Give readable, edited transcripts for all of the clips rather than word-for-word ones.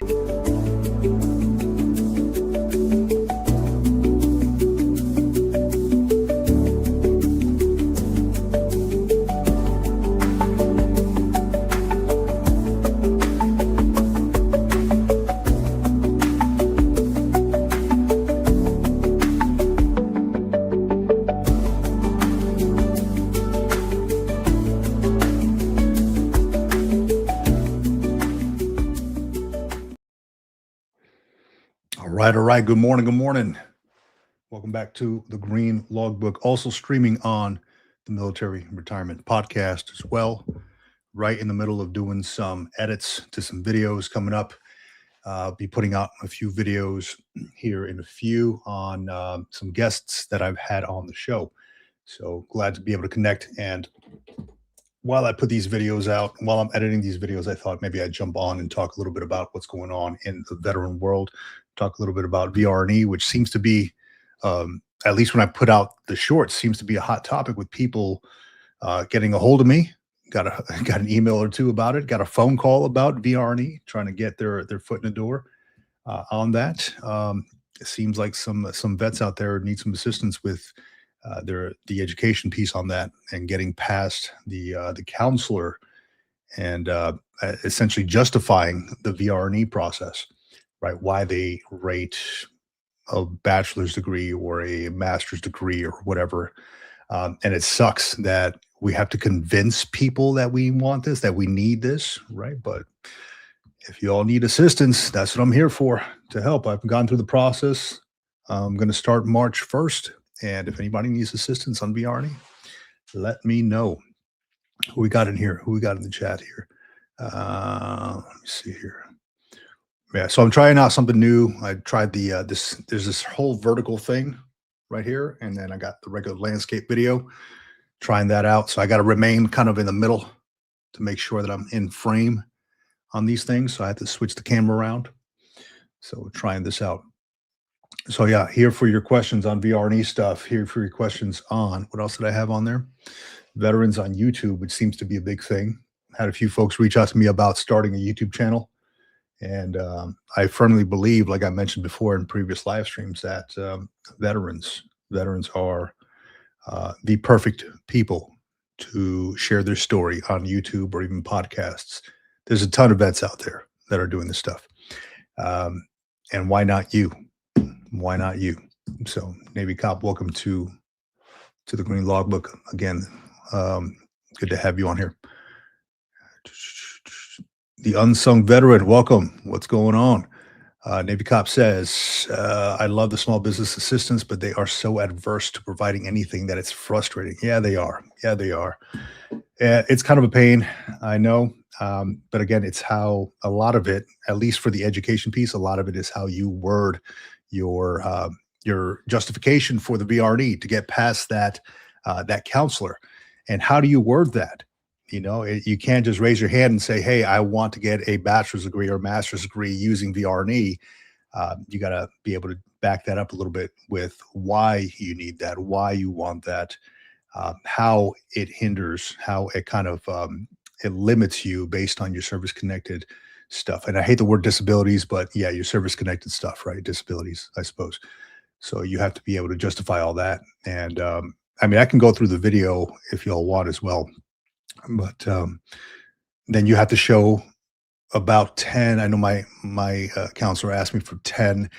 All right. Good morning. Good morning. Welcome back to the Green Logbook, also streaming on the Military Retirement Podcast as well. Right in the middle of doing some edits to some videos coming up. I'll be putting out a few videos here in a few on some guests that I've had on the show. So glad to be able to connect. And while I put these videos out, while I'm editing these videos, I thought maybe I'd jump on and talk a little bit about what's going on in the veteran world, talk a little bit about VR&E, which seems to be, at least when I put out the shorts, seems to be a hot topic with people getting a hold of me. Got an email or two about it, got a phone call about VR&E, trying to get their foot in the door on that. It seems like some vets out there need some assistance with the education piece on that and getting past the counselor and essentially justifying the VR&E process, right? Why they rate a bachelor's degree or a master's degree or whatever. And it sucks that we have to convince people that we want this, that we need this, right? But if you all need assistance, that's what I'm here for, to help. I've gone through the process. I'm going to start March 1st. And if anybody needs assistance on VR&E, let me know. Who we got in here? Who we got in the chat here? Let me see here. Yeah, so I'm trying out something new. I tried the there's this whole vertical thing right here, and then I got the regular landscape video, trying that out. So I got to remain kind of in the middle to make sure that I'm in frame on these things. So I had to switch the camera around. So we're trying this out. So yeah, here for your questions on VR&E stuff, here for your questions on, what else did I have on there? Veterans on YouTube, which seems to be a big thing. Had a few folks reach out to me about starting a YouTube channel. And I firmly believe, like I mentioned before in previous live streams, that veterans are the perfect people to share their story on YouTube or even podcasts. There's a ton of vets out there that are doing this stuff. And why not you? Why not you? So Navy Cop, welcome to the Green Logbook again. Good to have you on here. The unsung veteran, welcome. What's going on? Navy Cop says, I love the small business assistance, but they are so adverse to providing anything that it's frustrating. Yeah, they are. Yeah, they are. It's kind of a pain, I know. But again, it's how a lot of it, at least for the education piece, a lot of it is how you word your justification for the VR&E to get past that counselor. And how do you word that? You know, you can't just raise your hand and say, hey, I want to get a bachelor's degree or master's degree using VR&E. You got to be able to back that up a little bit with why you need that, why you want that, how it hinders, how it kind of it limits you based on your service-connected stuff. And I hate the word disabilities, but yeah, your service-connected stuff, right? Disabilities, I suppose. So you have to be able to justify all that. And I mean, I can go through the video if y'all want as well. But then you have to show about 10. I know my counselor asked me for 10,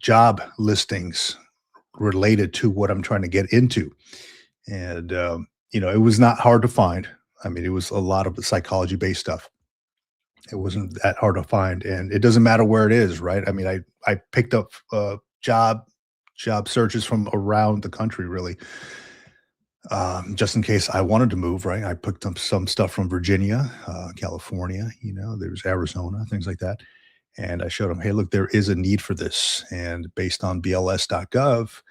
job listings related to what I'm trying to get into. And, you know, it was not hard to find. I mean, it was a lot of the psychology-based stuff. It wasn't that hard to find. And it doesn't matter where it is, right? I mean, I picked up job searches from around the country, really. Just in case I wanted to move, right? I picked up some stuff from Virginia, California, you know, there's Arizona, things like that. And I showed them, hey, look, there is a need for this. And based on BLS.gov,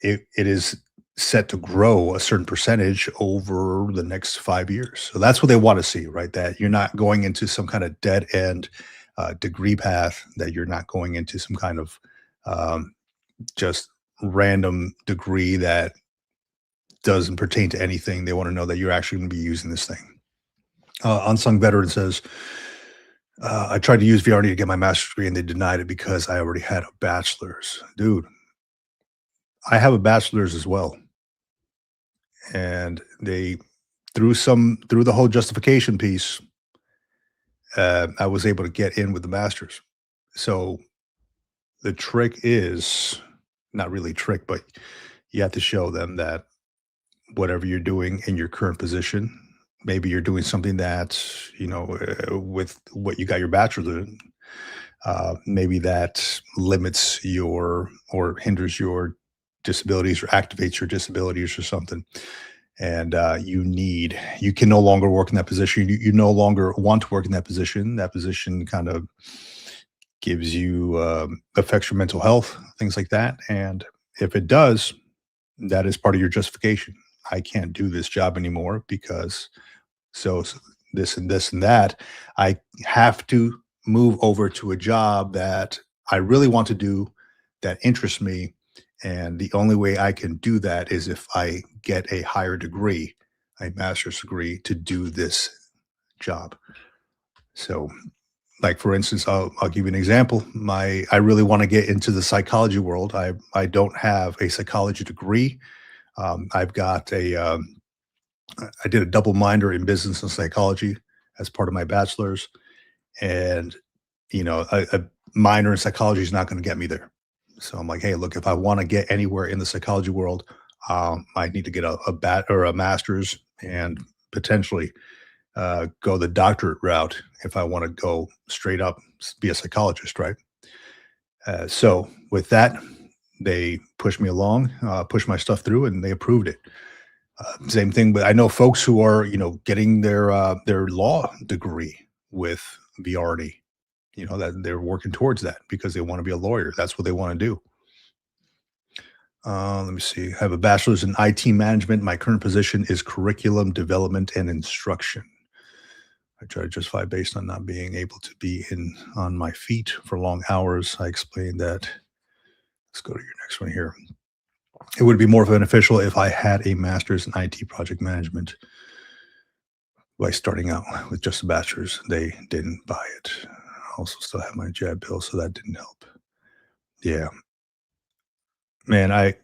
it is set to grow a certain percentage over the next 5 years. So that's what they want to see, right? That you're not going into some kind of dead end degree path, that you're not going into some kind of just random degree that doesn't pertain to anything. They want to know that you're actually going to be using this thing. Unsung Veteran says, I tried to use VR&E to get my master's degree and they denied it because I already had a bachelor's. Dude, I have a bachelor's as well. And they, through the whole justification piece, I was able to get in with the master's. So the trick is not really trick, but you have to show them that whatever you're doing in your current position, maybe you're doing something that, with what you got your bachelor's in, maybe that limits your or hinders your disabilities or activates your disabilities or something. And you can no longer work in that position. You no longer want to work in that position. That position kind of gives you affects your mental health, things like that. And if it does, that is part of your justification. I can't do this job anymore because this and this and that. I have to move over to a job that I really want to do, that interests me. And the only way I can do that is if I get a higher degree, a master's degree, to do this job. So, like for instance, I'll give you an example. I really want to get into the psychology world. I don't have a psychology degree. I've got I did a double minor in business and psychology as part of my bachelor's, and a minor in psychology is not going to get me there. So I'm like, hey, look, if I want to get anywhere in the psychology world, I need to get a master's and potentially go the doctorate route if I want to go straight up be a psychologist, right? So with that, they pushed me along, pushed my stuff through, and they approved it. Same thing, but I know folks who are, getting their law degree with VR&E. That they're working towards that because they want to be a lawyer. That's what they want to do. Let me see. I have a bachelor's in IT management. My current position is curriculum development and instruction. I try to justify based on not being able to be on my feet for long hours. I explained that. Let's go to your next one here. It would be more beneficial if I had a master's in IT project management. By starting out with just a bachelor's, they didn't buy it. I also still have my jab bill, so that didn't help. Yeah, man, I'd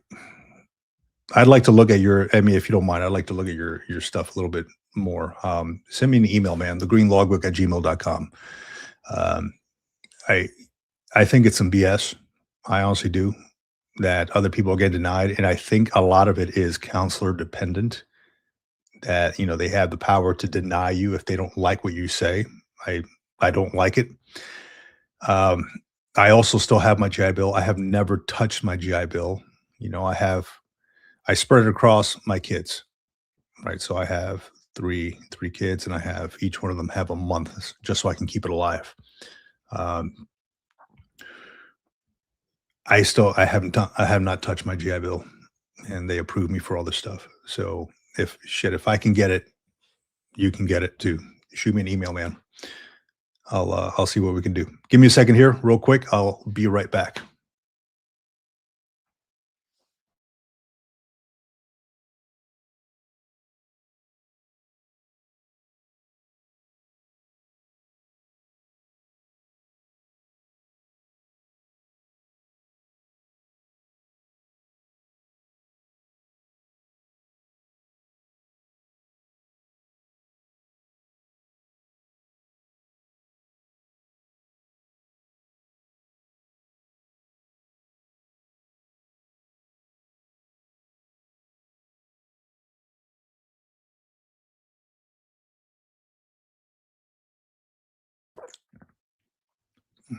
like to look at I mean, if you don't mind, I'd like to look at your stuff a little bit more. Send me an email, man, thegreenlogbook@gmail.com. Um, I I think it's some BS. I honestly do, that other people get denied, and I think a lot of it is counselor dependent, that, they have the power to deny you if they don't like what you say. I I don't like it. Um, I also still have my GI Bill. I have never touched my GI Bill. I spread it across my kids, right? So I have three kids, and I have each one of them have a month just so I can keep it alive. Um, I have not touched my GI Bill, and they approved me for all this stuff. So if I can get it, you can get it too. Shoot me an email, man. I'll see what we can do. Give me a second here, real quick. I'll be right back.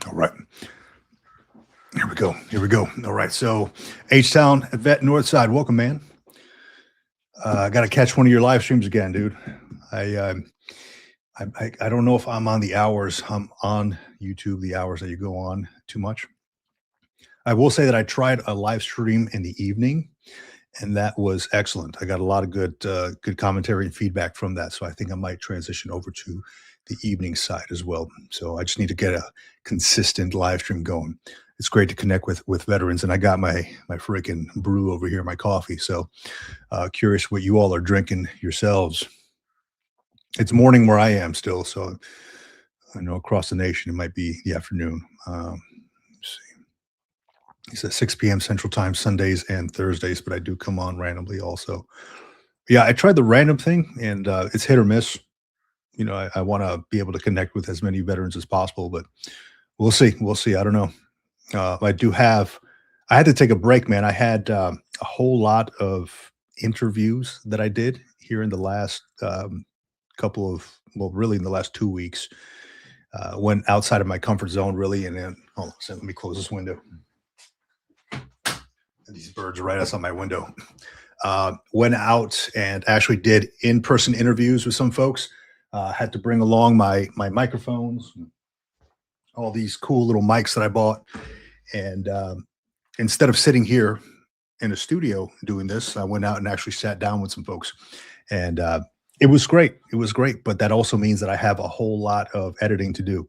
All right. Here we go. Here we go. All right. So H-Town, Vet Northside, welcome, man. I got to catch one of your live streams again, dude. I, um, I don't know if I'm on the hours. I'm on YouTube, the hours that you go on too much. I will say that I tried a live stream in the evening, and that was excellent. I got a lot of good commentary and feedback from that. So I think I might transition over to the evening side as well. So I just need to get a consistent live stream going. It's great to connect with veterans, and I got my freaking brew over here, my coffee. So curious what you all are drinking yourselves. It's morning where I am still, so I know across the nation it might be the afternoon. Let's see. He says 6 p.m. Central Time, Sundays and Thursdays, but I do come on randomly also. Yeah, I tried the random thing, and it's hit or miss. I want to be able to connect with as many veterans as possible, but we'll see. We'll see. I don't know. I do have. I had to take a break, man. I had a whole lot of interviews that I did here in the last couple of, well, really in the last 2 weeks. Went outside of my comfort zone, really, and then hold on a second, let me close this window. These birds are right outside my window. Went out and actually did in-person interviews with some folks. Had to bring along my microphones, all these cool little mics that I bought, and instead of sitting here in a studio doing this, I went out and actually sat down with some folks, and it was great. It was great, but that also means that I have a whole lot of editing to do.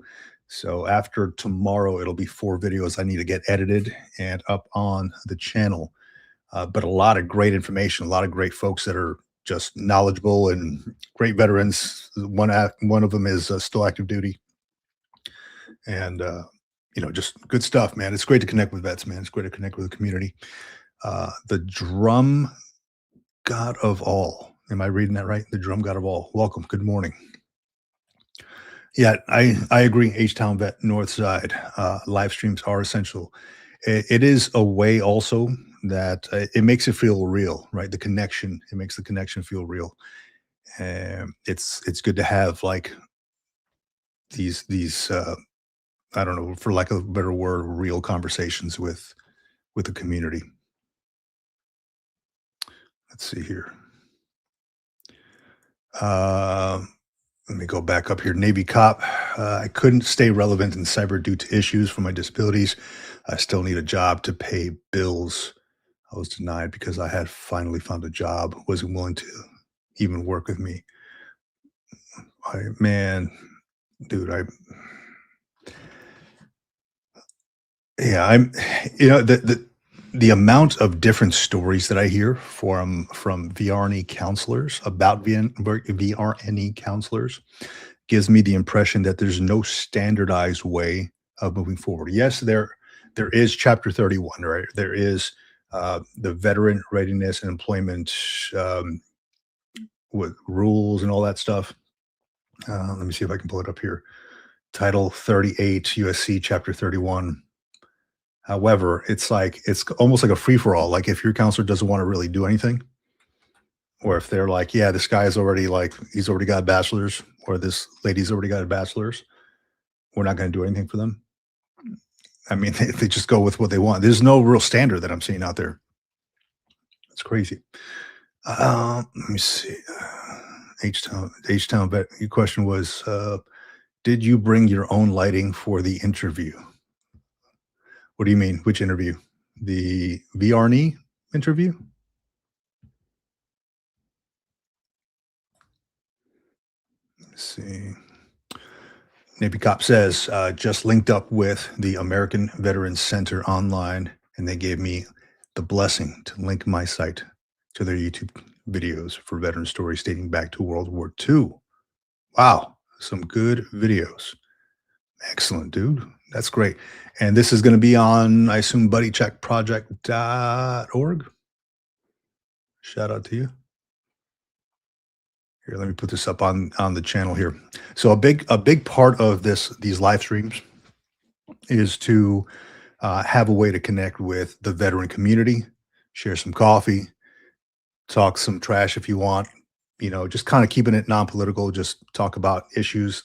So after tomorrow, it'll be 4 videos I need to get edited and up on the channel. But a lot of great information, a lot of great folks that are just knowledgeable and great veterans. One of them is still active duty, and just good stuff, man. It's great to connect with vets, man. It's great to connect with the community. The drum god of all. Am I reading that right? The drum god of all. Welcome. Good morning. Yeah, I agree. H-Town Vet North Side. Live streams are essential. It is a way also that it makes it feel real, right? The connection. It makes the connection feel real. It's good to have like these I don't know, for lack of a better word, real conversations with the community. Let's see here. Uh, Let me go back up here. Navy cop. I couldn't stay relevant in cyber due to issues from my disabilities. I still need a job to pay bills. I was denied because I had finally found a job, wasn't willing to even work with me. Man, dude, yeah, the amount of different stories that I hear from VRE counselors about VRE counselors gives me the impression that there's no standardized way of moving forward. Yes, there is Chapter 31, right? There is the Veteran Readiness and Employment um, with rules and all that stuff. Let me see if I can pull it up here. Title 38, USC Chapter 31. However, it's almost like a free for all. Like if your counselor doesn't want to really do anything, or if they're like, yeah, this guy's already like he's already got a bachelor's, or this lady's already got a bachelor's, we're not going to do anything for them. I mean, they just go with what they want. There's no real standard that I'm seeing out there. It's crazy. Let me see. H Town vet. Your question was, did you bring your own lighting for the interview? What do you mean? Which interview? The VRE interview? Let's see. Navy Cop says, just linked up with the American Veterans Center online, and they gave me the blessing to link my site to their YouTube videos for veteran stories dating back to World War II. Wow, some good videos. Excellent, dude. That's great. And this is going to be on, I assume, buddycheckproject.org. Shout out to you. Here, let me put this up on the channel here. So a big part of these live streams is to have a way to connect with the veteran community, share some coffee, talk some trash if you want, just kind of keeping it non-political, just talk about issues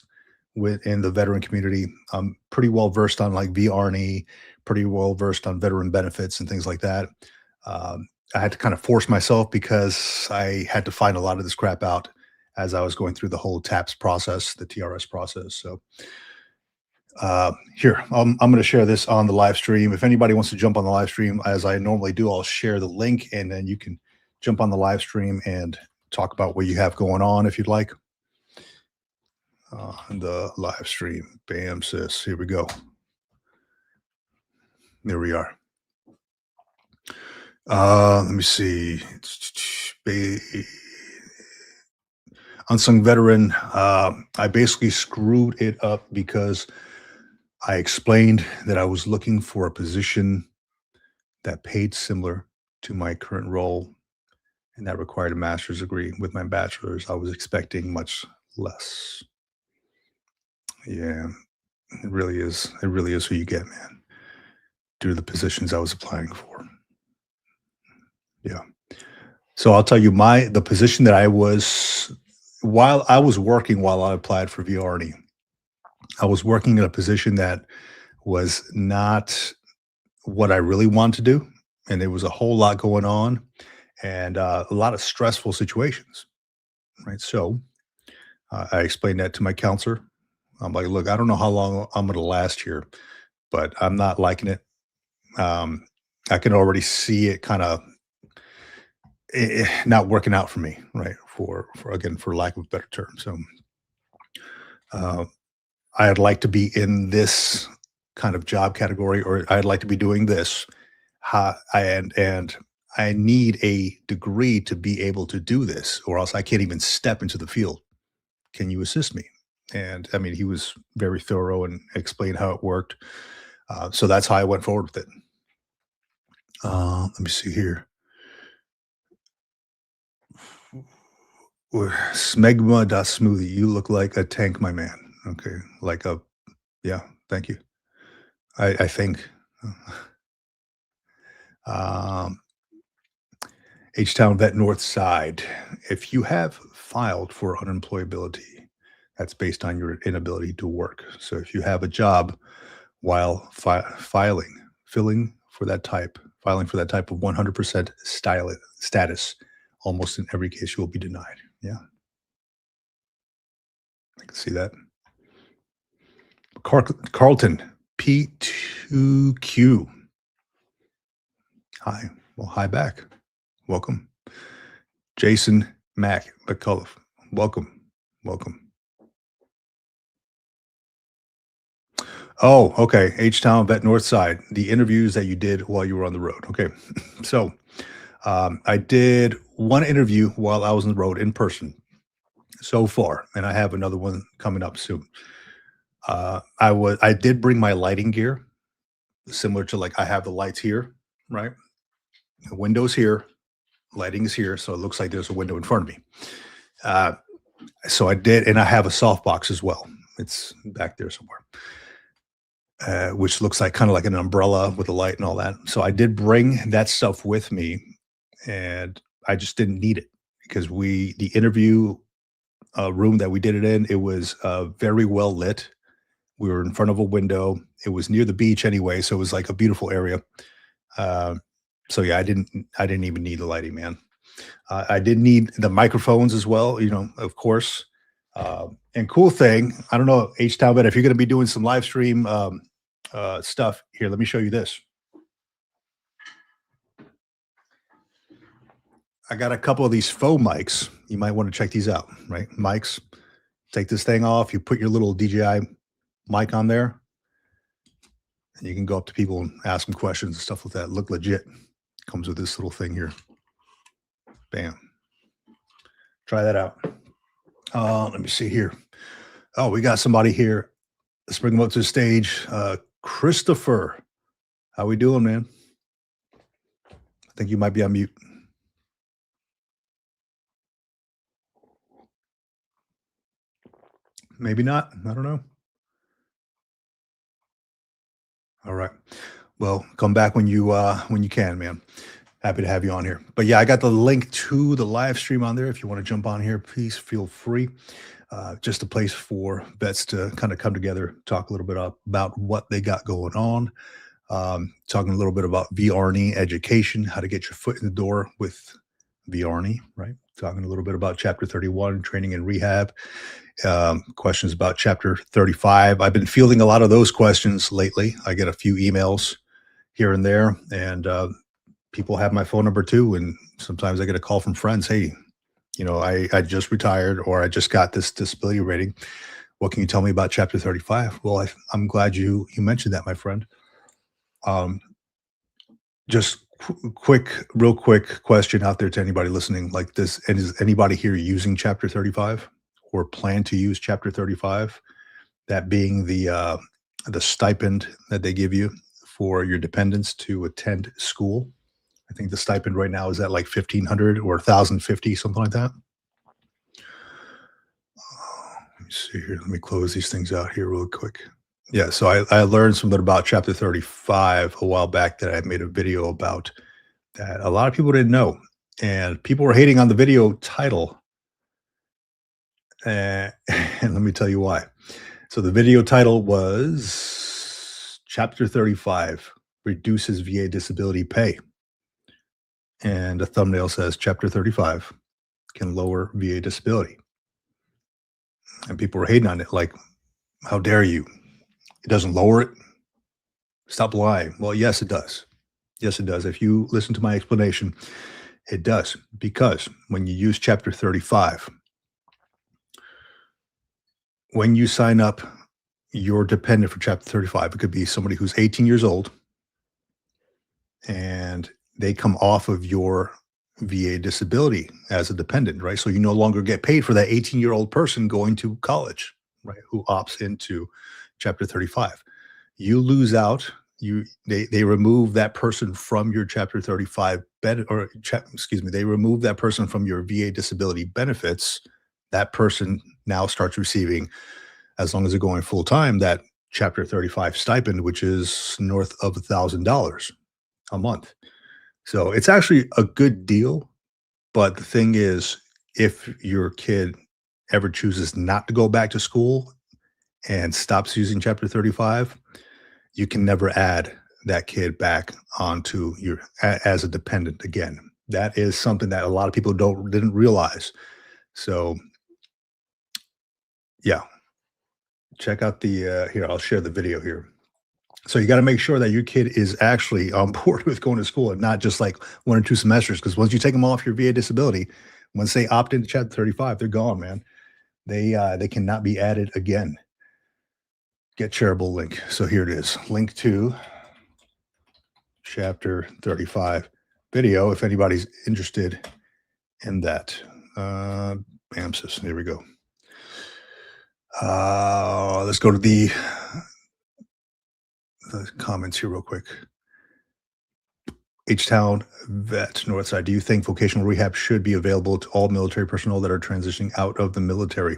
within the veteran community. I'm pretty well versed on like VRE, pretty well versed on veteran benefits and things like that. I had to kind of force myself because I had to find a lot of this crap out as I was going through the whole TAPS process, the TRS process. So here, I'm going to share this on the live stream. If anybody wants to jump on the live stream, as I normally do, I'll share the link and then you can jump on the live stream and talk about what you have going on if you'd like. The live stream. Bam, sis. Here we go. There we are. Let me see. Unsung veteran. I basically screwed it up because I explained that I was looking for a position that paid similar to my current role, and that required a master's degree. With my bachelor's, I was expecting much less. Yeah, it really is. It really is who you get, man, due to the positions I was applying for. Yeah. So I'll tell you the position that I was while I was working while I applied for VRE, I was working in a position that was not what I really wanted to do, and there was a whole lot going on and a lot of stressful situations, right? So I explained that to my counselor. I'm like, look, I don't know how long I'm going to last here, but I'm not liking it. Um, I can already see it kind of not working out for me, right? For again, for lack of a better term. So uh, I'd like to be in this kind of job category, or I'd like to be doing this. And I need a degree to be able to do this, or else I can't even step into the field. Can you assist me? And I mean, he was very thorough and explained how it worked. So that's how I went forward with it. Let me see here. Smegma smoothie. You look like a tank, my man. Okay. Like a, yeah, thank you. I think. Um, H-Town Vet North Side. If you have filed for unemployability, that's based on your inability to work. So if you have a job while filing for that type of 100% status, almost in every case you will be denied. Yeah, I can see that. Carlton, P2Q. Hi. Well, hi back. Welcome. Jason Mack McCullough. Welcome. Welcome. Oh, okay. H-Town Vet North Side. The interviews that you did while you were on the road. Okay. So I did one interview while I was on the road in person so far, and I have another one coming up soon. I did bring my lighting gear, similar to like I have the lights here, right? The windows here, lighting is here, so it looks like there's a window in front of me. So I did, and I have a softbox as well. It's back there somewhere, which looks like kind of like an umbrella with a light and all that. So I did bring that stuff with me, and I just didn't need it because the interview room that we did it in, it was very well lit. We were in front of a window. It was near the beach anyway, so it was like a beautiful area. So yeah, I didn't even need the lighting, man. I did need the microphones as well, of course. And cool thing, I don't know, H-Town, but if you're going to be doing some live stream stuff here, let me show you this. I got a couple of these faux mics. You might want to check these out, right? Mics. Take this thing off. You put your little DJI mic on there, and you can go up to people and ask them questions and stuff like that. Look legit. Comes with this little thing here. Bam. Try that out. Let me see here. Oh, we got somebody here. Let's bring them up to the stage. Christopher, how we doing, man? I think you might be on mute. Maybe not. I don't know. All right. Well, come back when you can, man. Happy to have you on here. But yeah, I got the link to the live stream on there. If you want to jump on here, please feel free. Just a place for vets to kind of come together, talk a little bit about what they got going on, talking a little bit about VR&E education, how to get your foot in the door with VR&E, right? Talking a little bit about Chapter 31, training and rehab, questions about Chapter 35. I've been fielding a lot of those questions lately. I get a few emails here and there, and people have my phone number too. And sometimes I get a call from friends. Hey, I just retired, or I just got this disability rating. What can you tell me about Chapter 35? Well, I'm glad you mentioned that, my friend. Just real quick question out there to anybody listening like this. And is anybody here using Chapter 35? or plan to use Chapter 35, that being the stipend that they give you for your dependents to attend school. I think the stipend right now is at like 1,500 or 1,050, something like that. Let me see here. Let me close these things out here real quick. Yeah, so I learned something about Chapter 35 a while back that I made a video about that a lot of people didn't know. And people were hating on the video title. And let me tell you why. So the video title was Chapter 35 Reduces VA Disability Pay. And the thumbnail says Chapter 35 can lower VA disability. And people were hating on it like, how dare you? It doesn't lower it. Stop lying. Well, yes, it does. Yes, it does. If you listen to my explanation, it does. Because when you use Chapter 35, when you sign up your dependent for Chapter 35, it could be somebody who's 18 years old and they come off of your VA disability as a dependent, right? So you no longer get paid for that 18-year-old person going to college, right? Who opts into Chapter 35. You lose out. They remove that person from your Chapter 35 they remove that person from your VA disability benefits. That person now starts receiving, as long as they're going full time, that Chapter 35 stipend, which is north of $1,000 a month. So it's actually a good deal. But the thing is, if your kid ever chooses not to go back to school and stops using Chapter 35, you can never add that kid back onto your as a dependent again. That is something that a lot of people didn't realize. So yeah, check out the here, I'll share the video here. So you got to make sure that your kid is actually on board with going to school and not just like 1 or 2 semesters. Because once you take them off your VA disability, once they opt into Chapter 35, they're gone, man. They cannot be added again. Get shareable link. So here it is. Link to Chapter 35 video if anybody's interested in that. BAMSIS. There we go. Let's go to the comments here real quick. H-Town Vet Northside. Do you think vocational rehab should be available to all military personnel that are transitioning out of the military?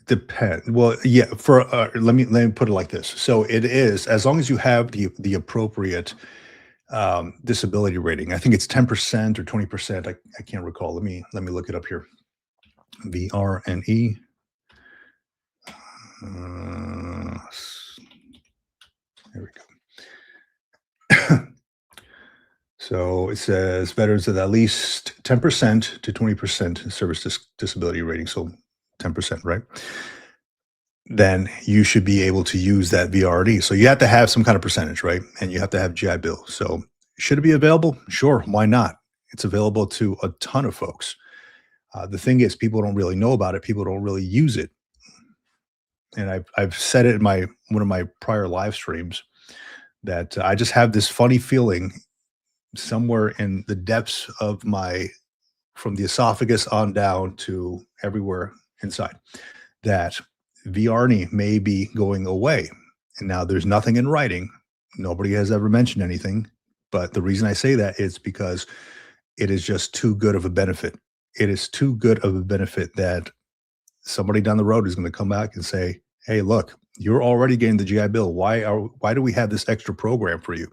Depend. Well, yeah. For let me put it like this. So it is, as long as you have the appropriate disability rating. I think it's 10% or 20%. I can't recall. Let me look it up here. VR&E. There we go. So it says veterans with at least 10% to 20% service disability rating. So 10%, right? Then you should be able to use that VRD. So you have to have some kind of percentage, right? And you have to have GI Bill. So should it be available? Sure. Why not? It's available to a ton of folks. The thing is, people don't really know about it. People don't really use it. And I've said it in one of my prior live streams that I just have this funny feeling somewhere in the depths of from the esophagus on down to everywhere inside, that VR&E may be going away. And now there's nothing in writing. Nobody has ever mentioned anything. But the reason I say that is because it is just too good of a benefit. It is too good of a benefit that somebody down the road is going to come back and say, hey, look, you're already getting the GI Bill. Why do we have this extra program for you?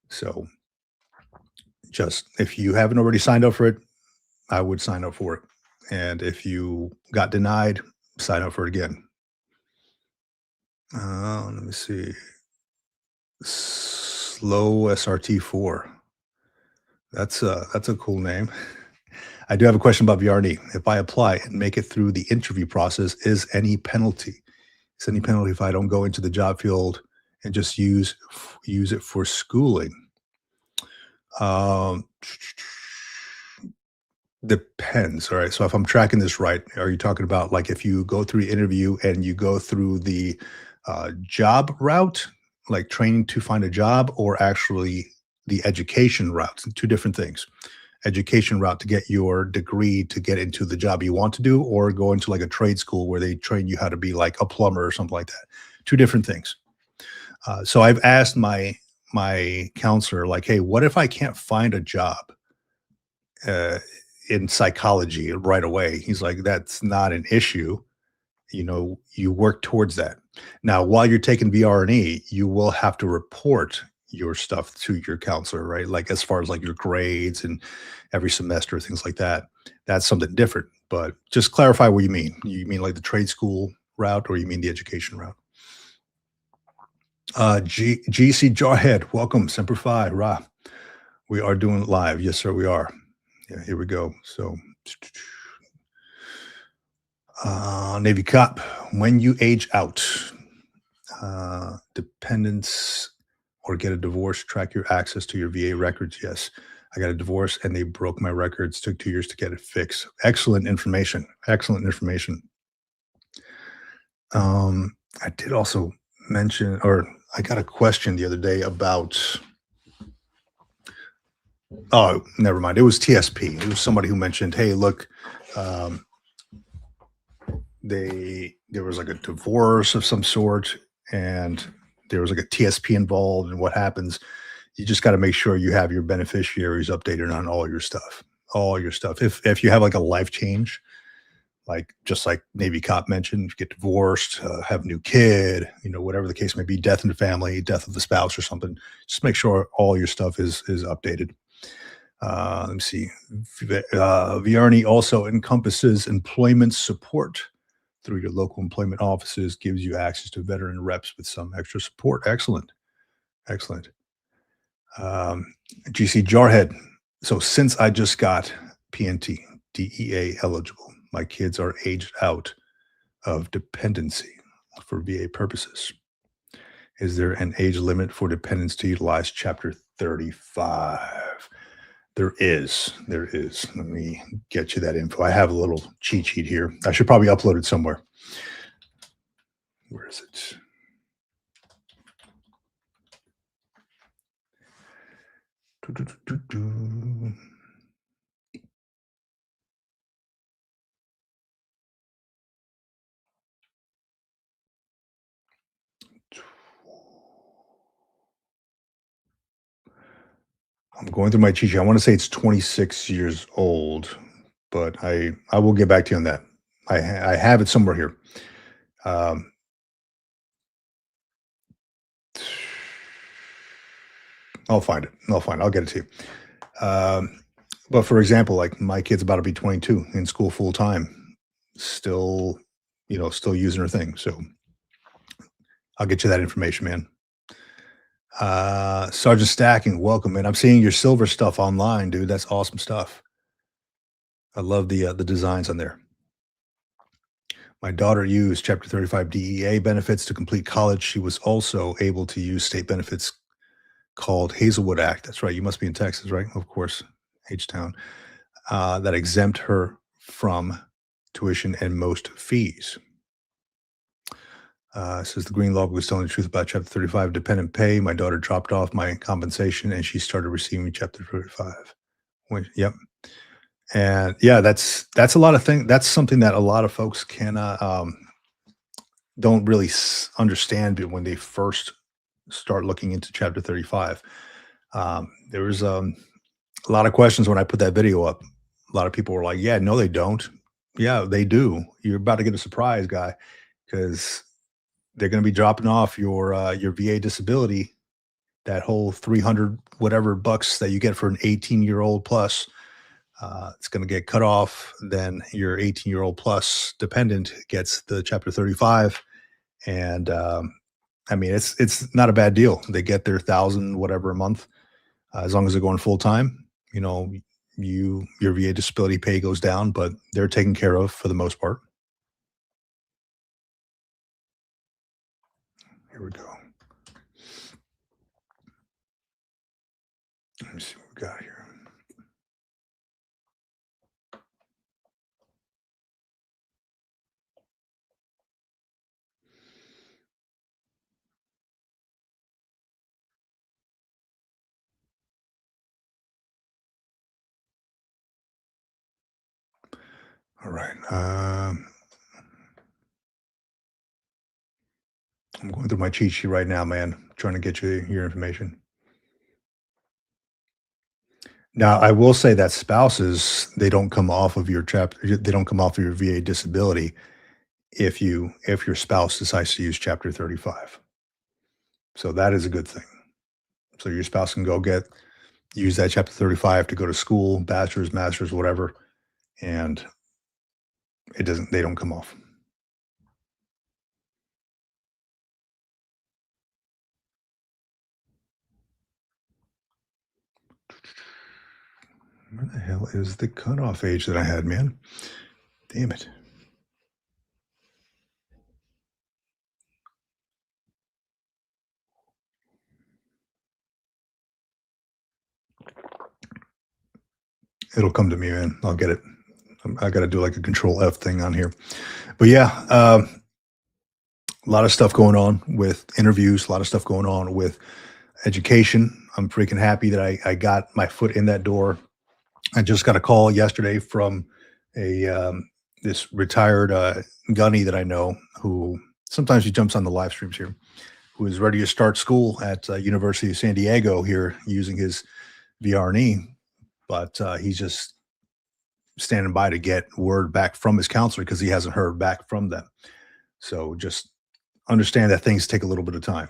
So just, if you haven't already signed up for it, I would sign up for it. And if you got denied, sign up for it again. Let me see. Slow SRT4. That's a cool name. I do have a question about VR&E. If I apply and make it through the interview process, is any penalty? Is any penalty if I don't go into the job field and just use it for schooling? Depends. All right. So if I'm tracking this right, are you talking about like if you go through the interview and you go through the job route, like training to find a job, or actually the education route, two different things. Education route to get your degree to get into the job you want to do, or go into like a trade school where they train you how to be like a plumber or something like that. Two different things. So I've asked my counselor, like, hey, what if I can't find a job uh, in psychology right away? He's like, that's not an issue. You work towards that. Now, while you're taking VR&E, you will have to report your stuff to your counselor, right? Like as far as like your grades and every semester, things like that. That's something different. But just clarify what you mean. You mean like the trade school route, or you mean the education route? GC Jarhead, welcome. Semper Fi, Ra. We are doing live. Yes, sir, we are. Yeah, here we go. So, Navy cop, when you age out, dependents or get a divorce, track your access to your VA records. Yes, I got a divorce and they broke my records. Took 2 years to get it fixed. Excellent information. Excellent information. I did also mention, or I got a question the other day about. Oh, never mind. It was TSP. It was somebody who mentioned, "Hey, look, um, there was like a divorce of some sort, and there was like a TSP involved. And what happens? You just got to make sure you have your beneficiaries updated on all your stuff, all your stuff. If you have like a life change, like just like Navy cop mentioned, get divorced, have a new kid, whatever the case may be, death in the family, death of the spouse, or something. Just make sure all your stuff is updated." Let me see. VRNE also encompasses employment support through your local employment offices, gives you access to veteran reps with some extra support. Excellent. Excellent. GC Jarhead. So since I just got PNT, DEA eligible, my kids are aged out of dependency for VA purposes. Is there an age limit for dependents to utilize Chapter 35? There is. There is. Let me get you that info. I have a little cheat sheet here. I should probably upload it somewhere. Where is it? Do. I'm going through my cheat sheet. I want to say it's 26 years old, but I will get back to you on that. I have it somewhere here. Um, I'll find it. I'll find it. I'll get it to you. But for example, like my kid's about to be 22 in school full time, still, still using her thing. So I'll get you that information, man. Sergeant Stacking, welcome, man. I'm seeing your silver stuff online, dude. That's awesome stuff. I love the designs on there. My daughter used Chapter 35 DEA benefits to complete college. She was also able to use state benefits called Hazelwood Act. That's right. You must be in Texas, right? Of course, H-Town. That exempt her from tuition and most fees. Says the Green Logbook was telling the truth about Chapter 35 dependent pay. My daughter dropped off my compensation and she started receiving Chapter 35. Yep. And yeah, that's a lot of things. That's something that a lot of folks cannot don't really understand it when they first start looking into Chapter 35. There was a lot of questions when I put that video up. A lot of people were like, "Yeah, no, they don't." Yeah, they do. You're about to get a surprise, guy, because they're going to be dropping off your VA disability, that whole 300 whatever bucks that you get for an 18-year-old plus. It's going to get cut off. Then your 18-year-old plus dependent gets the Chapter 35, and I mean it's not a bad deal. They get their thousand whatever a month, as long as they're going full time. Your VA disability pay goes down, but they're taken care of for the most part. Here we go. Let me see what we got here. All right. I'm going through my cheat sheet right now, man, trying to get you your information. Now, I will say that spouses, they don't come off of your they don't come off of your VA disability if your spouse decides to use Chapter 35. So that is a good thing. So your spouse can go use that Chapter 35 to go to school, bachelor's, master's, whatever, and they don't come off. Where the hell is the cutoff age that I had, man? Damn it. It'll come to me, man. I'll get it. I got to do like a control F thing on here. But yeah, a lot of stuff going on with interviews, a lot of stuff going on with education. I'm freaking happy that I got my foot in that door. I just got a call yesterday from a this retired gunny that I know who sometimes he jumps on the live streams here, who is ready to start school at University of San Diego here using his VR&E, but he's just standing by to get word back from his counselor because he hasn't heard back from them. So just understand that things take a little bit of time.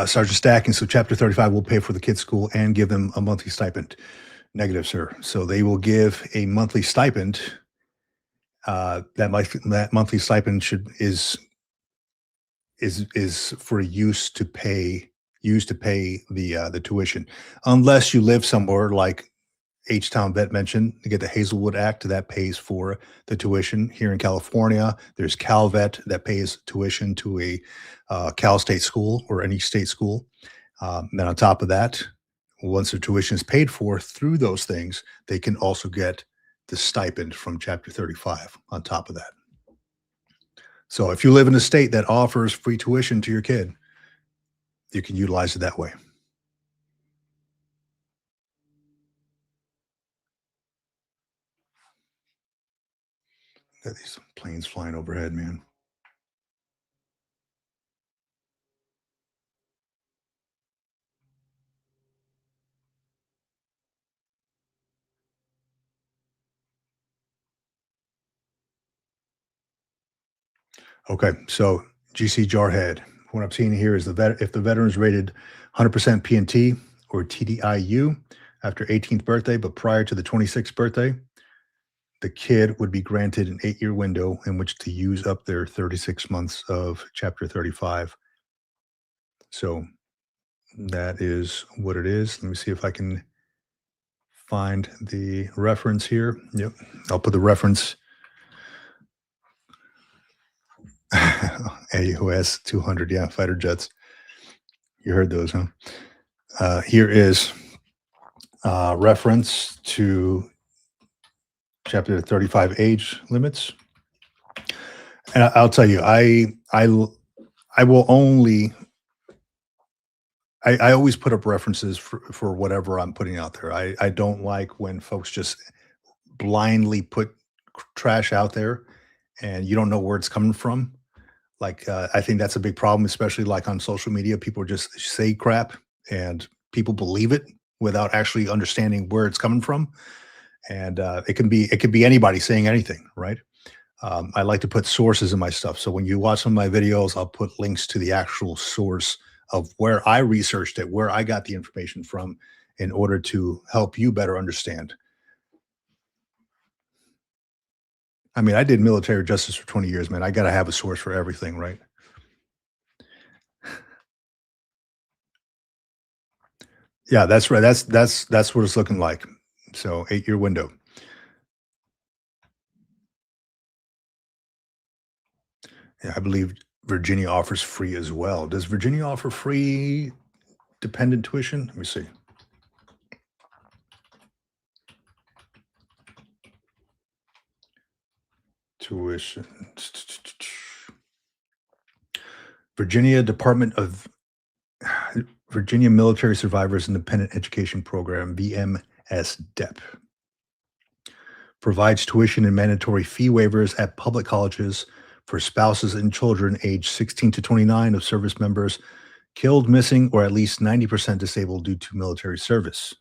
Sergeant Stacking, so Chapter 35 will pay for the kids' school and give them a monthly stipend. Negative, sir. So they will give a monthly stipend. That monthly stipend is for use to pay the tuition, unless you live somewhere like H Town Vet mentioned. To get the Hazelwood Act that pays for the tuition here in California. There's CalVet that pays tuition to a Cal State school or any state school. Then on top of that, once their tuition is paid for through those things, they can also get the stipend from Chapter 35 on top of that. So if you live in a state that offers free tuition to your kid, you can utilize it that way. Got these planes flying overhead, man. Okay, so GC Jarhead. What I'm seeing here is if the veteran is rated 100% PNT or TDIU after 18th birthday, but prior to the 26th birthday, the kid would be granted an 8-year window in which to use up their 36 months of Chapter 35. So that is what it is. Let me see if I can find the reference here. Yep, I'll put the reference. AUS 200, yeah, fighter jets. You heard those, huh? Here is reference to Chapter 35 age limits. And I'll tell you, I will only I always put up references for whatever I'm putting out there. I don't like when folks just blindly put trash out there and you don't know where it's coming from. Like, I think that's a big problem, especially like on social media. People just say crap and people believe it without actually understanding where it's coming from. And it could be anybody saying anything, right? I like to put sources in my stuff. So when you watch some of my videos, I'll put links to the actual source of where I researched it, where I got the information from, in order to help you better understand. I mean, I did military justice for 20 years, man. I got to have a source for everything, right? Yeah, that's right. That's what it's looking like. So 8-year window. Yeah, I believe Virginia offers free as well. Does Virginia offer free dependent tuition? Let me see. Tuition. Virginia Department of Virginia Military Survivors Independent Education Program, VMSDEP, provides tuition and mandatory fee waivers at public colleges for spouses and children aged 16 to 29 of service members killed, missing, or at least 90% disabled due to military service.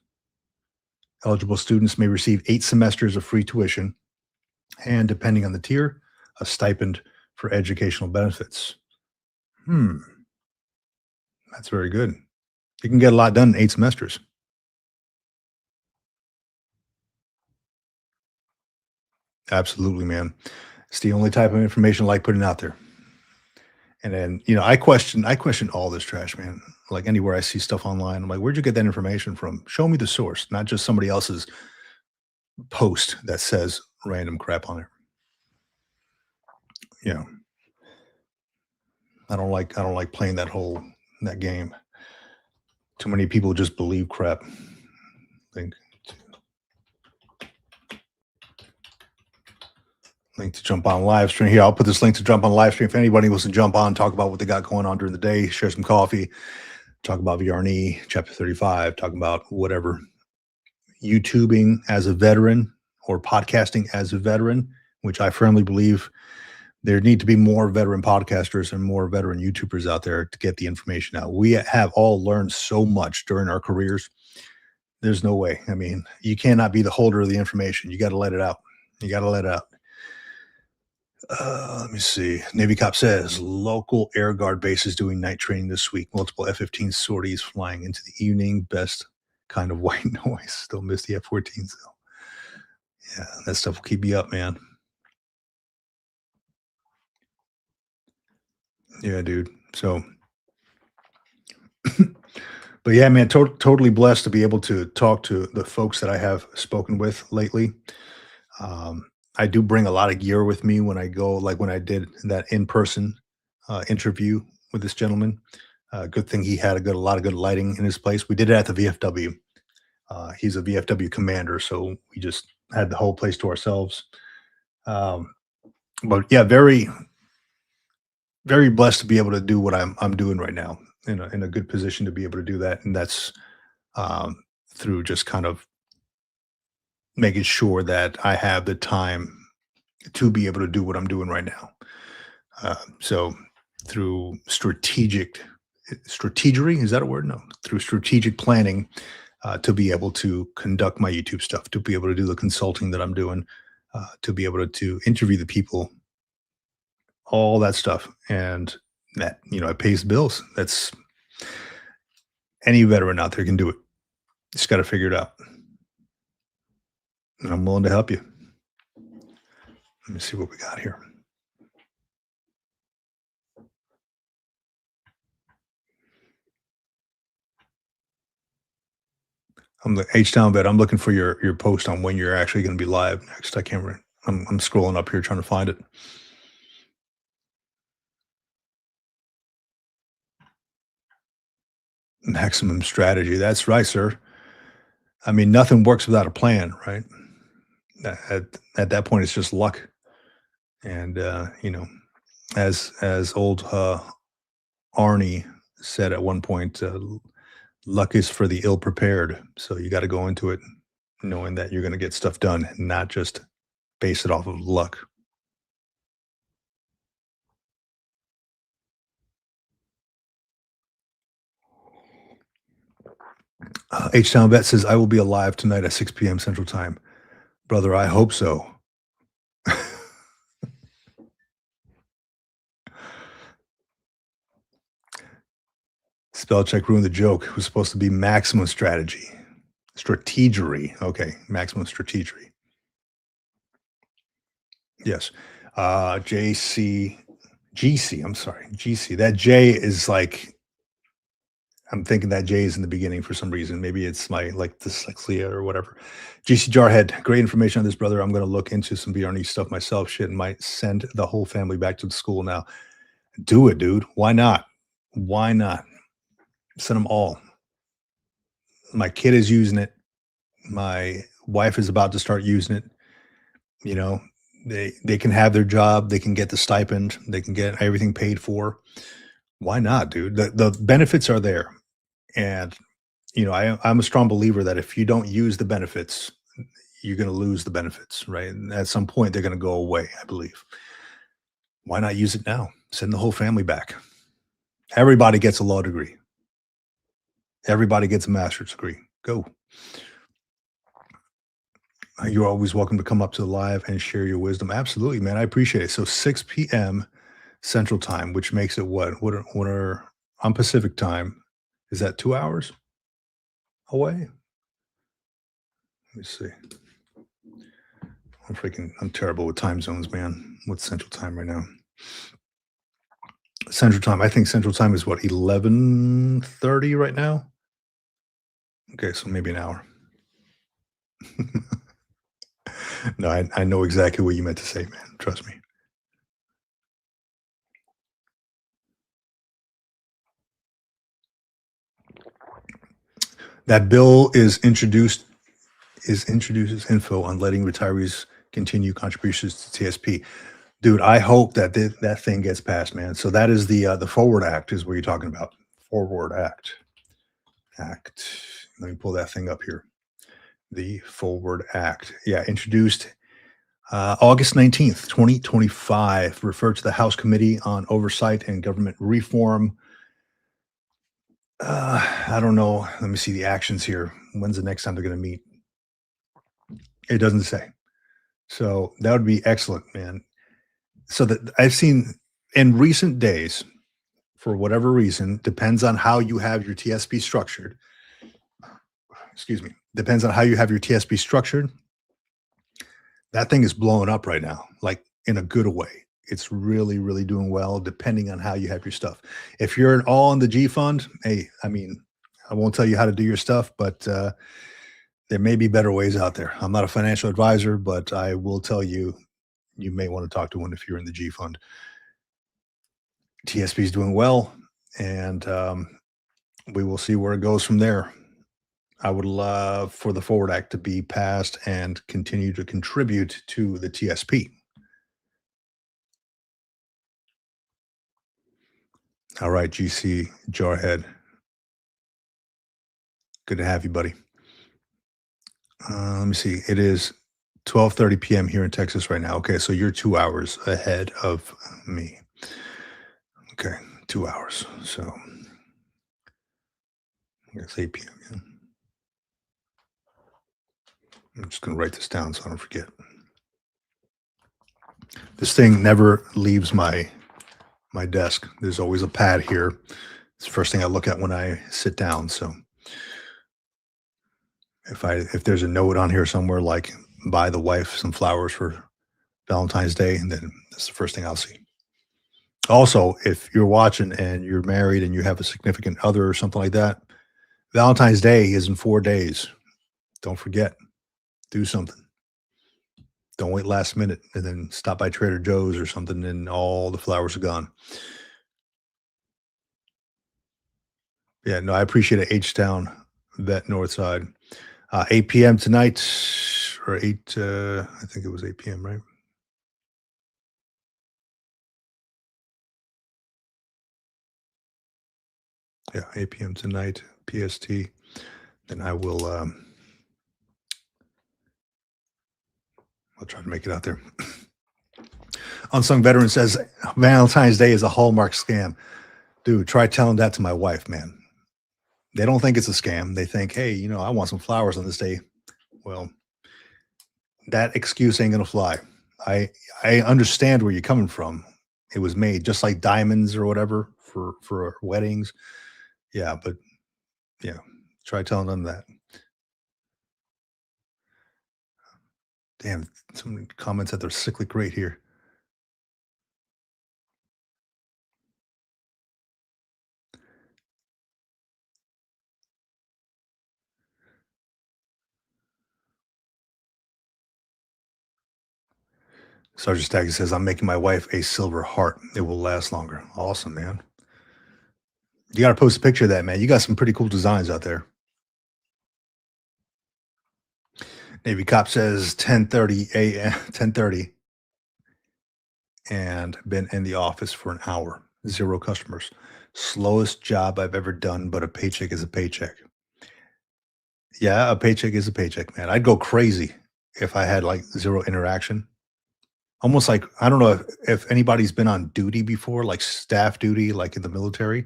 Eligible students may receive 8 semesters of free tuition and, depending on the tier, a stipend for educational benefits. That's very good. You can get a lot done in 8 semesters. Absolutely, man. It's the only type of information I like putting out there. And then, I question all this trash, man. Like anywhere I see stuff online, I'm like, where'd you get that information from? Show me the source, not just somebody else's post that says random crap on it. You know, I don't like playing that game. Too many people just believe crap. Link link to jump on live stream here. I'll put this link to jump on live stream if anybody wants to jump on, talk about what they got going on during the day, share some coffee, talk about VR&E, chapter 35, talk about whatever. YouTubing as a veteran or podcasting as a veteran, which I firmly believe there need to be more veteran podcasters and more veteran YouTubers out there to get the information out. We have all learned so much during our careers. There's no way. I mean, you cannot be the holder of the information. You got to let it out. You got to let it out. Let me see. Navy Cop says local air guard bases doing night training this week. Multiple F-15 sorties flying into the evening. Best kind of white noise. Still miss the F-14s though. Yeah, that stuff will keep you up, man. Yeah, dude. So, but yeah, man, totally blessed to be able to talk to the folks that I have spoken with lately. I do bring a lot of gear with me when I go, like when I did that in-person interview with this gentleman. Good thing he had a lot of good lighting in his place. We did it at the VFW. He's a VFW commander, so we just had the whole place to ourselves. But yeah, very, very blessed to be able to do what I'm doing right now, in a good position to be able to do that, and that's through just kind of making sure that I have the time to be able to do what I'm doing right now. So through strategery, is that a word? No, through strategic planning, to be able to conduct my YouTube stuff, to be able to do the consulting that I'm doing, to be able to interview the people, all that stuff. And that, it pays the bills. That's any veteran out there can do it. Just got to figure it out. And I'm willing to help you. Let me see what we got here. I'm the H-Town vet. I'm looking for your post on when you're actually going to be live next. I can't remember. I'm scrolling up here trying to find it. Maximum strategy. That's right, sir. I mean, nothing works without a plan, right? At that point, it's just luck. And as old Arnie said at one point, luck is for the ill prepared. So you got to go into it knowing that you're going to get stuff done and not just base it off of luck. H-Town Vet says, I will be alive tonight at 6 p.m. Central Time. Brother, I hope so. Spell check ruined the joke. It was supposed to be maximum strategy. Strategery. Okay, maximum strategery. Yes. GC, I'm sorry. GC. That J is like, I'm thinking that J is in the beginning for some reason. Maybe it's my like dyslexia or whatever. GC Jarhead, great information on this, brother. I'm going to look into some VR&E stuff myself. Shit, and might send the whole family back to the school now. Do it, dude. Why not? Why not? Send them all. My kid is using it. My wife is about to start using it. They can have their job. They can get the stipend. They can get everything paid for. Why not, dude? The benefits are there, and I'm a strong believer that if you don't use the benefits, you're going to lose the benefits, right? And at some point, they're going to go away. I believe. Why not use it now? Send the whole family back. Everybody gets a law degree. Everybody gets a master's degree. Go. You're always welcome to come up to the live and share your wisdom. Absolutely, man. I appreciate it. So 6 p.m. Central Time, which makes it what are on Pacific time? Is that 2 hours away? Let me see. I'm terrible with time zones, man. What's Central Time right now? Central Time. I think Central Time is what, 11:30 right now? Okay, so maybe an hour. No, I know exactly what you meant to say, man. Trust me. That bill introduces info on letting retirees continue contributions to TSP. Dude, I hope that that thing gets passed, man. So that is the Forward Act is what you're talking about. Forward Act. Let me pull that thing up here. The Forward Act. Yeah, introduced August 19th, 2025, referred to the House Committee on Oversight and Government Reform. I don't know. Let me see the actions here. When's the next time they're going to meet? It doesn't say. So that would be excellent, man. So that I've seen in recent days, for whatever reason, depends on how you have your TSP structured. Excuse me. Depends on how you have your TSP structured. That thing is blowing up right now, like in a good way. It's really, really doing well, depending on how you have your stuff. If you're all in the G fund, hey, I mean, I won't tell you how to do your stuff, but there may be better ways out there. I'm not a financial advisor, but I will tell you, you may want to talk to one if you're in the G fund. TSP is doing well, and we will see where it goes from there. I would love for the Forward Act to be passed and continue to contribute to the TSP. All right, GC Jarhead. Good to have you, buddy. Let me see. It is 12:30 p.m. here in Texas right now. Okay, so you're 2 hours ahead of me. Okay, 2 hours. So I guess 8 p.m. Yeah. I'm just gonna write this down so I don't forget. This thing never leaves my desk. There's always a pad here. It's the first thing I look at when I sit down. So if there's a note on here somewhere like buy the wife some flowers for Valentine's Day, and then that's the first thing I'll see. Also, if you're watching and you're married and you have a significant other or something like that, Valentine's Day is in 4 days. Don't forget, do something. Don't wait last minute and then stop by Trader Joe's or something and all the flowers are gone. Yeah, no, I appreciate it. H-Town, Vet Northside. 8 p.m. tonight, or 8, I think it was 8 p.m., right? Yeah, 8 p.m. tonight, PST. Then I will, I'll try to make it out there. Unsung Veteran says Valentine's Day is a Hallmark scam. Dude, try telling that to my wife, man. They don't think it's a scam. They think, hey, I want some flowers on this day. Well, that excuse ain't gonna fly. I understand where you're coming from. It was made just like diamonds or whatever for weddings. Yeah, but yeah, try telling them that. Damn, some comments that they're cyclic right here. Sergeant Staggy says, I'm making my wife a silver heart. It will last longer. Awesome, man. You got to post a picture of that, man. You got some pretty cool designs out there. Navy Cop says 10:30 a.m. 10:30 and been in the office for an hour. Zero customers. Slowest job I've ever done, but a paycheck is a paycheck. Yeah, a paycheck is a paycheck, man. I'd go crazy if I had like zero interaction. Almost like I don't know if anybody's been on duty before, like staff duty, like in the military,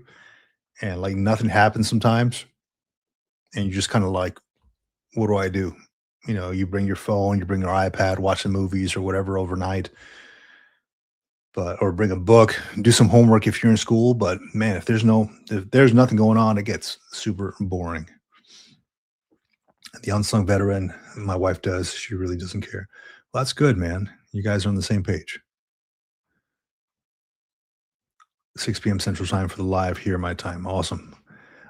and like nothing happens sometimes, and you just kind of like, what do I do? You bring your phone, you bring your iPad, watch the movies or whatever overnight, but or bring a book, do some homework if you're in school. But man, if there's nothing going on, it gets super boring. The unsung veteran, my wife does. She really doesn't care. Well, that's good, man. You guys are on the same page. 6 p.m. Central Time for the live here, my time. Awesome.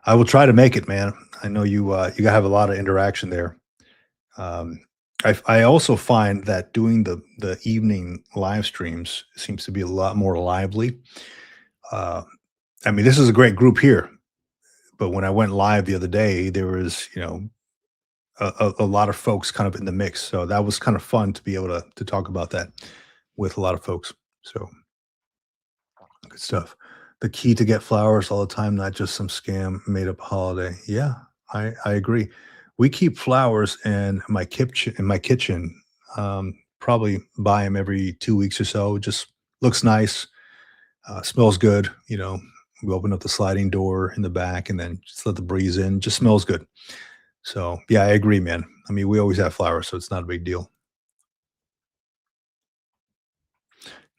I will try to make it, man. I know you gotta have a lot of interaction there. Um, I also find that doing the evening live streams seems to be a lot more lively. Uh, I mean, this is a great group here, but when I went live the other day, there was a lot of folks kind of in the mix, so that was kind of fun to be able to talk about that with a lot of folks. So good stuff. The key to get flowers all the time, not just some scam made up holiday. Yeah, I agree. We keep flowers in my kitchen. Probably buy them every 2 weeks or so. Just looks nice, smells good. We open up the sliding door in the back and then just let the breeze in. Just smells good. So yeah, I agree, man. I mean, we always have flowers, so it's not a big deal.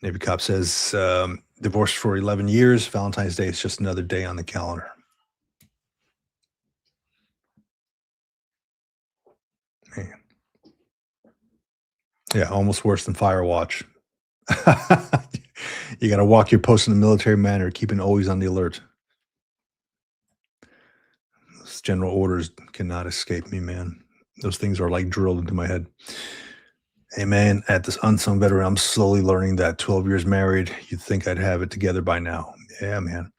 Navy Cop says, divorced for 11 years. Valentine's Day is just another day on the calendar. Man. Yeah, almost worse than Firewatch. You got to walk your post in a military manner, keeping always on the alert. Those general orders cannot escape me, man. Those things are like drilled into my head. Hey, man, at this unsung veteran, I'm slowly learning that 12 years married, you'd think I'd have it together by now. Yeah, man.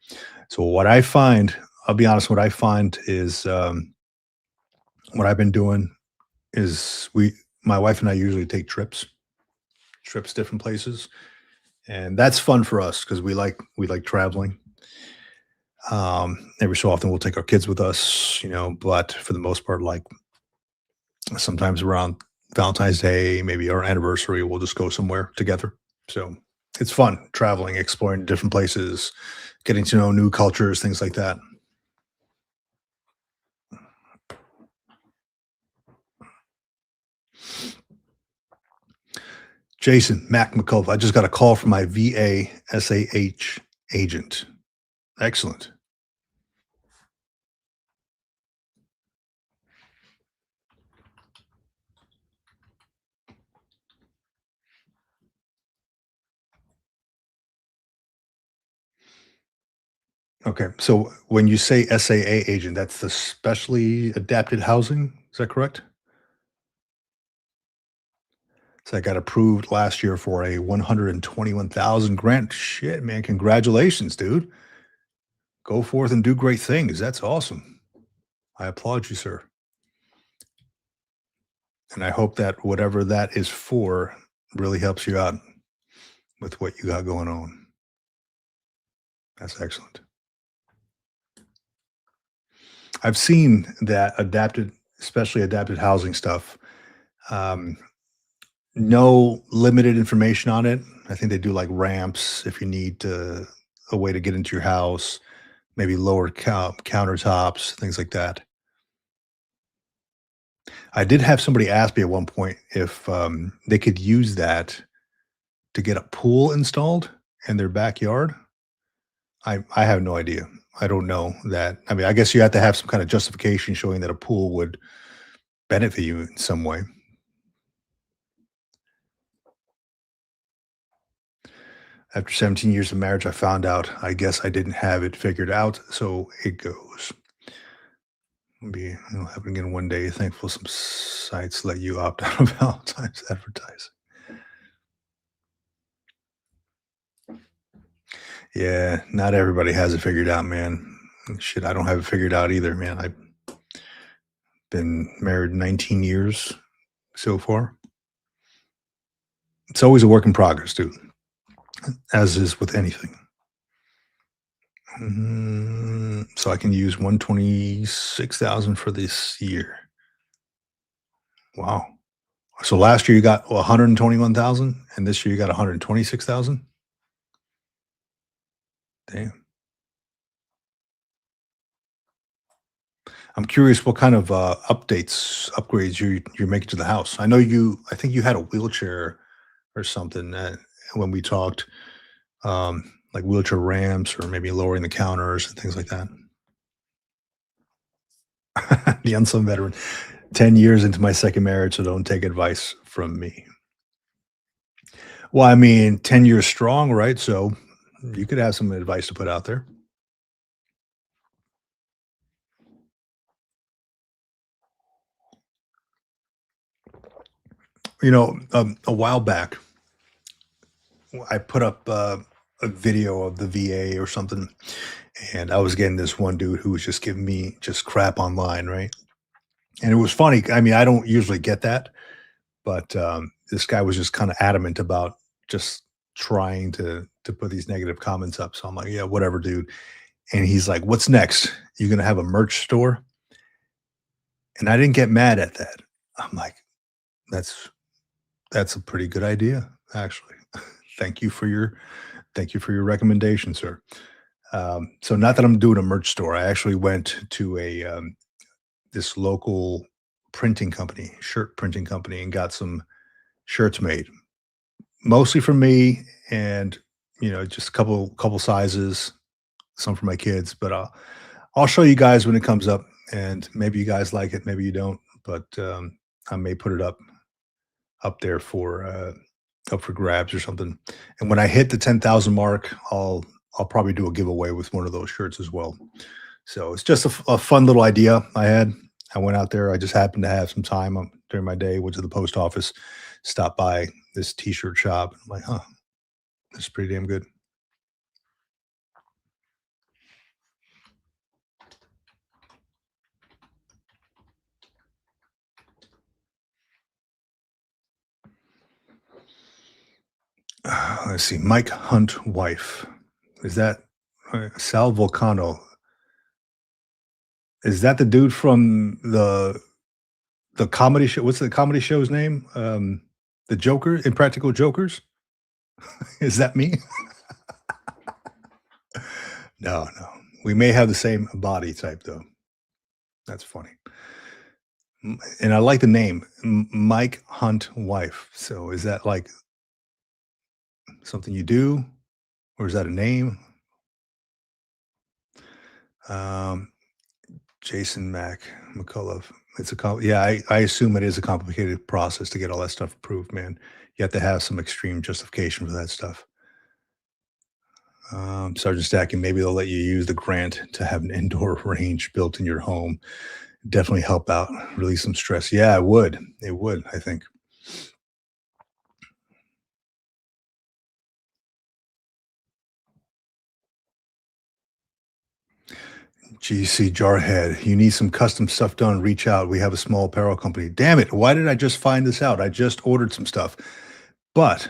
So what I find, I'll be honest, what I find is what I've been doing is my wife and I usually take trips different places, and that's fun for us because we like traveling. Every so often we'll take our kids with us, but for the most part, like sometimes around Valentine's Day, maybe our anniversary, we'll just go somewhere together. So it's fun traveling, exploring different places, getting to know new cultures, things like that. Jason Mac McCullough, I just got a call from my VASAH agent. Excellent. Okay. So when you say SAA agent, that's the specially adapted housing. Is that correct? So I got approved last year for a 121,000 grant. Shit, man. Congratulations, dude. Go forth and do great things. That's awesome. I applaud you, sir. And I hope that whatever that is for really helps you out with what you got going on. That's excellent. I've seen that especially adapted housing stuff. Um, no limited information on it. I think they do like ramps if you need a way to get into your house, maybe lower countertops, things like that. I did have somebody ask me at one point if they could use that to get a pool installed in their backyard. I have no idea. I don't know that. I mean, I guess you have to have some kind of justification showing that a pool would benefit you in some way. After 17 years of marriage, I found out I guess I didn't have it figured out, so it goes. Maybe it'll happen again one day. Thankful some sites let you opt out of Valentine's advertising. Yeah, not everybody has it figured out, man. Shit, I don't have it figured out either, man. I've been married 19 years so far. It's always a work in progress, dude, as is with anything. So I can use 126,000 for this year. Wow. So last year you got 121,000 and this year you got 126,000? Damn. I'm curious what kind of upgrades you're making to the house. I think you had a wheelchair or something when we talked, like wheelchair ramps or maybe lowering the counters and things like that. The unsung veteran. 10 years into my second marriage, so don't take advice from me. Well, I mean, 10 years strong, right? So you could have some advice to put out there. A while back, I put up a video of the VA or something, and I was getting this one dude who was just giving me just crap online, right? And it was funny. I mean, I don't usually get that, but this guy was just kind of adamant about just trying to put these negative comments up. So I'm like, yeah, whatever, dude. And he's like, "What's next? You gonna have a merch store?" And I didn't get mad at that. I'm like, "That's that's a pretty good idea, actually. Thank you for your thank you for your recommendation, sir." So not that I'm doing a merch store. I actually went to a this local printing company, shirt printing company, and got some shirts made, mostly for me, and just a couple sizes, some for my kids. But I'll show you guys when it comes up, and maybe you guys like it, maybe you don't. But I may put it up there for up for grabs or something. And when I hit the 10,000 mark, I'll probably do a giveaway with one of those shirts as well. So it's just a fun little idea I had. I went out there. I just happened to have some time during my day. Went to the post office, stopped by this T-shirt shop. I'm like, huh, that's pretty damn good. Let's see, Mike Hunt wife. Is that Sal Volcano? Is that the dude from the comedy show? What's the comedy show's name? The Joker, Impractical Jokers. Is that me? No, no. We may have the same body type though. That's funny. And I like the name, Mike Hunt wife. So is that like something you do, or is that a name? Um, Jason Mac McCullough. Yeah. I assume it is a complicated process to get all that stuff approved, man. You have to have some extreme justification for that stuff. Sergeant Stacking, maybe they'll let you use the grant to have an indoor range built in your home. Definitely help out, release some stress. Yeah, it would. It would, I think. GC Jarhead, you need some custom stuff done. Reach out. We have a small apparel company. Damn it. Why did I just find this out? I just ordered some stuff. But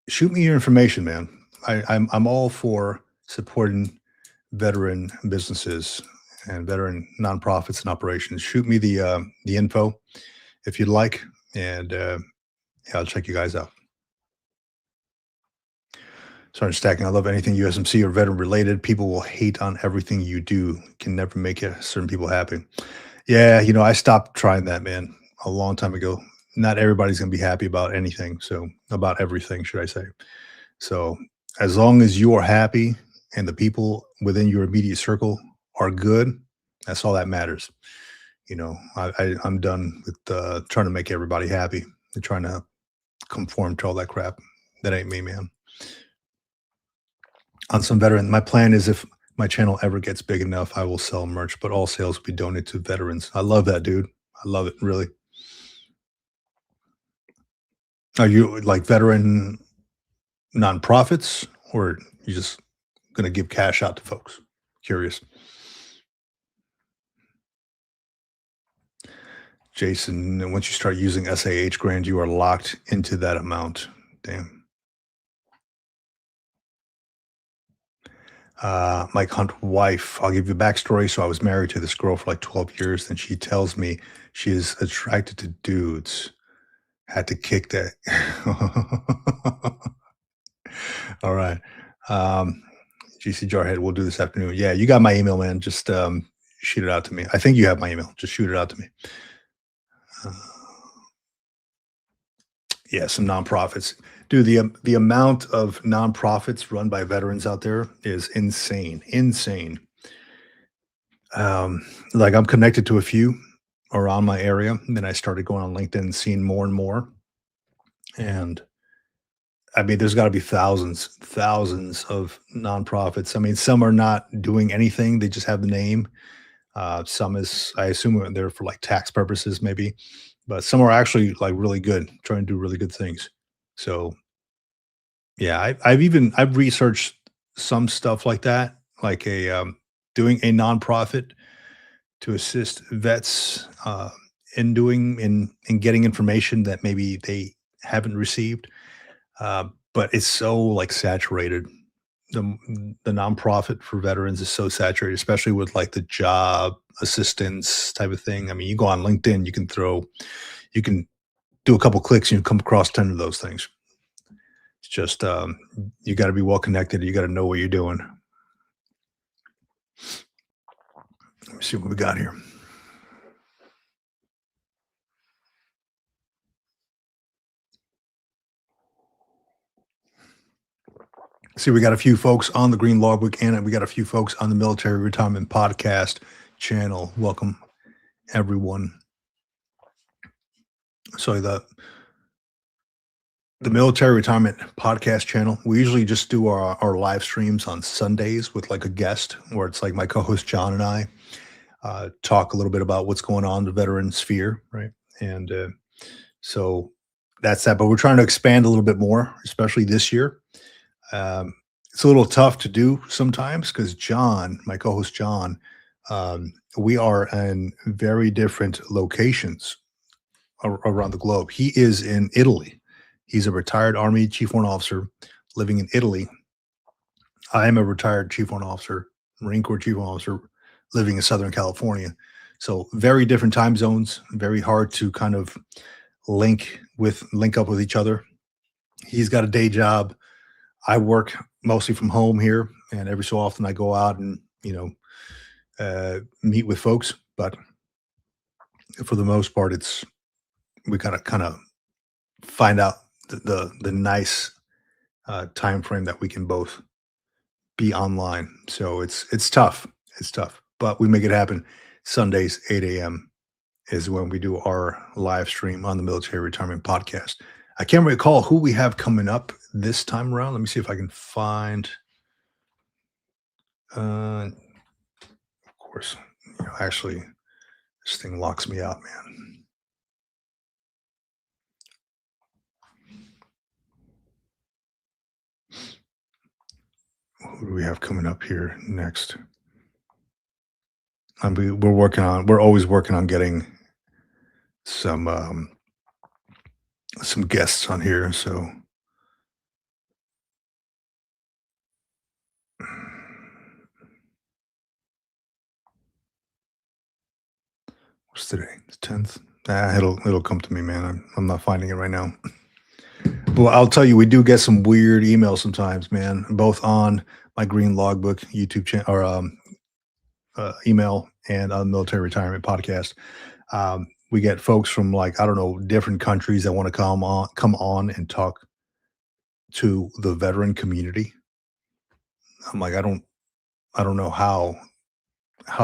shoot me your information, man. I'm all for supporting veteran businesses and veteran nonprofits and operations. Shoot me the info if you'd like, and yeah, I'll check you guys out. Sergeant Stacking, I love anything USMC or veteran related. People will hate on everything you do. Can never make certain people happy. Yeah, I stopped trying that, man, a long time ago. Not everybody's gonna be happy about anything. So about everything, should I say. So as long as you are happy and the people within your immediate circle are good, that's all that matters. I'm done with trying to make everybody happy and trying to conform to all that crap. That ain't me, man. On some veteran, my plan is if my channel ever gets big enough, I will sell merch, but all sales will be donated to veterans. I love that, dude. I love it, really. Are you like veteran nonprofits, or you just gonna give cash out to folks? Curious. Jason, once you start using SAH grand, you are locked into that amount. Damn. Mike Hunt wife. I'll give you a backstory. So I was married to this girl for like 12 years, and she tells me she is attracted to dudes. Had to kick that. All right. Um, GC Jarhead, we'll do this afternoon. Yeah, you got my email, man. Just shoot it out to me. I think you have my email. Just shoot it out to me. Uh, yeah, some nonprofits. Dude, the amount of nonprofits run by veterans out there is insane. Insane. Like I'm connected to a few around my area. And then I started going on LinkedIn and seeing more and more. And I mean, there's got to be thousands of nonprofits. I mean, some are not doing anything; they just have the name. Some is, I assume, they're for like tax purposes, maybe, but some are actually like really good, trying to do really good things. So, yeah, I've researched some stuff like that, like doing a nonprofit to assist vets in getting information that maybe they haven't received. But it's so like saturated. The nonprofit for veterans is so saturated, especially with like the job assistance type of thing. I mean, you go on LinkedIn, you can do a couple clicks and you come across 10 of those things. It's just you got to be well connected. You got to know what you're doing. Let me see what we got here. See, we got a few folks on the Green Logbook, and we got a few folks on the Military Retirement Podcast channel. Welcome, everyone. So the Military Retirement Podcast channel, we usually just do our live streams on Sundays with like a guest, where it's like my co-host John and I talk a little bit about what's going on in the veteran sphere, right? And so that's that. But we're trying to expand a little bit more, especially this year. It's a little tough to do sometimes because John, my co-host John, we are in very different locations around the globe. He is in Italy. He's a retired Army Chief Warrant Officer living in Italy. I am a retired Chief Warrant Officer, Marine Corps Chief Warrant Officer living in Southern California. So very different time zones, very hard to kind of link up with each other. He's got a day job. I work mostly from home here, and every so often I go out and, meet with folks. But for the most part, we gotta kind of find out the nice time frame that we can both be online. So it's tough. It's tough, but we make it happen. Sundays, 8 a.m. is when we do our live stream on the Military Retirement Podcast. I can't recall who we have coming up this time around. Let me see if I can find. Of course, actually, this thing locks me out, man. Who do we have coming up here next? We're always working on getting some guests on here. So what's today? The 10th. It'll come to me, man. I'm not finding it right now. Well, I'll tell you, we do get some weird emails sometimes, man. Both on my Green Logbook YouTube channel or email and on Military Retirement Podcast. We get folks from like, I don't know, different countries that want to come on and talk to the veteran community. I'm like, I don't know how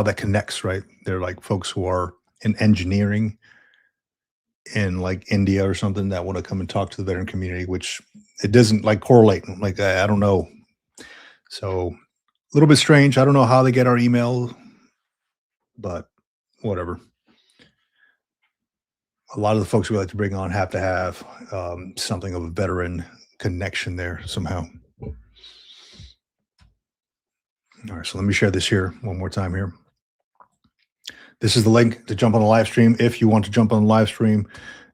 that connects, right? They're like folks who are in engineering in like India or something that want to come and talk to the veteran community, which it doesn't like correlate. Like, I don't know. So a little bit strange. I don't know how they get our email, but whatever. A lot of the folks we like to bring on have to have something of a veteran connection there somehow. All right, so let me share this here one more time here. This is the link to jump on the live stream if you want to jump on the live stream.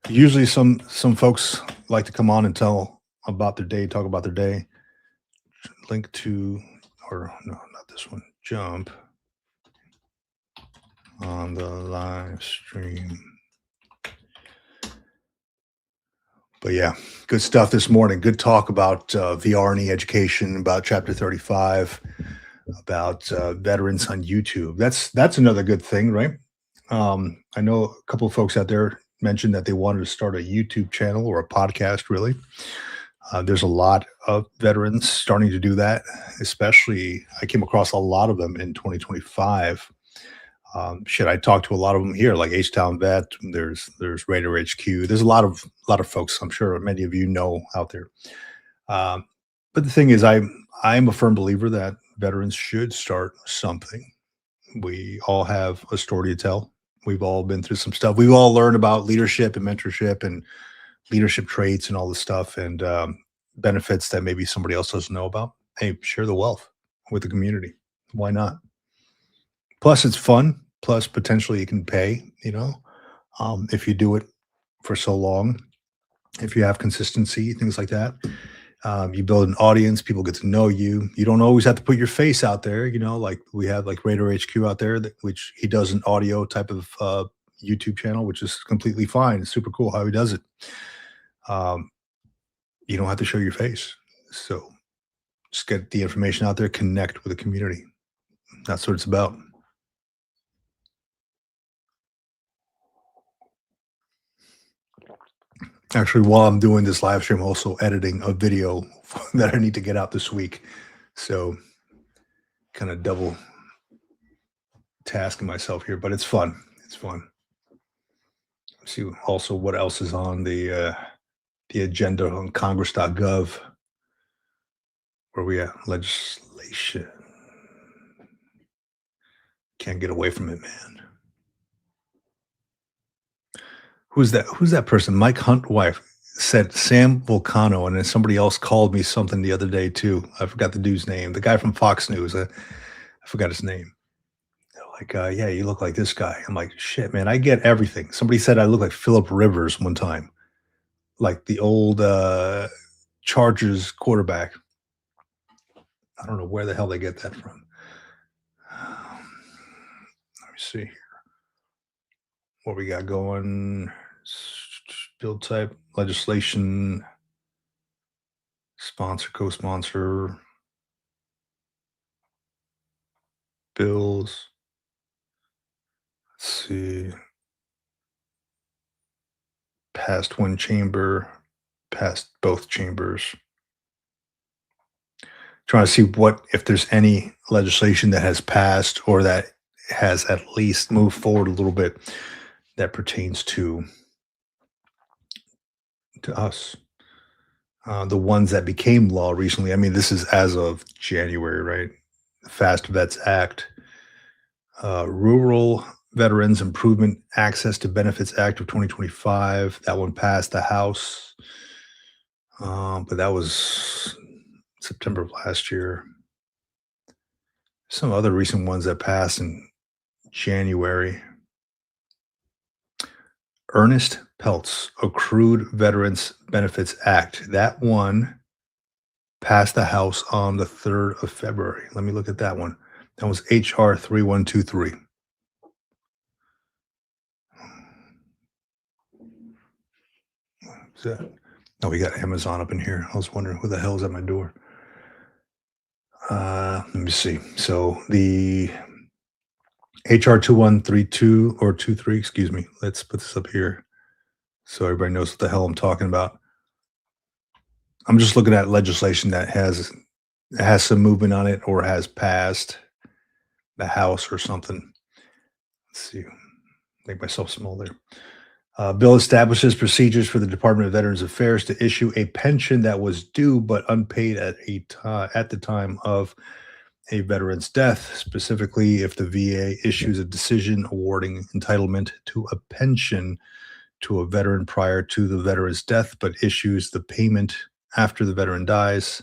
Usually some folks like to come on and tell about their day, talk about their day. Link to or no, not this one. Jump on the live stream. But yeah, good stuff this morning. Good talk about VR&E education, about Chapter 35, about veterans on YouTube. That's another good thing, right? I know a couple of folks out there mentioned that they wanted to start a YouTube channel or a podcast, really. There's a lot of veterans starting to do that, especially I came across a lot of them in 2025. I talked to a lot of them here, like H-Town Vet. There's Raider HQ. There's a lot of folks I'm sure many of you know out there. But the thing is, I'm a firm believer that veterans should start something. We all have a story to tell. We've all been through some stuff. We've all learned about leadership and mentorship and leadership traits and all this stuff and benefits that maybe somebody else doesn't know about. Hey, share the wealth with the community. Why not? Plus, it's fun. Plus, potentially you can pay, if you do it for so long, if you have consistency, things like that. You build an audience, people get to know you. You don't always have to put your face out there, like we have like Raider HQ out there, which he does an audio type of YouTube channel, which is completely fine. It's super cool how he does it. You don't have to show your face. So just get the information out there, connect with the community. That's what it's about. Actually, while I'm doing this live stream, also editing a video that I need to get out this week. So kind of double tasking myself here, but it's fun. It's fun. Let's see also what else is on the agenda on congress.gov. Where we at? Legislation. Can't get away from it, man. Who's that person? Mike Hunt wife said Sam Volcano, and then somebody else called me something the other day too. I forgot the dude's name. The guy from Fox News. I forgot his name. They're like, yeah, you look like this guy. I'm like, shit, man, I get everything. Somebody said I look like Phillip Rivers one time, like the old Chargers quarterback. I don't know where the hell they get that from. Let me see here. What we got going? Bill type legislation, sponsor, co-sponsor, bills. Let's see. Passed one chamber, passed both chambers. Trying to see if there's any legislation that has passed or that has at least moved forward a little bit that pertains to us. The ones that became law recently, I mean, this is as of January, right? Fast Vets Act, Rural Veterans Improvement Access to Benefits Act of 2025. That one passed the House, but that was September of last year. Some other recent ones that passed in January. Ernest Peltz Accrued Veterans Benefits Act. That one passed the House on the 3rd of February. Let me look at that one. That was HR 3123. What's that? Oh, we got Amazon up in here. I was wondering who the hell is at my door. Let me see. So the HR 2132 or 23, excuse me. Let's put this up here so everybody knows what the hell I'm talking about. I'm just looking at legislation that has some movement on it or has passed the House or something. Let's see. Make myself small there. Bill establishes procedures for the Department of Veterans Affairs to issue a pension that was due but unpaid at the time of a veteran's death, specifically if the VA issues a decision awarding entitlement to a pension to a veteran prior to the veteran's death, but issues the payment after the veteran dies.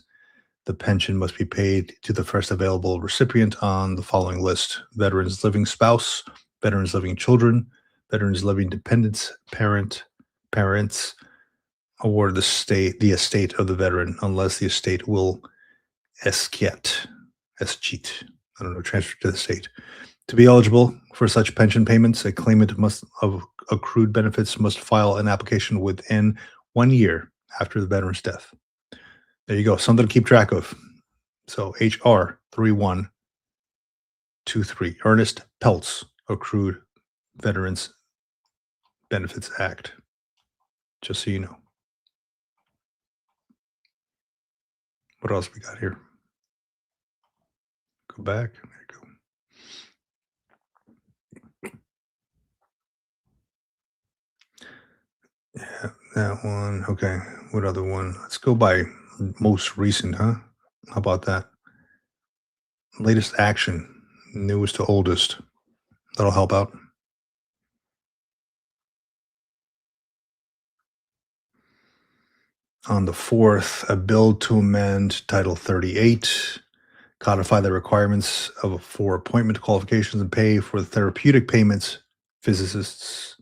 The pension must be paid to the first available recipient on the following list: veteran's living spouse, veteran's living children, veterans living dependents, parents, award the estate of the veteran unless the estate will escheat. That's cheat. I don't know, transferred to the state. To be eligible for such pension payments, a claimant must of accrued benefits must file an application within 1 year after the veteran's death. There you go, something to keep track of. So HR 3123, Ernest Peltz, Accrued Veterans Benefits Act. Just so you know. What else we got here? Go back. There you go. Yeah, that one. Okay. What other one? Let's go by most recent, huh? How about that? Latest action, newest to oldest. That'll help out. On the 4th, a bill to amend Title 38, codify the requirements for appointment qualifications and pay for therapeutic payments, physicists.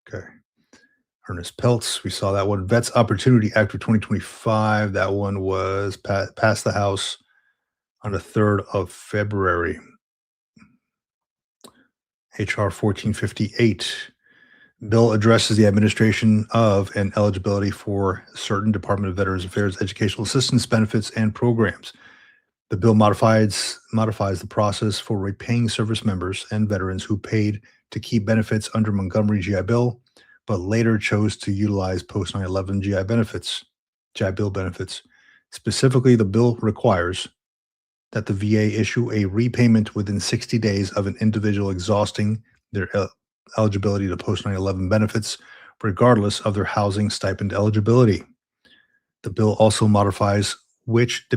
Okay. Ernest Peltz, we saw that one. Vets Opportunity Act of 2025. That one was passed the House on the 3rd of February. HR 1458. Bill addresses the administration of and eligibility for certain Department of Veterans Affairs educational assistance benefits and programs. The bill modifies the process for repaying service members and veterans who paid to keep benefits under Montgomery GI Bill, but later chose to utilize post 9/11 GI Bill benefits. Specifically, the bill requires that the VA issue a repayment within 60 days of an individual exhausting their eligibility to post 9/11 benefits, regardless of their housing stipend eligibility. The bill also modifies which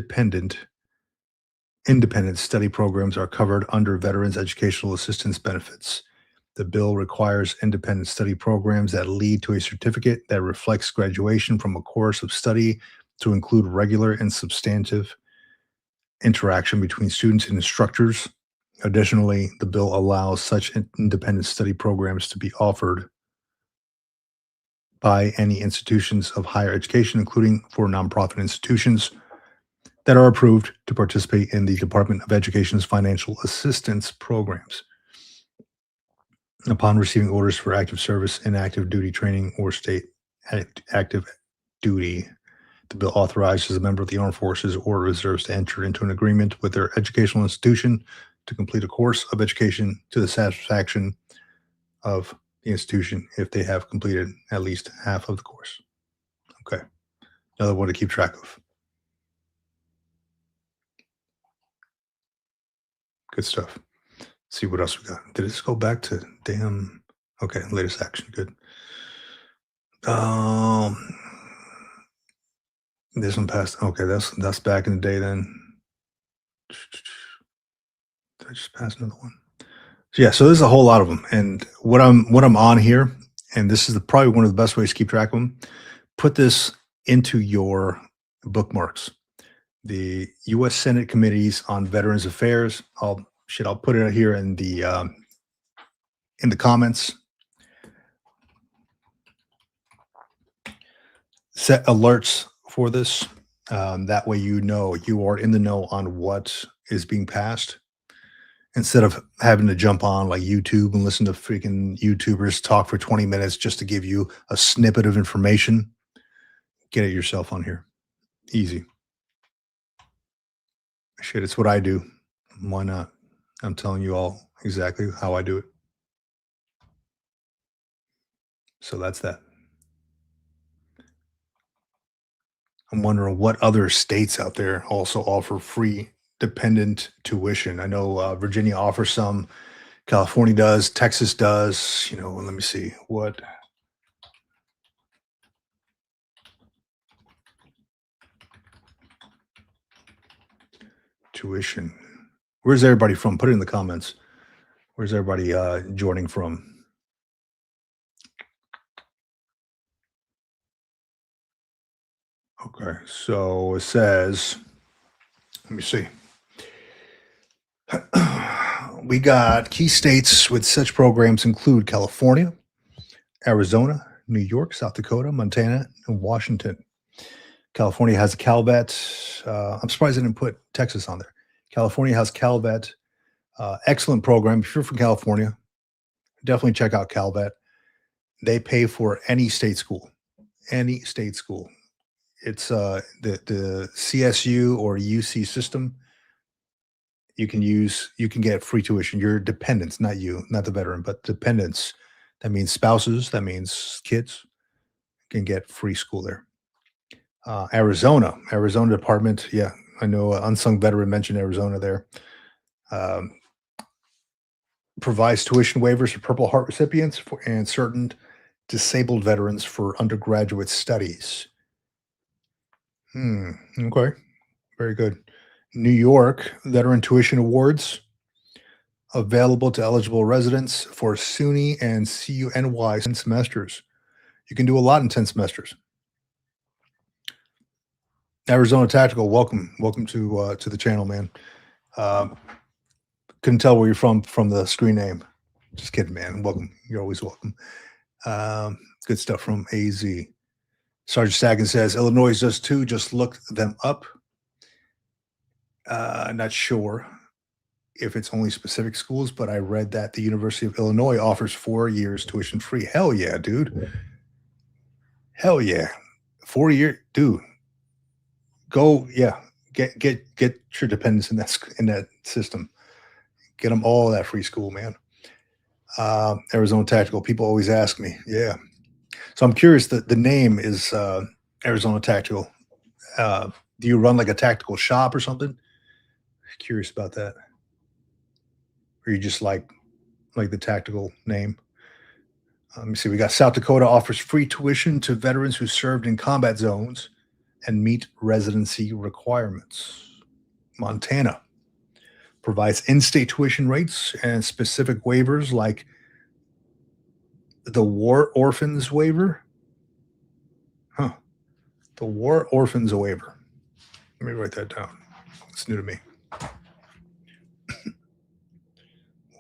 independent study programs are covered under Veterans Educational Assistance Benefits. The bill requires independent study programs that lead to a certificate that reflects graduation from a course of study to include regular and substantive interaction between students and instructors. Additionally, the bill allows such independent study programs to be offered by any institutions of higher education, including for nonprofit institutions that are approved to participate in the Department of Education's financial assistance programs. Upon receiving orders for active service and active duty training or state active duty, the bill authorizes a member of the armed forces or reserves to enter into an agreement with their educational institution to complete a course of education to the satisfaction of the institution if they have completed at least half of the course. Okay. Another one to keep track of. Good stuff. Let's see what else we got. Did this go back to damn? Okay, latest action. Good. This one passed. Okay, that's back in the day then. Did I just pass another one? Yeah, so there's a whole lot of them, and what I'm on here, and this is probably one of the best ways to keep track of them. Put this into your bookmarks. The U.S. Senate Committees on Veterans Affairs. I'll put it here in the comments. Set alerts for this. That way you know you are in the know on what is being passed, instead of having to jump on like YouTube and listen to freaking YouTubers talk for 20 minutes just to give you a snippet of information. Get it yourself on here. Easy. Shit, it's what I do. Why not? I'm telling you all exactly how I do it. So that's that. I'm wondering what other states out there also offer free dependent tuition. I know Virginia offers some, California does, Texas does. Let me see what. Tuition. Where's everybody from? Put it in the comments. Where's everybody joining from? Okay, so it says, let me see. We got key states with such programs include California, Arizona, New York, South Dakota, Montana, and Washington. California has a CalVet. I'm surprised I didn't put Texas on there. California has CalVet, excellent program. If you're from California, definitely check out CalVet. They pay for any state school, any state school. It's the CSU or UC system. You can get free tuition. Your dependents, not you, not the veteran, but dependents. That means spouses. That means kids can get free school there. Arizona department. Yeah, I know. Unsung veteran mentioned Arizona there. Um, provides tuition waivers for Purple Heart recipients and certain disabled veterans for undergraduate studies. Okay, very good. New York Veteran Tuition Awards available to eligible residents for SUNY and CUNY 10 semesters. You can do a lot in 10 semesters. Arizona Tactical, welcome to the channel, man. Couldn't tell where you're from the screen name. Just kidding, man. Welcome. You're always welcome. Good stuff from AZ. Sergeant Stacken says Illinois does too. Just look them up. Not sure if it's only specific schools, but I read that the University of Illinois offers 4 years tuition free. Hell yeah, dude. Hell yeah. 4 year, dude. Go, yeah. Get your dependents in that system. Get them all that free school, man. Arizona Tactical. People always ask me. Yeah. So I'm curious that the name is Arizona Tactical. Do you run like a tactical shop or something? Curious about that. Or you just like the tactical name? Let me see. We got South Dakota offers free tuition to veterans who served in combat zones and meet residency requirements. Montana provides in-state tuition rates and specific waivers like the War Orphans waiver. Huh. The War Orphans waiver. Let me write that down. It's new to me.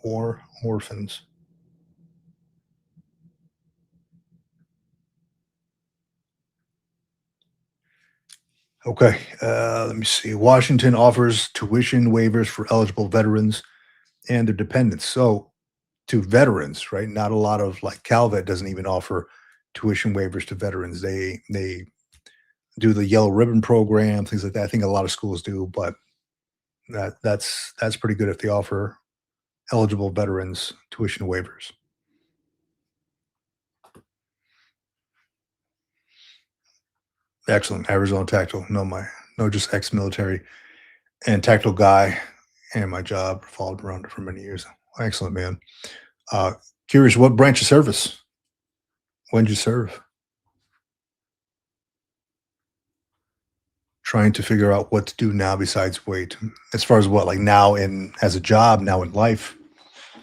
War Orphans. Okay, let me see. Washington offers tuition waivers for eligible veterans and their dependents. So, to veterans, right? Not a lot of like CalVet doesn't even offer tuition waivers to veterans. They do the yellow ribbon program, things like that. I think a lot of schools do, but that's pretty good if they offer eligible veterans tuition waivers. Excellent. Arizona Tactical. No, just ex-military and tactical guy, and my job revolved around it for many years. Excellent, man. Curious, what branch of service? When did you serve? Trying to figure out what to do now besides wait. As far as what, like now in as a job, now in life,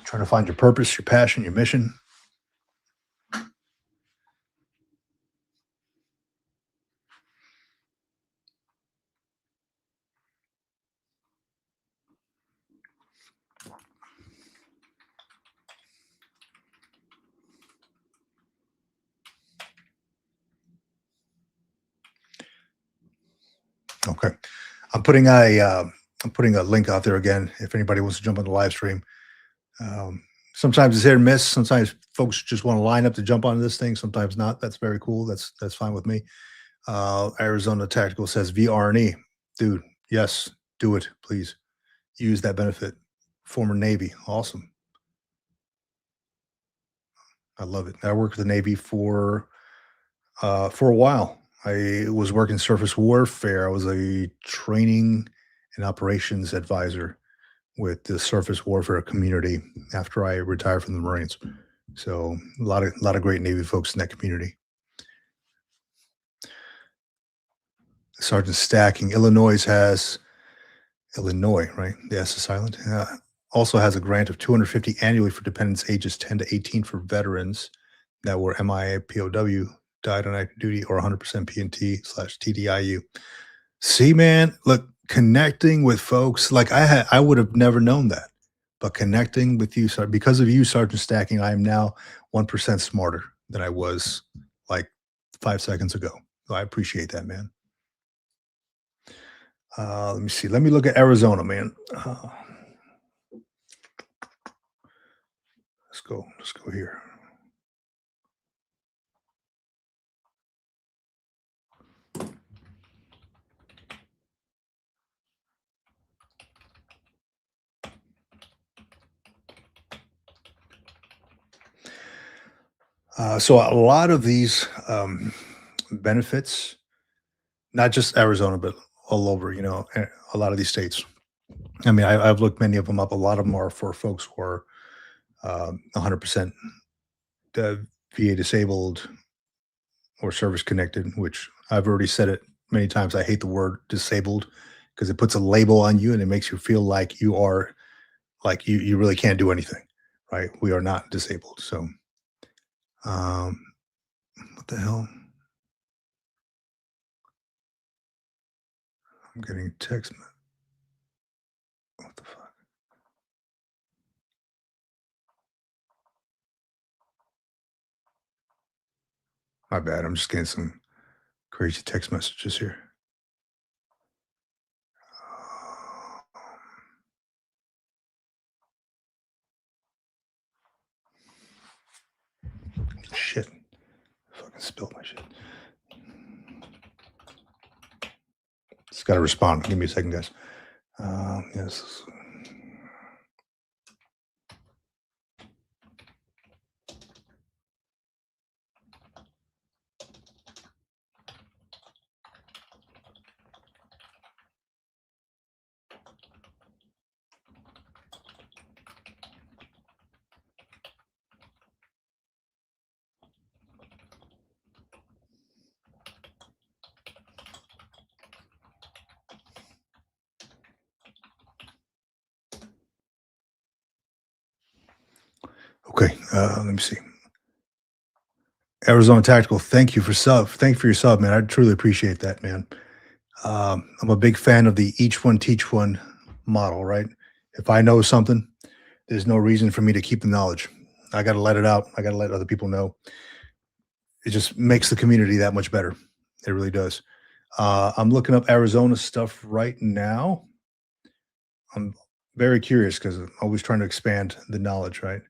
trying to find your purpose, your passion, your mission. Okay. I'm putting a link out there again if anybody wants to jump on the live stream. Sometimes it's hit or miss. Sometimes folks just want to line up to jump onto this thing. Sometimes not. That's very cool. That's fine with me. Arizona Tactical says VR&E. Dude, yes, do it, please. Use that benefit. Former Navy. Awesome. I love it. I worked with the Navy for a while. I was working surface warfare. I was a training and operations advisor with the surface warfare community after I retired from the Marines. So a lot of great Navy folks in that community. Sergeant Stacking, Illinois, right? The S is silent. Also has a grant of 250 annually for dependents ages 10 to 18 for veterans that were MIA, POW, died on active duty, or 100% PNT/TDIU. See, man, look, connecting with folks like I would have never known that, but connecting with you, because of you, Sergeant Stacking, I am now 1% smarter than I was like 5 seconds ago. So I appreciate that, man. Let me see. Let me look at Arizona, man. Let's go. Let's go here. So a lot of these benefits, not just Arizona, but all over, a lot of these states. I mean, I've looked many of them up. A lot of them are for folks who are 100% uh, VA disabled or service connected, which I've already said it many times. I hate the word disabled because it puts a label on you and it makes you feel like you are like you really can't do anything, right? We are not disabled. So, um, what the hell? I'm getting text. What the fuck? My bad. I'm just getting some crazy text messages here. Shit. Fucking spilled my shit. Just got to respond. Give me a second, guys. Yes. Okay. Let me see. Arizona Tactical, thank you for sub. Thank you for your sub, man. I truly appreciate that, man. I'm a big fan of the each one teach one model, right? If I know something, there's no reason for me to keep the knowledge. I got to let it out. I got to let other people know. It just makes the community that much better. It really does. I'm looking up Arizona stuff right now. I'm very curious because I'm always trying to expand the knowledge, right?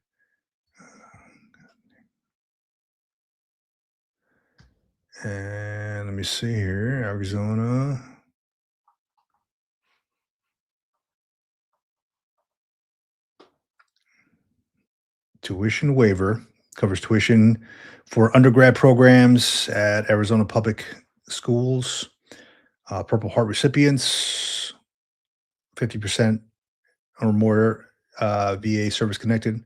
And let me see here, Arizona. Tuition waiver covers tuition for undergrad programs at Arizona public schools. Purple Heart recipients, 50% or more VA service connected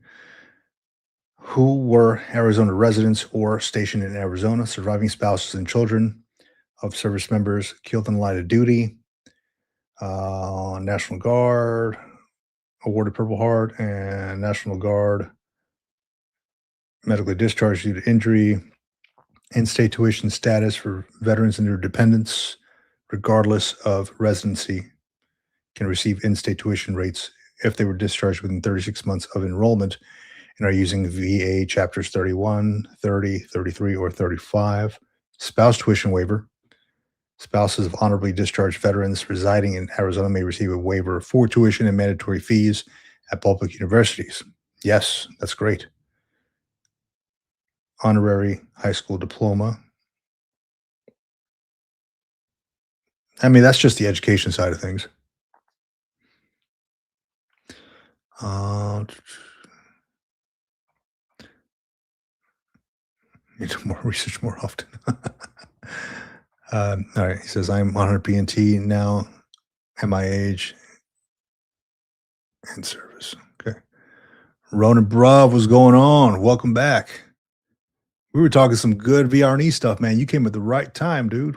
who were Arizona residents or stationed in Arizona, surviving spouses and children of service members killed in the line of duty, National Guard, awarded Purple Heart, and National Guard medically discharged due to injury, in-state tuition status for veterans and their dependents, regardless of residency, can receive in-state tuition rates if they were discharged within 36 months of enrollment and are using VA chapters 31, 30, 33, or 35. Spouse tuition waiver. Spouses of honorably discharged veterans residing in Arizona may receive a waiver for tuition and mandatory fees at public universities. Yes, that's great. Honorary high school diploma. I mean, that's just the education side of things. Uh, Need to more research more often. All right, he says, I'm 100 PNT now at my age and service. Okay. Ronan Bruv, what's going on? Welcome back. We were talking some good VR&E stuff, man. You came at the right time, dude.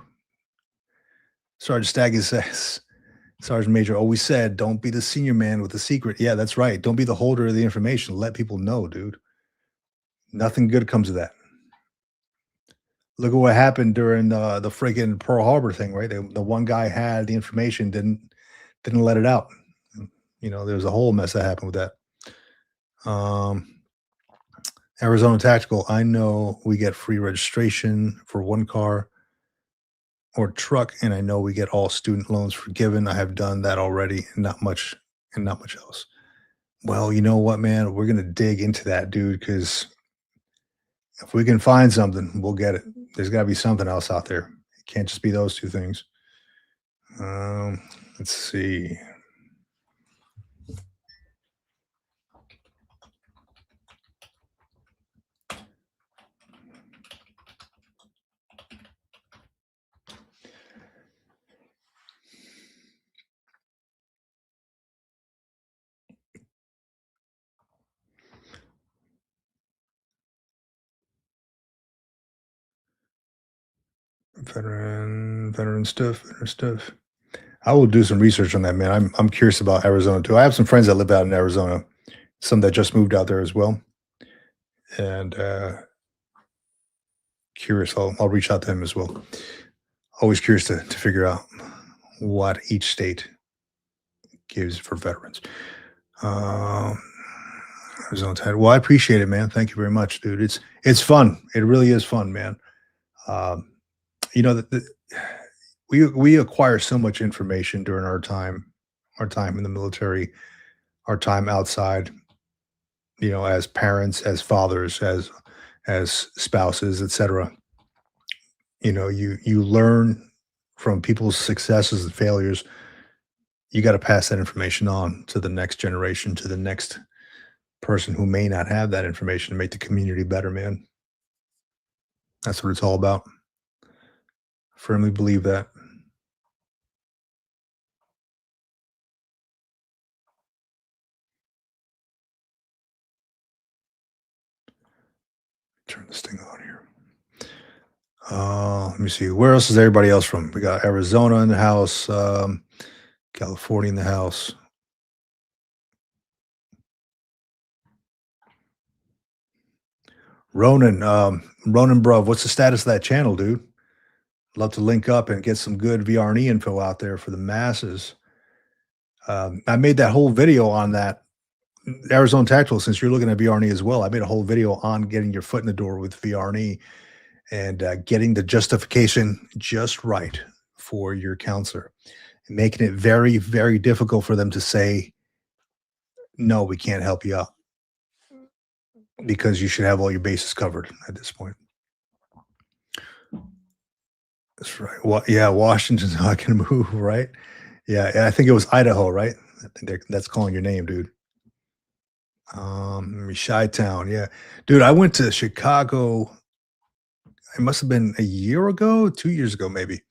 Sergeant Staggy says, Sergeant Major always said, don't be the senior man with the secret. Yeah, that's right. Don't be the holder of the information. Let people know, dude. Nothing good comes of that. Look at what happened during the freaking Pearl Harbor thing, right? The one guy had the information, didn't let it out. There was a whole mess that happened with that. Arizona Tactical, I know we get free registration for one car or truck, and I know we get all student loans forgiven. I have done that already, and not much else. Well, you know what, man? We're gonna dig into that, dude, because if we can find something, we'll get it. There's got to be something else out there. It can't just be those two things. Let's see. Veteran stuff. I will do some research on that, man. I'm curious about Arizona too. I have some friends that live out in Arizona, some that just moved out there as well, and curious. I'll reach out to him as well. Always curious to figure out what each state gives for veterans. Um, Arizona title. Well, I appreciate it, man. Thank you very much, dude. It's fun. It really is fun, man. Um, we acquire so much information during our time in the military, our time outside. As parents, as fathers, as spouses, etc. You learn from people's successes and failures. You got to pass that information on to the next generation, to the next person who may not have that information to make the community better, man. That's what it's all about. Firmly believe that. Turn this thing on here. Let me see. Where else is everybody else from? We got Arizona in the house, California in the house. Ronan Bruv, what's the status of that channel, dude? Love to link up and get some good VR&E info out there for the masses. I made that whole video on that Arizona Tactical. Since you're looking at VR&E as well, I made a whole video on getting your foot in the door with VR&E and getting the justification just right for your counselor, and making it very, very difficult for them to say, no, we can't help you out because you should have all your bases covered at this point. That's right. Yeah, Washington's not going to move, right? Yeah, I think it was Idaho, right? I think that's calling your name, dude. Chi-Town, yeah. Dude, I went to Chicago, it must have been a year ago, 2 years ago, maybe.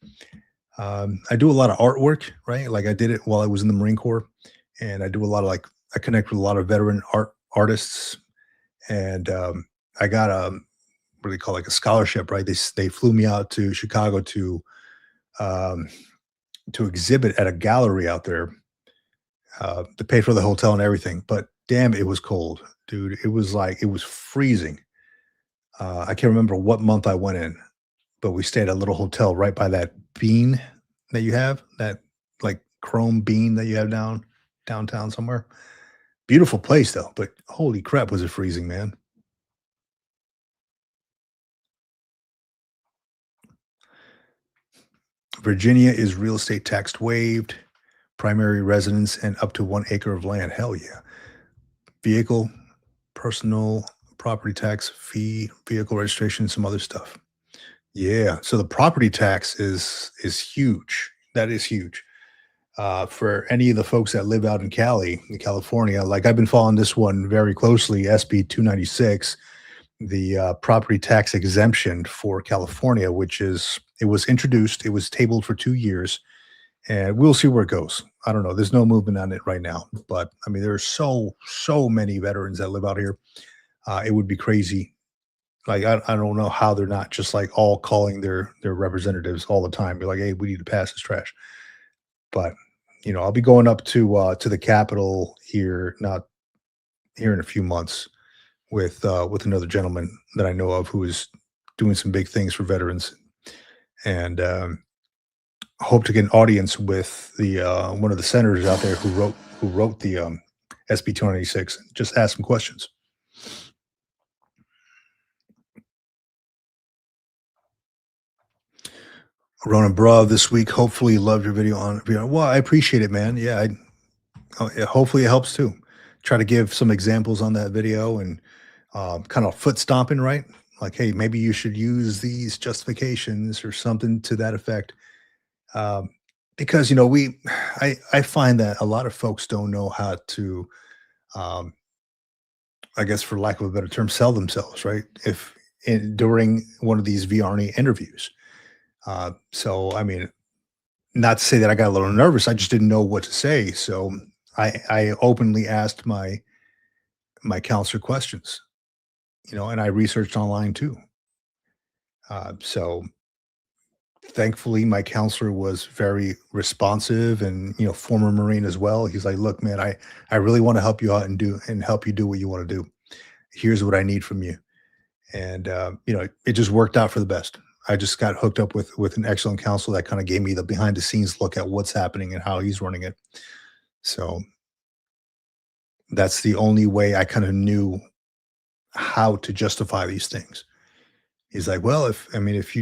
I do a lot of artwork, right? Like, I did it while I was in the Marine Corps, and I do a lot of, like, I connect with a lot of veteran artists, and, I got what do they call, like, a scholarship, right? They flew me out to Chicago um, to exhibit at a gallery out there, to pay for the hotel and everything, but damn, it was cold, dude. It was freezing. I can't remember what month I went in, but we stayed at a little hotel right by that bean that you have, that, like, chrome bean that you have downtown somewhere. Beautiful place though, but holy crap, was it freezing, man. Virginia is real estate tax waived, primary residence, and up to 1 acre of land. Hell yeah. Vehicle, personal property tax, fee, vehicle registration, some other stuff. Yeah. So the property tax is huge. That is huge. For any of the folks that live out in Cali, in California, like I've been following this one very closely, SB 296, the property tax exemption for California, it was introduced, it was tabled for 2 years, and we'll see where it goes. I don't know. There's no movement on it right now, but I mean, there are so many veterans that live out here. It would be crazy. Like, I don't know how they're not just like all calling their representatives all the time. Be like, hey, we need to pass this trash. But I'll be going up to the Capitol here, not here in a few months, with another gentleman that I know of who is doing some big things for veterans, and hope to get an audience with the one of the senators out there who wrote the SB 296. Just ask some questions. Ronan Brav this week. Hopefully, you loved your video on VR. Well, I appreciate it, man. Yeah, yeah, hopefully it helps too. Try to give some examples on that video and kind of foot stomping, right? Like, hey, maybe you should use these justifications or something to that effect. Um, because I find that a lot of folks don't know how to, um, I guess, for lack of a better term, sell themselves, right? If during one of these VR&E interviews. So, I mean, not to say that I got a little nervous, I just didn't know what to say. So I openly asked my counselor questions, and I researched online too. So thankfully my counselor was very responsive and former Marine as well. He's like, look, man, I really want to help you out and help you do what you want to do. Here's what I need from you. And it just worked out for the best. I just got hooked up with an excellent counselor that kind of gave me the behind the scenes look at what's happening and how he's running it. So that's the only way I kind of knew how to justify these things. He's like, well, if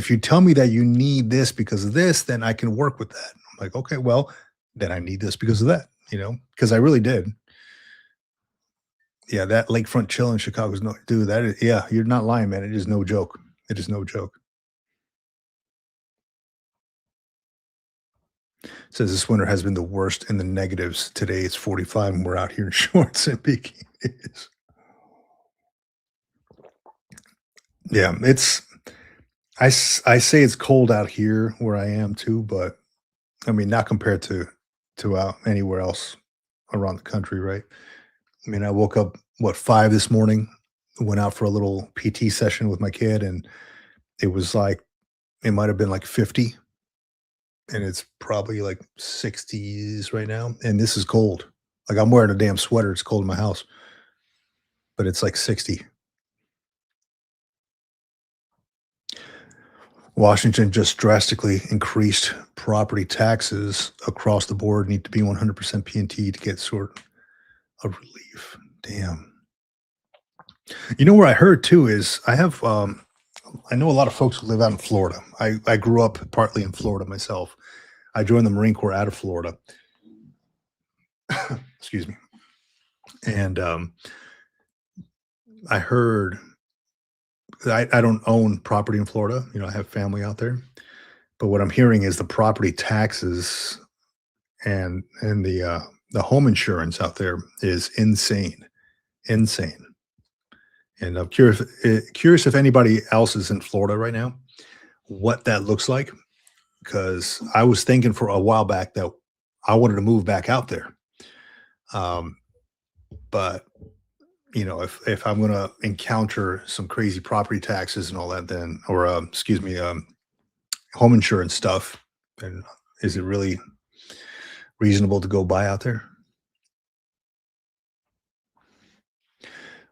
you tell me that you need this because of this, then I can work with that. I'm like, okay, well, then I need this because of that, because I really did. Yeah, that lakefront chill in Chicago is no, dude. That is, yeah, you're not lying, man. It is no joke. It is no joke. Says this winter has been the worst in the negatives. Today it's 45 and we're out here in shorts and bikinis. Yeah, I say it's cold out here where I am too, but I mean not compared to out anywhere else around the country, right? I mean, I woke up what 5 this morning, went out for a little PT session with my kid, and it was like it might have been like 50, and it's probably like 60s right now, and this is cold. Like I'm wearing a damn sweater. It's cold in my house, but it's like 60. Washington just drastically increased property taxes across the board. Need to be 100% P&T to get sort of relief. Damn. Where I heard too is I know a lot of folks who live out in Florida. I grew up partly in Florida myself. I joined the Marine Corps out of Florida. Excuse me. And I heard I don't own property in Florida. I have family out there. But what I'm hearing is the property taxes and the home insurance out there is insane, insane. And I'm curious if anybody else is in Florida right now, what that looks like. Because I was thinking for a while back that I wanted to move back out there. Um, but if I'm going to encounter some crazy property taxes and all that, then or excuse me, home insurance stuff, then is it really reasonable to go buy out there?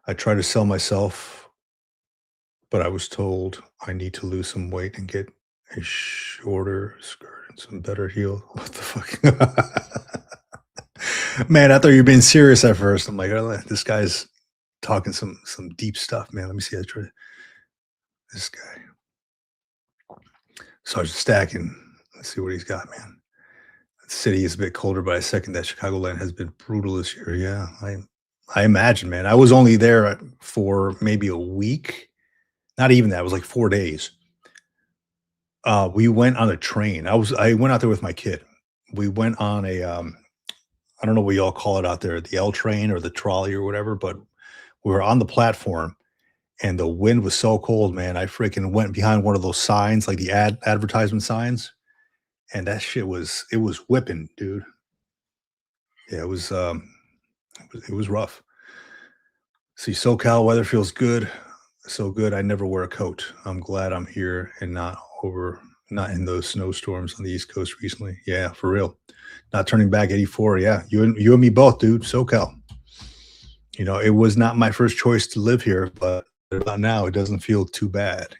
I try to sell myself, but I was told I need to lose some weight and get a shorter skirt and some better heel. What the fuck? Man, I thought you were being serious at first. I'm like, oh, this guy's talking some deep stuff, man. Let me see. I try this guy. Sergeant Stacking. Let's see what he's got, man. The city is a bit colder, but I second that Chicagoland has been brutal this year. Yeah, I imagine, man. I was only there for maybe a week. Not even that. It was like 4 days. We went on a train. I went out there with my kid. We went on a I don't know what y'all call it out there, the L train or the trolley or whatever, but we were on the platform and the wind was so cold, man. I freaking went behind one of those signs, like the advertisement signs, and that shit it was whipping, dude. Yeah, it was rough. See, SoCal weather feels good. So good. I never wear a coat. I'm glad I'm here and not in those snowstorms on the East Coast recently. Yeah, for real. Not turning back 84. Yeah, you and me both, dude. SoCal. It was not my first choice to live here, but about now it doesn't feel too bad.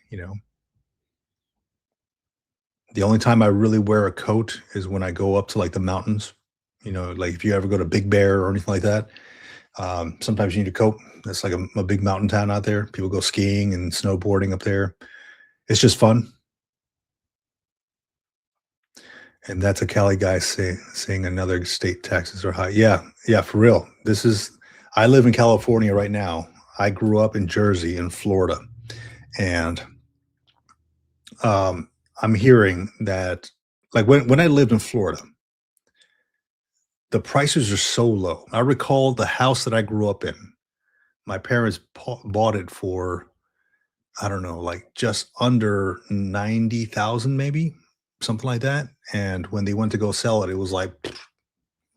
The only time I really wear a coat is when I go up to like the mountains. Like if you ever go to Big Bear or anything like that, sometimes you need a coat. It's like a big mountain town out there. People go skiing and snowboarding up there. It's just fun. And that's a Cali guy saying another state taxes are high. Yeah, yeah, for real. I live in California right now. I grew up in Jersey in Florida, and um, I'm hearing that like when I lived in Florida, the prices are so low. I recall the house that I grew up in. My parents bought it for I don't know, like just under 90,000 maybe, something like that. And when they went to go sell it, it was like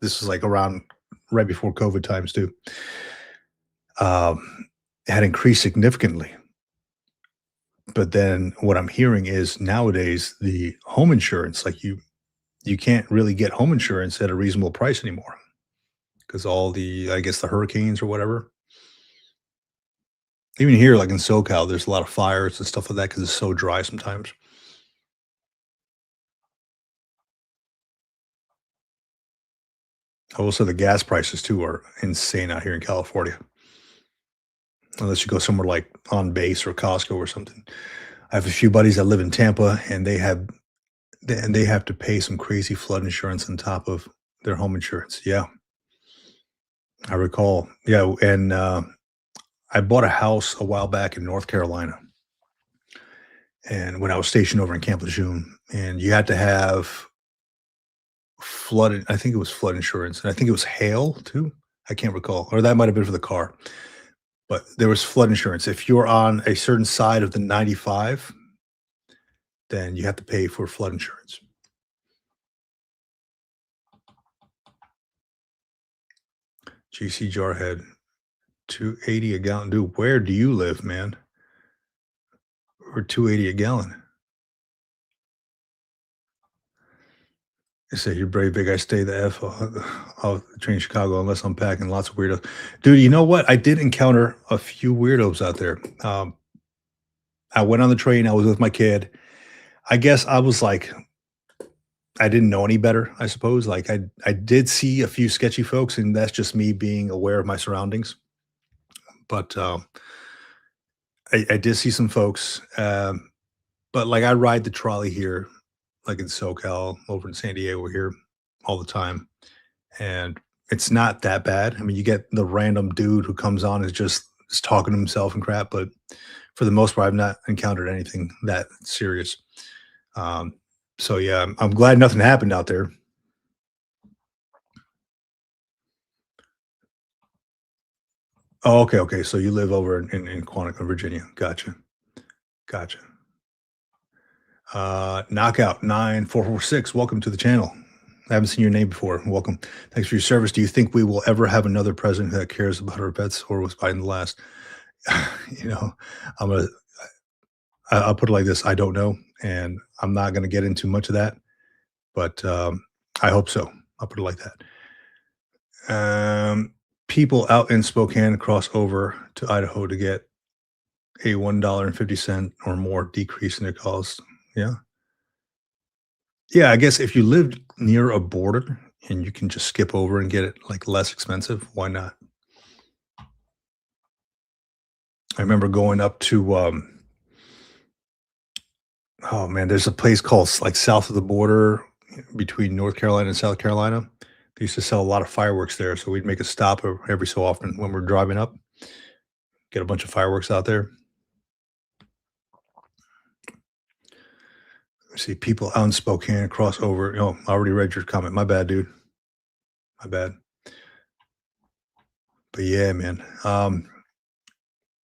this was like around right before COVID times too. It had increased significantly. But then what I'm hearing is nowadays the home insurance, like you can't really get home insurance at a reasonable price anymore because all the I guess the hurricanes or whatever. Even here, like in SoCal, there's a lot of fires and stuff like that because it's so dry sometimes. Also, the gas prices too are insane out here in California. Unless you go somewhere like On Base or Costco or something. I have a few buddies that live in Tampa, and they have to pay some crazy flood insurance on top of their home insurance. Yeah, I recall. Yeah, and I bought a house a while back in North Carolina, and when I was stationed over in Camp Lejeune, and you had to have I think it was flood insurance, and I think it was hail too. I can't recall, or that might have been for the car. But there was flood insurance. If you're on a certain side of the 95, then you have to pay for flood insurance. GC Jarhead, 280 a gallon. Dude, where do you live, man? Or 280 a gallon. I say you're brave, big. I stay the F off the train in Chicago unless I'm packing lots of weirdos. Dude, you know what? I did encounter a few weirdos out there. I went on the train. I was with my kid. I guess I was like, I didn't know any better, I suppose. Like I did see a few sketchy folks, and that's just me being aware of my surroundings. But I did see some folks. But like I ride the trolley here, like in SoCal, over in San Diego here all the time. And it's not that bad. I mean, you get the random dude who comes on is just talking to himself and crap, but for the most part, I've not encountered anything that serious. Um, so yeah, I'm glad nothing happened out there. Oh, okay, okay. So you live over in Quantico, Virginia. Gotcha. Gotcha. Knockout 9446. Welcome to the channel. I haven't seen your name before. Welcome. Thanks for your service. Do you think we will ever have another president that cares about our pets, or was Biden the last? you know, I'm gonna I'll put it like this. I don't know, and I'm not gonna get into much of that, but I hope so. I'll put it like that. People out in Spokane cross over to Idaho to get a $1.50 or more decrease in their costs. Yeah. Yeah, I guess if you lived near a border and you can just skip over and get it, like, less expensive, why not? I remember going up to, oh, man, there's a place called like, south of the border between North Carolina and South Carolina. They used to sell a lot of fireworks there, so we'd make a stop every so often when we're driving up, get a bunch of fireworks out there. I see people out in Spokane cross over. Oh, I already read your comment. My bad, dude. My bad. But yeah, man.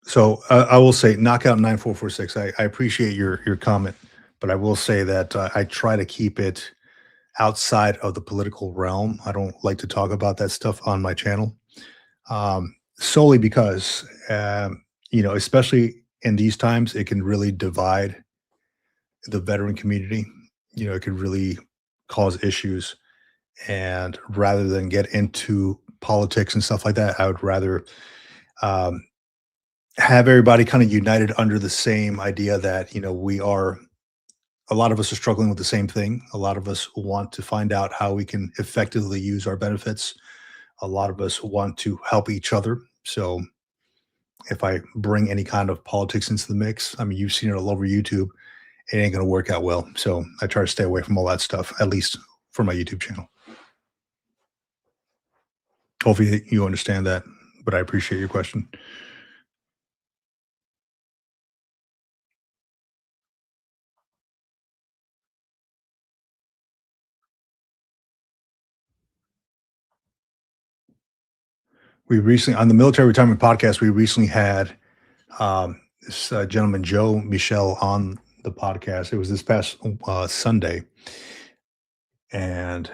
So I will say, knockout 9446. I appreciate your comment, but I will say that I try to keep it outside of the political realm. I don't like to talk about that stuff on my channel, solely because especially in these times, it can really divide the veteran community. It could really cause issues, and rather than get into politics and stuff like that, I would rather um, have everybody kind of united under the same idea that we are a lot of us are struggling with the same thing. A lot of us want to find out how we can effectively use our benefits. A lot of us want to help each other. So if I bring any kind of politics into the mix, I mean, you've seen it all over YouTube, it ain't going to work out well. So I try to stay away from all that stuff, at least for my YouTube channel. Hopefully you understand that, but I appreciate your question. We recently, on the Military Retirement Podcast, we recently had this gentleman, Joe Michel, on the podcast. It was this past Sunday. And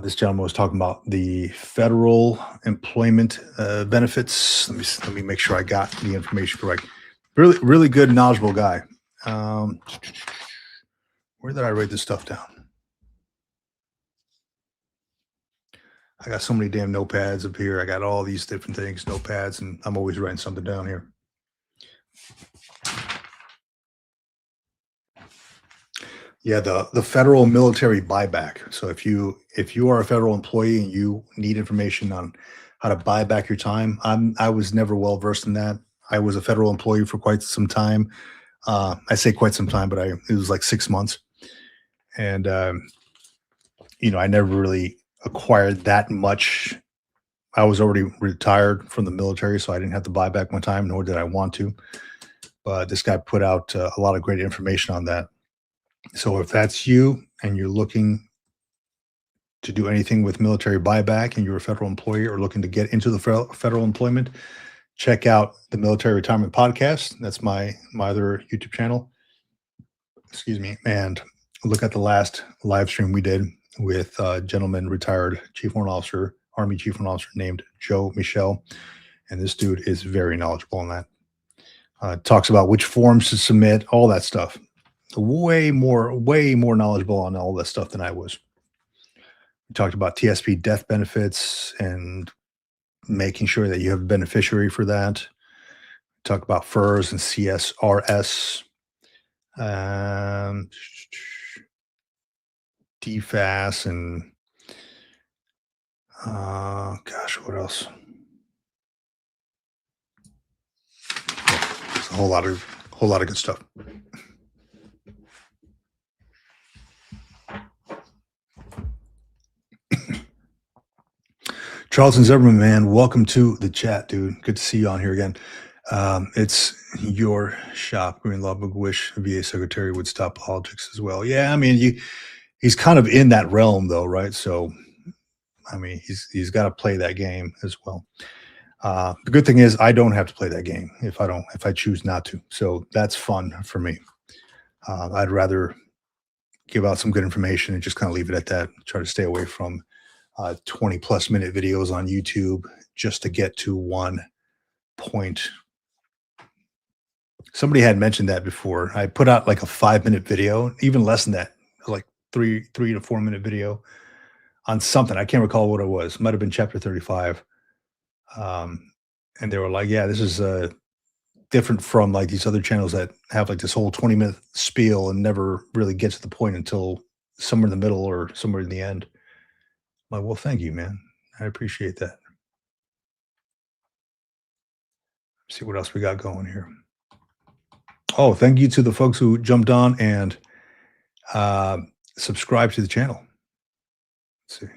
this gentleman was talking about the federal employment benefits. Let me make sure I got the information correct. Really, really good, knowledgeable guy. Where did I write this stuff down? I got so many damn notepads up here. I got all these different things, notepads, and I'm always writing something down here. Yeah, the federal military buyback. So if you are a federal employee and you need information on how to buy back your time, I was never well versed in that. I was a federal employee for quite some time. I say quite some time, but it was like 6 months, and I never really acquired that much. I was already retired from the military, so I didn't have to buy back my time, nor did I want to. But this guy put out a lot of great information on that. So if that's you and you're looking to do anything with military buyback and you're a federal employee or looking to get into the federal employment, check out the Military Retirement Podcast. That's my other YouTube channel. Excuse me. And look at the last live stream we did with a gentleman, retired Chief Warrant Officer, Army Chief Warrant Officer named Joe Michel. And this dude is very knowledgeable on that. Talks about which forms to submit, all that stuff. Way more knowledgeable on all this stuff than I was. We talked about TSP death benefits and making sure that you have a beneficiary for that. We talked about FERS and CSRS, DFAS, and gosh, what else? There's a whole lot of good stuff. Charlton Zimmerman, man, welcome to the chat, dude. Good to see you on here again. It's your shop. Green Logbook. Wish VA Secretary would stop politics as well. Yeah, I mean, he's kind of in that realm, though, right? So, I mean, he's got to play that game as well. The good thing is, I don't have to play that game if I choose not to. So that's fun for me. I'd rather give out some good information and just kind of leave it at that. Try to stay away from 20+ minute videos on YouTube just to get to one point. Somebody had mentioned that before. I put out like a 5-minute video, even less than that, like 3 to 4 minute video on something. I can't recall what it was. Might have been chapter 35. And they were like, yeah, this is different from like these other channels that have like this whole 20-minute spiel and never really get to the point until somewhere in the middle or somewhere in the end. I'm like, well, thank you, man. I appreciate that. Let's see what else we got going here. Oh, thank you to the folks who jumped on and subscribed to the channel. Let's see.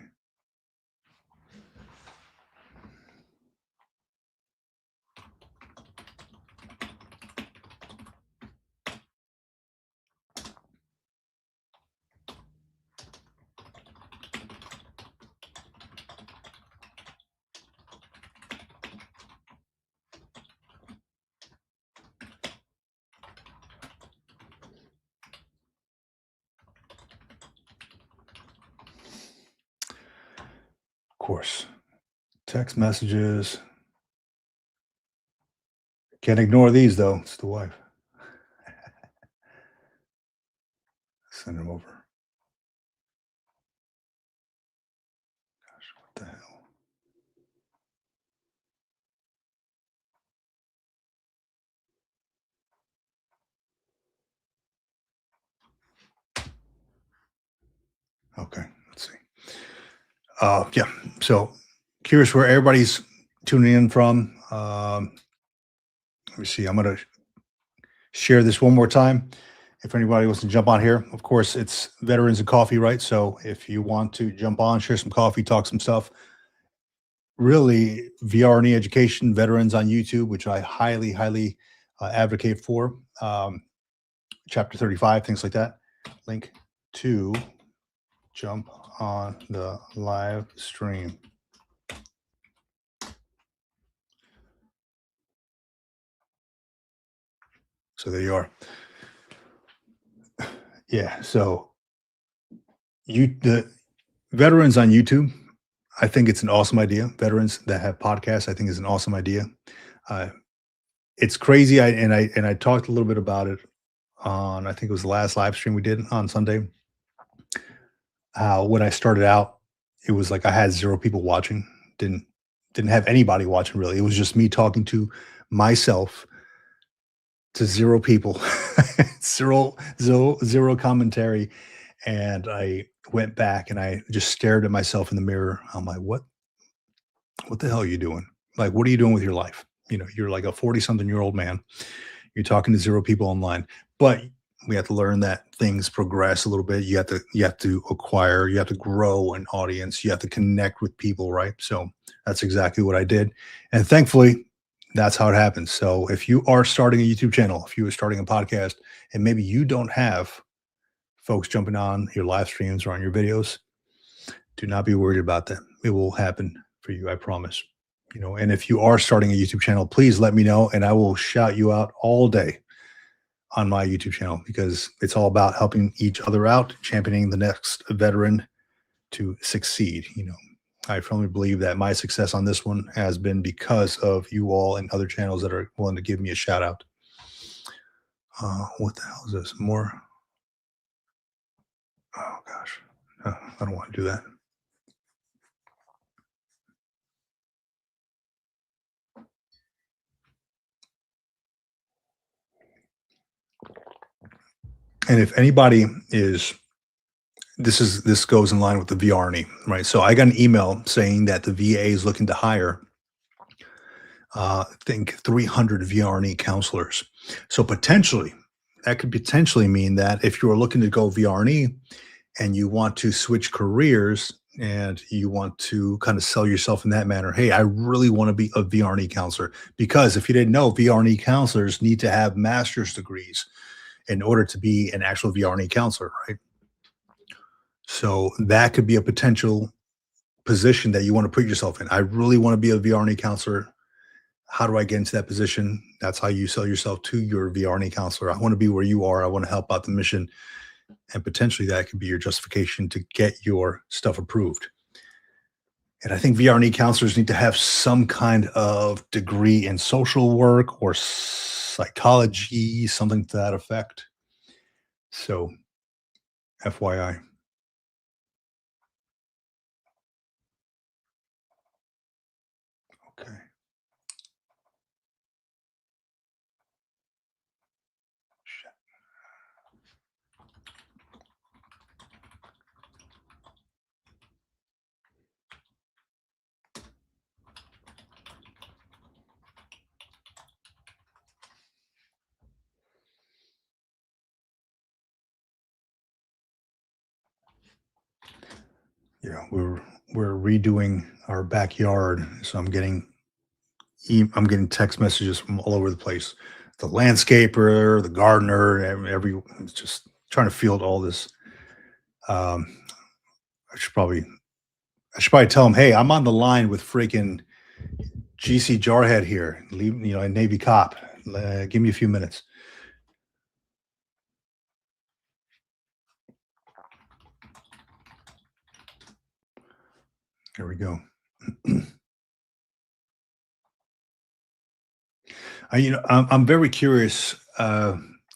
Of course, text messages. Can't ignore these though. It's the wife. Send them over. Gosh, what the hell? Okay, let's see. Yeah, so curious where everybody's tuning in from. Let me see. I'm going to share this one more time. If anybody wants to jump on here, of course, it's Veterans and Coffee, right? So if you want to jump on, share some coffee, talk some stuff, really VR&E education, veterans on YouTube, which I highly, highly advocate for. Chapter 35, things like that. Link to jump on the live stream. So there you are. Yeah. So the veterans on YouTube, I think it's an awesome idea. Veterans that have podcasts, I think is an awesome idea. Uh, it's crazy. I talked a little bit about it on, I think it was the last live stream we did on Sunday. When I started out, it was like I had 0 people watching. Didn't have anybody watching really. It was just me talking to myself to 0 people, zero commentary. And I went back and I just stared at myself in the mirror. I'm like, what the hell are you doing? Like, what are you doing with your life? You know, you're like a 40-something-year-old man. You're talking to 0 people online. But we have to learn that things progress a little bit. You have to acquire, you have to grow an audience, you have to connect with people, right? So that's exactly what I did. And thankfully, that's how it happens. So if you are starting a YouTube channel, if you are starting a podcast, and maybe you don't have folks jumping on your live streams or on your videos, do not be worried about that. It will happen for you, I promise. You know, and if you are starting a YouTube channel, please let me know and I will shout you out all day on my YouTube channel, because it's all about helping each other out, championing the next veteran to succeed. You know, I firmly believe that my success on this one has been because of you all and other channels that are willing to give me a shout out. What the hell is this? More? Oh gosh, I don't want to do that. And if anybody is, this goes in line with the VR&E, right? So I got an email saying that the VA is looking to hire, I think 300 VR&E counselors. So potentially, that could potentially mean that if you're looking to go VR&E and you want to switch careers and you want to kind of sell yourself in that manner, hey, I really want to be a VR&E counselor. Because if you didn't know, VR&E counselors need to have master's degrees in order to be an actual VR&E counselor, right? So that could be a potential position that you want to put yourself in. I really want to be a VR&E counselor. How do I get into that position? That's how you sell yourself to your VR&E counselor. I want to be where you are. I want to help out the mission. And potentially that could be your justification to get your stuff approved. And I think VR&E counselors need to have some kind of degree in social work or psychology, something to that effect. So, FYI. Okay. Shit. Yeah, we're redoing our backyard, so I'm getting text messages from all over the place. The landscaper, the gardener, it's just trying to field all this. Um, I should probably tell them, hey, I'm on the line with freaking GC Jarhead here. Leave, you know, a Navy cop. Give me a few minutes. Here we go. I'm very curious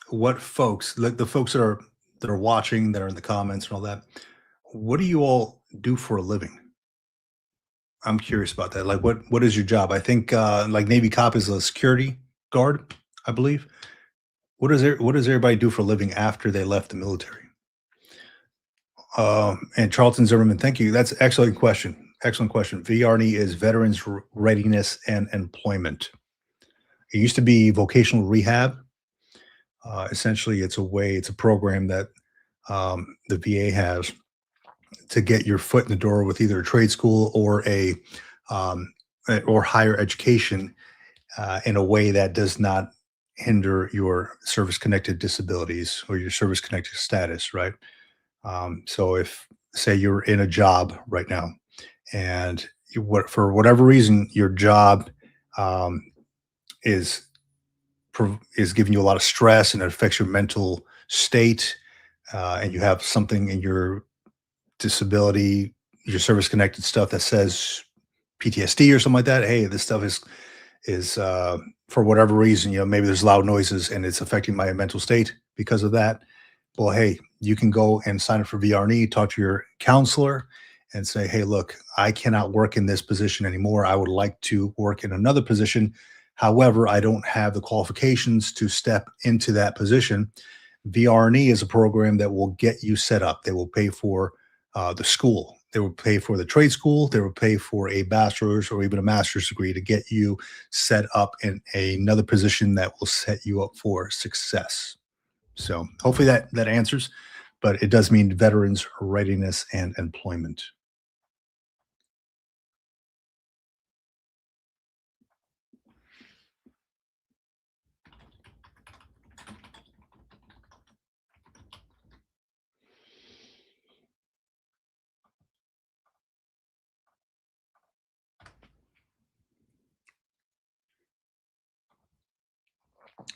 what folks, like the folks that are watching, that are in the comments and all that. What do you all do for a living? I'm curious about that. Like, what is your job? I think like Navy cop is a security guard, I believe. What does everybody do for a living after they left the military? And Charlton Zimmerman, thank you. That's excellent question. Excellent question. VRNE is Veterans Readiness and Employment. It used to be vocational rehab. Essentially, it's a program that the VA has to get your foot in the door with either a trade school um, or higher education in a way that does not hinder your service connected disabilities or your service connected status, right? So if say you're in a job right now and for whatever reason your job um, is is giving you a lot of stress and it affects your mental state, and you have something in your disability, your service connected stuff that says PTSD or something like that. Hey, this stuff is for whatever reason, maybe there's loud noises and it's affecting my mental state because of that. Well, hey, you can go and sign up for VRE, talk to your counselor and say, hey, look, I cannot work in this position anymore. I would like to work in another position. However, I don't have the qualifications to step into that position. VRE is a program that will get you set up. They will pay for the school. They will pay for the trade school. They will pay for a bachelor's or even a master's degree to get you set up in another position that will set you up for success. So hopefully that answers, but it does mean veterans readiness and employment.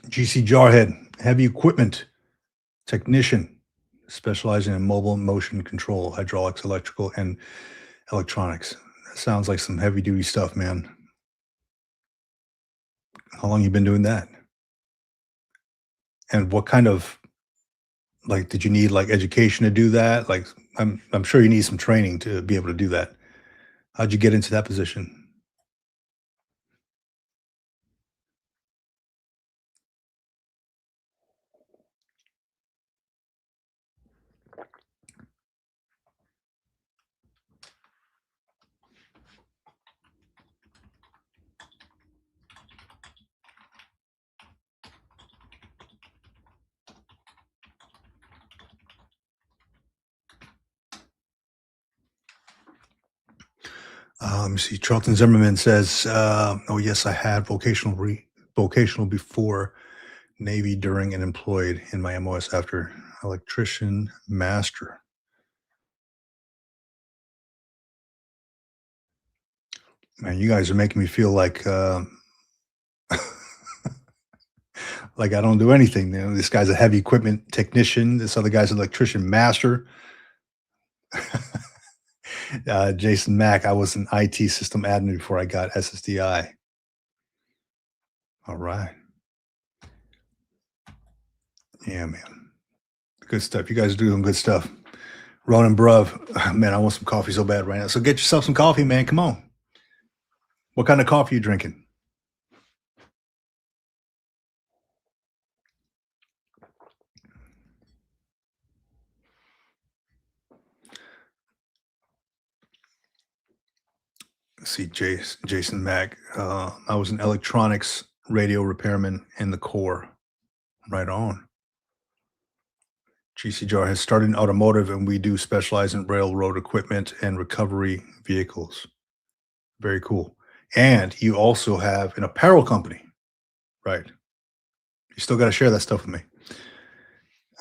GC Jarhead, heavy equipment technician, specializing in mobile motion control, hydraulics, electrical, and electronics. That sounds like some heavy duty stuff, man. How long you been doing that? And what kind of like did you need like education to do that? Like I'm sure you need some training to be able to do that. How'd you get into that position? Let me see. Charlton Zimmerman says, "Oh yes, I had vocational before Navy during and employed in my MOS after electrician master." Man, you guys are making me feel like I don't do anything. This guy's a heavy equipment technician. This other guy's an electrician master. Jason Mack, I was an IT system admin before I got SSDI. All right. Yeah, man. Good stuff. You guys are doing good stuff. Ronan Bruv, man, I want some coffee so bad right now. So get yourself some coffee, man. Come on. What kind of coffee you drinking? Let's see, Jason Mack. I was an electronics radio repairman in the Corps. Right on. GCJR has started in automotive, and we do specialize in railroad equipment and recovery vehicles. Very cool. And you also have an apparel company, right? You still got to share that stuff with me.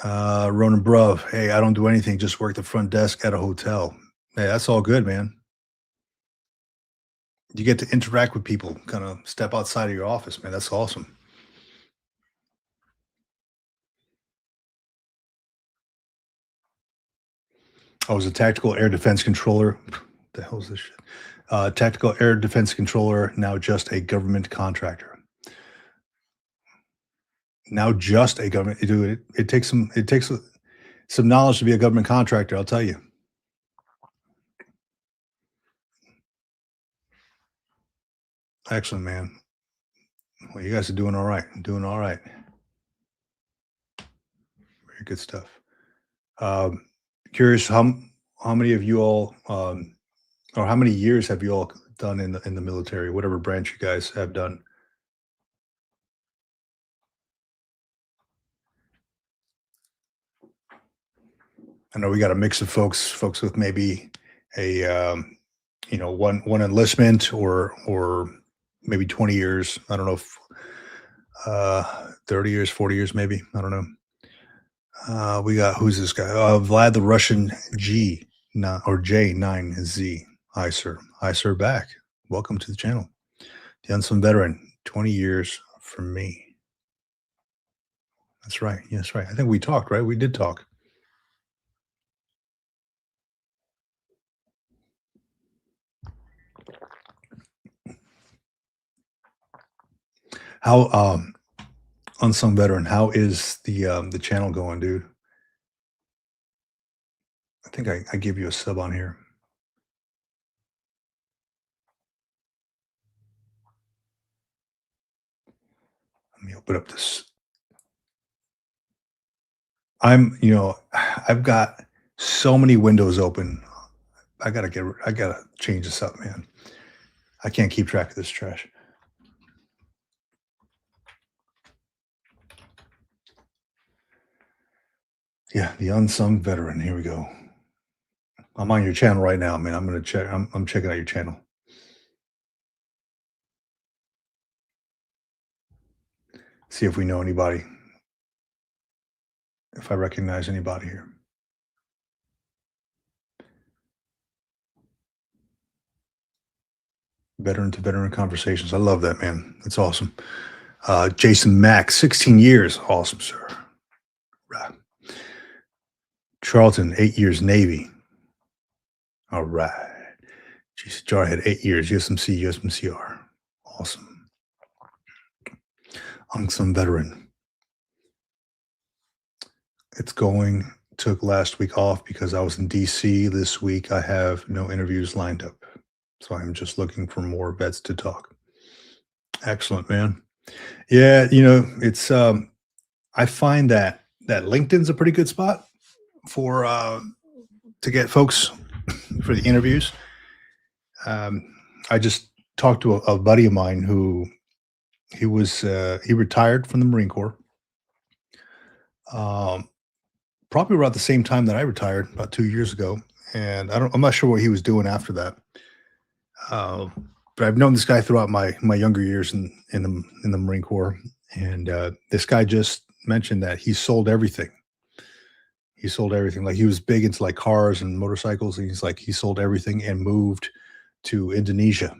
Ronan Bruv, hey, I don't do anything, just work the front desk at a hotel. Hey, that's all good, man. You get to interact with people, kind of step outside of your office, man. That's awesome. I was a tactical air defense controller. The hell is this shit? Tactical air defense controller, now just a government contractor. Now just a government. Dude, it takes some knowledge to be a government contractor. I'll tell you. Excellent, man. Well, you guys are doing all right. Doing all right. Very good stuff. Um, Curious how many of you all or how many years have you all done in the military, whatever branch you guys have done? I know we got a mix of folks with maybe a one enlistment or maybe 20 years. I don't know if 30 years, 40 years, maybe. I don't know. We got who's this guy? Vlad the Russian G or J9Z. Hi, sir. Hi, sir. Back. Welcome to the channel. The Unsung Veteran. 20 years for me. That's right. Yes, right. I think we talked, right? We did talk. How Unsung Veteran, how is the channel going, dude? I think I gave you a sub on here. Let me open up this. I've got so many windows open. I gotta change this up, man. I can't keep track of this trash. Yeah, the Unsung Veteran. Here we go. I'm on your channel right now, man. I'm gonna check. I'm checking out your channel. See if we know anybody. If I recognize anybody here. Veteran to veteran conversations. I love that, man. That's awesome. Jason Mack, 16 years. Awesome, sir. Right. Charlton, 8 years Navy. All right. Jason Jarhead, 8 years USMC, USMCR. Awesome. Unsung Veteran. It's going. Took last week off because I was in DC. This week I have no interviews lined up. So I'm just looking for more vets to talk. Excellent, man. Yeah, it's I find that LinkedIn's a pretty good spot for to get folks for the interviews. I just talked to a buddy of mine who he retired from the Marine Corps. Probably around the same time that I retired, about 2 years ago, and I'm not sure what he was doing after that. But I've known this guy throughout my younger years in the Marine Corps, and this guy just mentioned that he sold everything. He sold everything. Like he was big into like cars and motorcycles, and he sold everything and moved to Indonesia,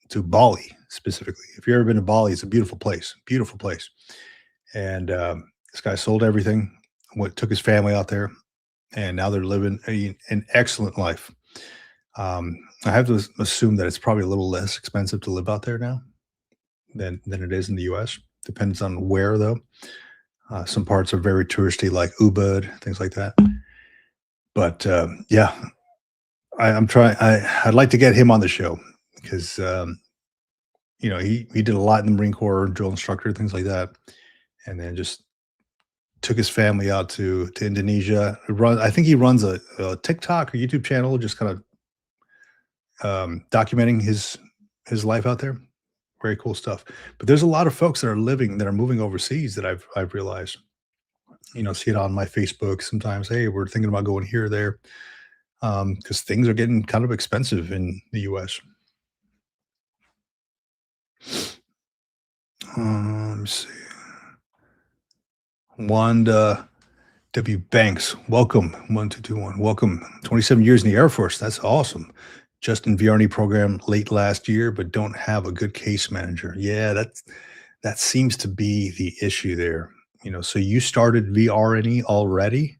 to Bali specifically. If you've ever been to Bali, it's a beautiful place, beautiful place. And this guy sold everything, took his family out there, and now they're living an excellent life. I have to assume that it's probably a little less expensive to live out there now than it is in the U.S. Depends on where, though. Some parts are very touristy, like Ubud, things like that. But yeah, I'm trying. I'd like to get him on the show because he did a lot in the Marine Corps, drill instructor, things like that, and then just took his family out to Indonesia. I think he runs a TikTok or YouTube channel, just kind of documenting his life out there. Very cool stuff. But there's a lot of folks that are moving overseas that I've realized. See it on my Facebook sometimes. Hey, we're thinking about going here or there, because things are getting kind of expensive in the U.S. Let me see. Wanda W. Banks, welcome. 1221. Welcome. 27 years in the Air Force. That's awesome. Just in VR&E program late last year, but don't have a good case manager. Yeah, that seems to be the issue there. So you started VR&E already,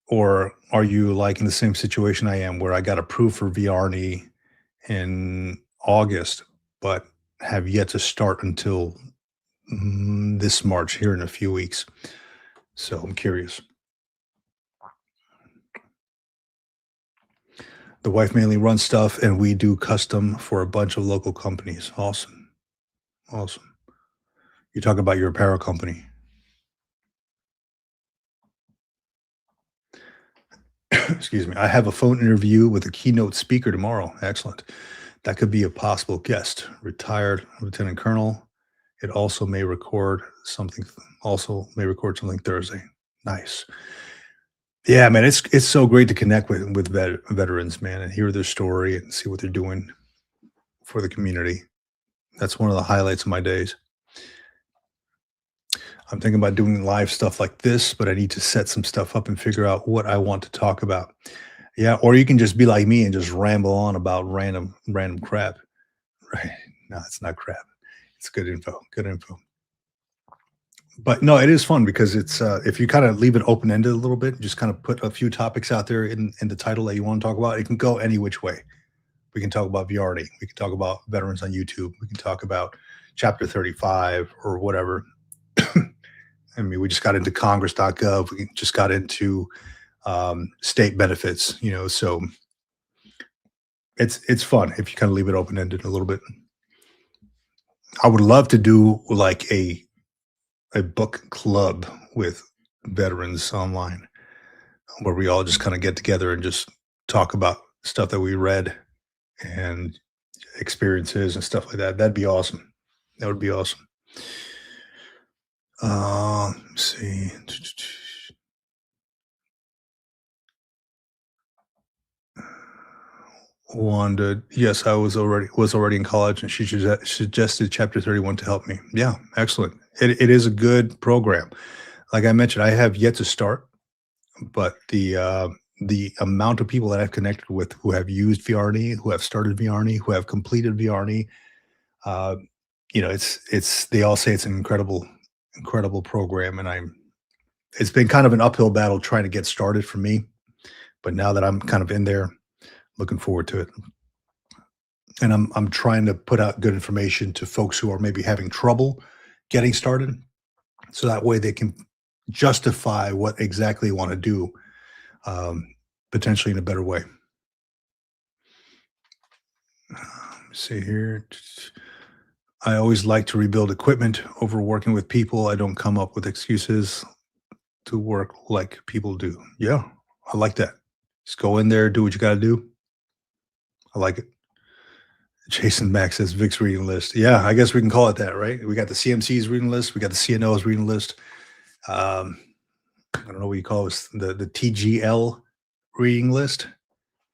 or are you like in the same situation I am, where I got approved for VR&E in August, but have yet to start until this March, here in a few weeks? So I'm curious. The wife mainly runs stuff, and we do custom for a bunch of local companies. Awesome. Awesome. You talk about your apparel company. Excuse me. I have a phone interview with a keynote speaker tomorrow. Excellent. That could be a possible guest. Retired lieutenant colonel. It also may record something. Also may record something Thursday. Nice. Yeah, man, it's so great to connect with veterans, man, and hear their story and see what they're doing for the community. That's one of the highlights of my days. I'm thinking about doing live stuff like this, but I need to set some stuff up and figure out what I want to talk about. Yeah, or you can just be like me and just ramble on about random crap. Right. No, it's not crap. It's good info. Good info. But no, it is fun because it's if you kind of leave it open ended a little bit, just kind of put a few topics out there in the title that you want to talk about. It can go any which way. We can talk about VR&E. We can talk about veterans on YouTube. We can talk about Chapter 35 or whatever. I mean, we just got into Congress.gov. We just got into state benefits. So it's fun if you kind of leave it open ended a little bit. I would love to do like a book club with veterans online where we all just kind of get together and just talk about stuff that we read and experiences and stuff like that. That'd be awesome. That would be awesome. Let's see. Wanda, yes, I was already in college, and she suggested Chapter 31 to help me. Yeah, excellent. It is a good program. Like I mentioned, I have yet to start, but the amount of people that I've connected with who have used VRNE, who have started VRNE, who have completed VRNE, uh, it's they all say it's an incredible program, and it's been kind of an uphill battle trying to get started for me, but now that I'm kind of in there, looking forward to it. And I'm trying to put out good information to folks who are maybe having trouble getting started, so that way they can justify what exactly you want to do, um, potentially in a better way. Let me see here. I always like to rebuild equipment over working with people. I don't come up with excuses to work like people do. Yeah, I like that. Just go in there, do what you got to do. I like it. Jason Mack says Vic's reading list. Yeah, I guess we can call it that, right? We got the CMC's reading list. We got the CNO's reading list. Um, I don't know what you call this, the TGL reading list,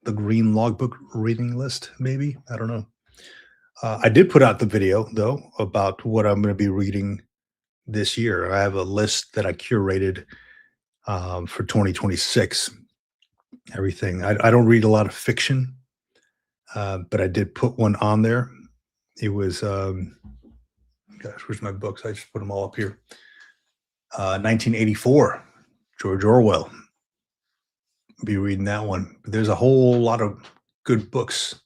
the Green Logbook reading list, maybe. I don't know. I did put out the video though about what I'm going to be reading this year. I have a list that I curated for 2026. Everything. I don't read a lot of fiction, but I did put one on there. It was, gosh, where's my books? I just put them all up here. 1984, George Orwell. Be reading that one. But there's a whole lot of good books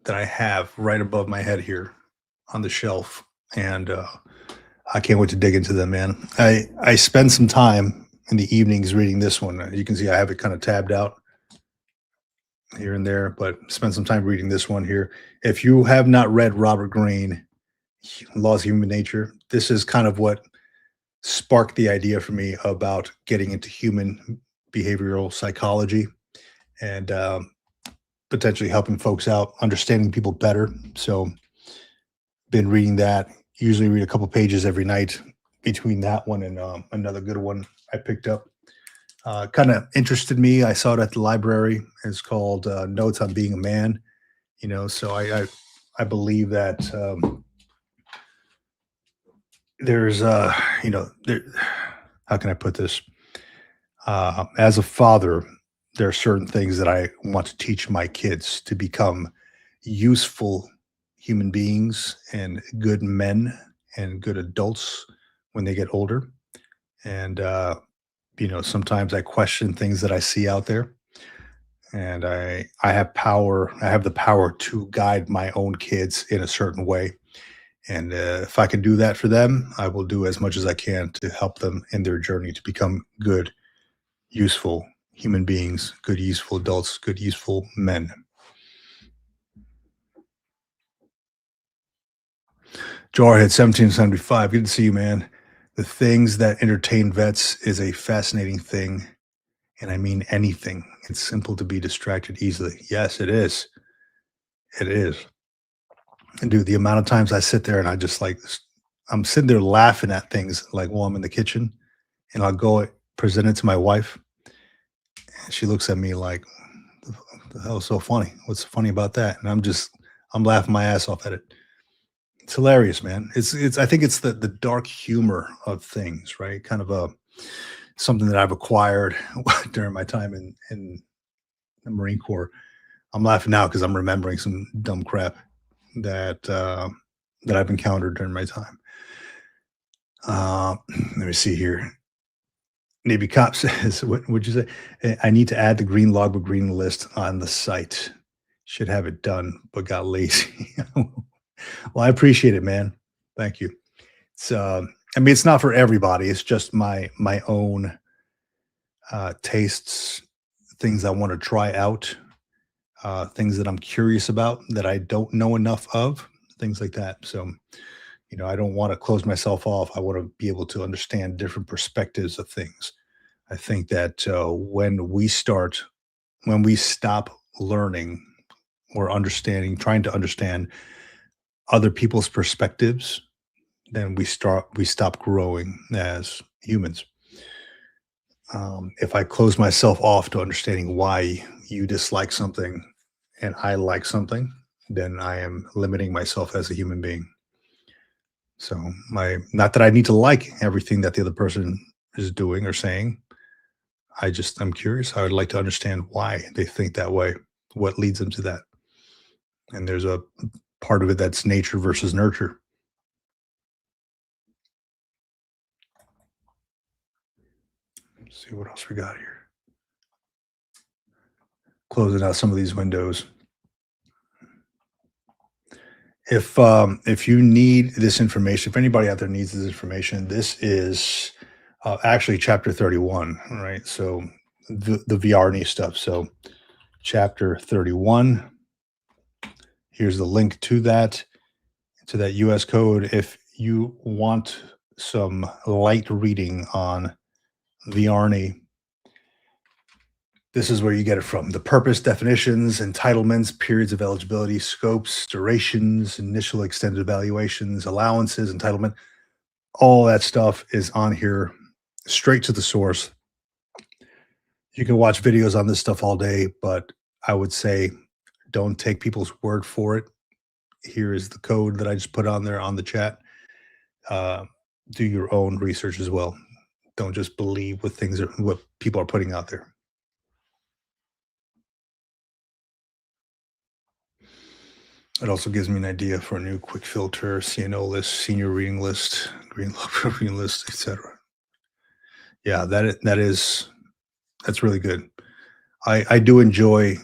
that I have right above my head here on the shelf, and I can't wait to dig into them, man. I spend some time in the evenings reading this one. You can see I have it kind of tabbed out here and there, but spend some time reading this one here. If you have not read Robert Greene, Laws of Human Nature, this is kind of what sparked the idea for me about getting into human behavioral psychology and potentially helping folks out, understanding people better. So, been reading that. Usually read a couple pages every night between that one and another good one I picked up. Kind of interested me. I saw it at the library. It's called Notes on Being a Man. So I believe that there's there. How can I put this? As a father, there are certain things that I want to teach my kids to become useful human beings and good men and good adults when they get older. And sometimes I question things that I see out there, and I have power. I have the power to guide my own kids in a certain way. And if I can do that for them, I will do as much as I can to help them in their journey to become good, useful human beings, good, useful adults, good, useful men. Jarhead 1775. Good to see you, man. The things that entertain vets is a fascinating thing. And I mean anything. It's simple to be distracted easily. Yes, it is. It is. And dude, the amount of times I sit there and I'm sitting there laughing at things like while I'm in the kitchen and I'll go present it to my wife, and she looks at me like, "The hell is so funny? What's funny about that?" And I'm laughing my ass off at it. It's hilarious, man. It's I think it's the dark humor of things, right? Kind of a something that I've acquired during my time in the Marine Corps. I'm laughing now because I'm remembering some dumb crap that that I've encountered during my time. Uh, Let me see here. Navy cop says, "What would you say? I need to add the green logbook green list on the site. Should have it done, but got lazy." Well, I appreciate it, man. Thank you. It's I mean, it's not for everybody. It's just my own tastes, things I want to try out, things that I'm curious about that I don't know enough of, things like that. So, I don't want to close myself off. I want to be able to understand different perspectives of things. I think that when we stop learning or understanding, trying to understand other people's perspectives, then we stop growing as humans. If I close myself off to understanding why you dislike something and I like something, then I am limiting myself as a human being. So my not that I need to like everything that the other person is doing or saying. I'm curious. I would like to understand why they think that way, what leads them to that. And there's a part of it that's nature versus nurture. Let's see what else we got here. Closing out some of these windows. If you need this information, if anybody out there needs this information, this is actually chapter 31, right? So the VR&E stuff. So chapter 31. Here's the link to that US code. If you want some light reading on VR&E, this is where you get it from. The purpose, definitions, entitlements, periods of eligibility, scopes, durations, initial extended evaluations, allowances, entitlement, all that stuff is on here, straight to the source. You can watch videos on this stuff all day, but I would say don't take people's word for it. Here is the code that I just put on there on the chat. Uh, do your own research as well. Don't just believe what people are putting out there. It also gives me an idea for a new quick filter, CNO list, senior reading list, green logbook reading list, etc. Yeah, that's really good. I do enjoy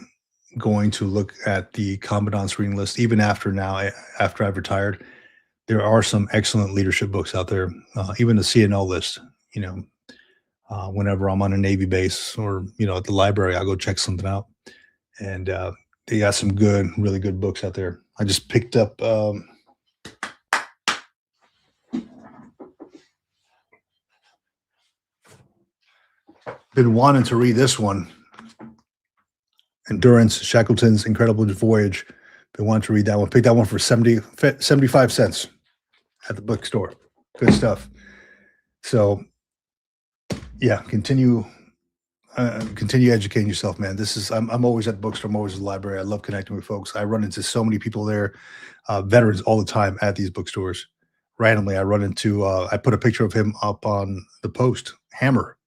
going to look at the commandant's reading list, even after I've retired. There are some excellent leadership books out there, even the CNO list. You know, whenever I'm on a Navy base or at the library, I'll go check something out, and they got some really good books out there. I just picked up. Been wanting to read this one, Endurance, Shackleton's Incredible Voyage. Been wanting to read that one. Picked that one for 75 cents at the bookstore. Good stuff. So, yeah, continue educating yourself, man. I'm always at the bookstore. I'm always at the library. I love connecting with folks. I run into so many people there, veterans all the time at these bookstores. Randomly, I put a picture of him up on the post. Hammer.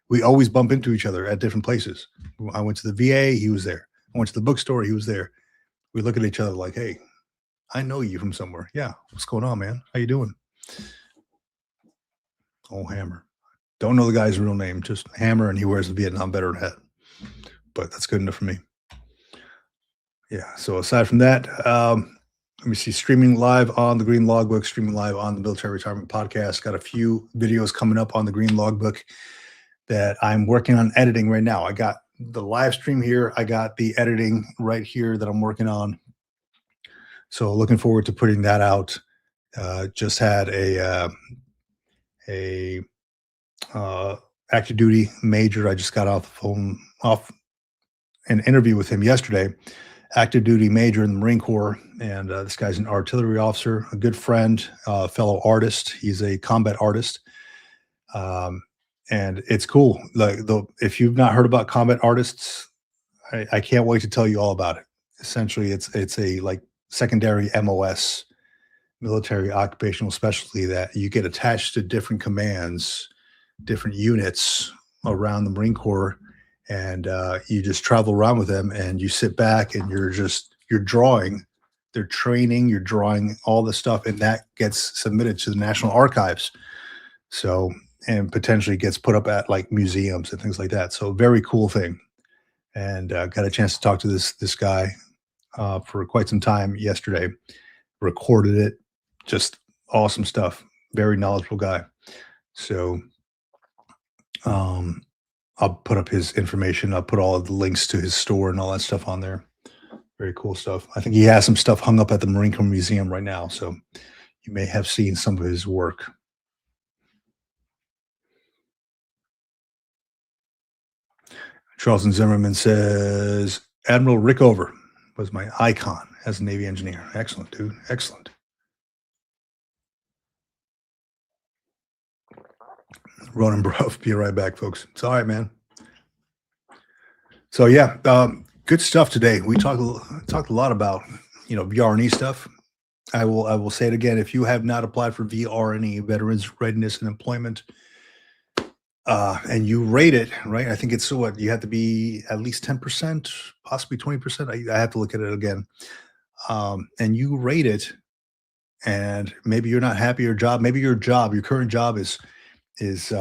We always bump into each other at different places. I went to the VA, he was there. I went to the bookstore, he was there. We look at each other like, hey, I know you from somewhere. Yeah, what's going on, man? How you doing? Oh, Hammer. Don't know the guy's real name, just Hammer, and he wears the Vietnam veteran hat. But that's good enough for me. Yeah, so aside from that, let me see, streaming live on the Green Logbook, streaming live on the Military Retirement Podcast. Got a few videos coming up on the Green Logbook that I'm working on editing right now. I got the live stream here. I got the editing right here that I'm working on. So looking forward to putting that out. Just had a active duty major. I just got off an interview with him yesterday. Active duty major in the Marine Corps, and this guy's an artillery officer, a good friend, fellow artist. He's a combat artist. Um, and it's cool. Like if you've not heard about combat artists, I can't wait to tell you all about it. Essentially, it's a like secondary MOS, military occupational specialty, that you get attached to different commands, different units around the Marine Corps, and you just travel around with them, and you sit back and you're drawing. They're training. You're drawing all the stuff, and that gets submitted to the National Archives. So and potentially gets put up at like museums and things like that. So very cool thing. And got a chance to talk to this guy for quite some time yesterday. Recorded it, just awesome stuff. Very knowledgeable guy. So I'll put up his information. I'll put all of the links to his store and all that stuff on there. Very cool stuff. I think he has some stuff hung up at the Marine Corps Museum right now. So you may have seen some of his work. Charleston Zimmerman says, Admiral Rickover was my icon as a Navy engineer. Excellent, dude. Excellent. Ronan Bruff, be right back, folks. It's all right, man. So yeah, good stuff today. We talked a lot about VR&E stuff. I will say it again. If you have not applied for VR&E, Veterans Readiness and Employment, and you rate it, right? I think it's what you have to be at least 10%, possibly 20%. I have to look at it again. And you rate it, and maybe you're not happy your job. Maybe your current job is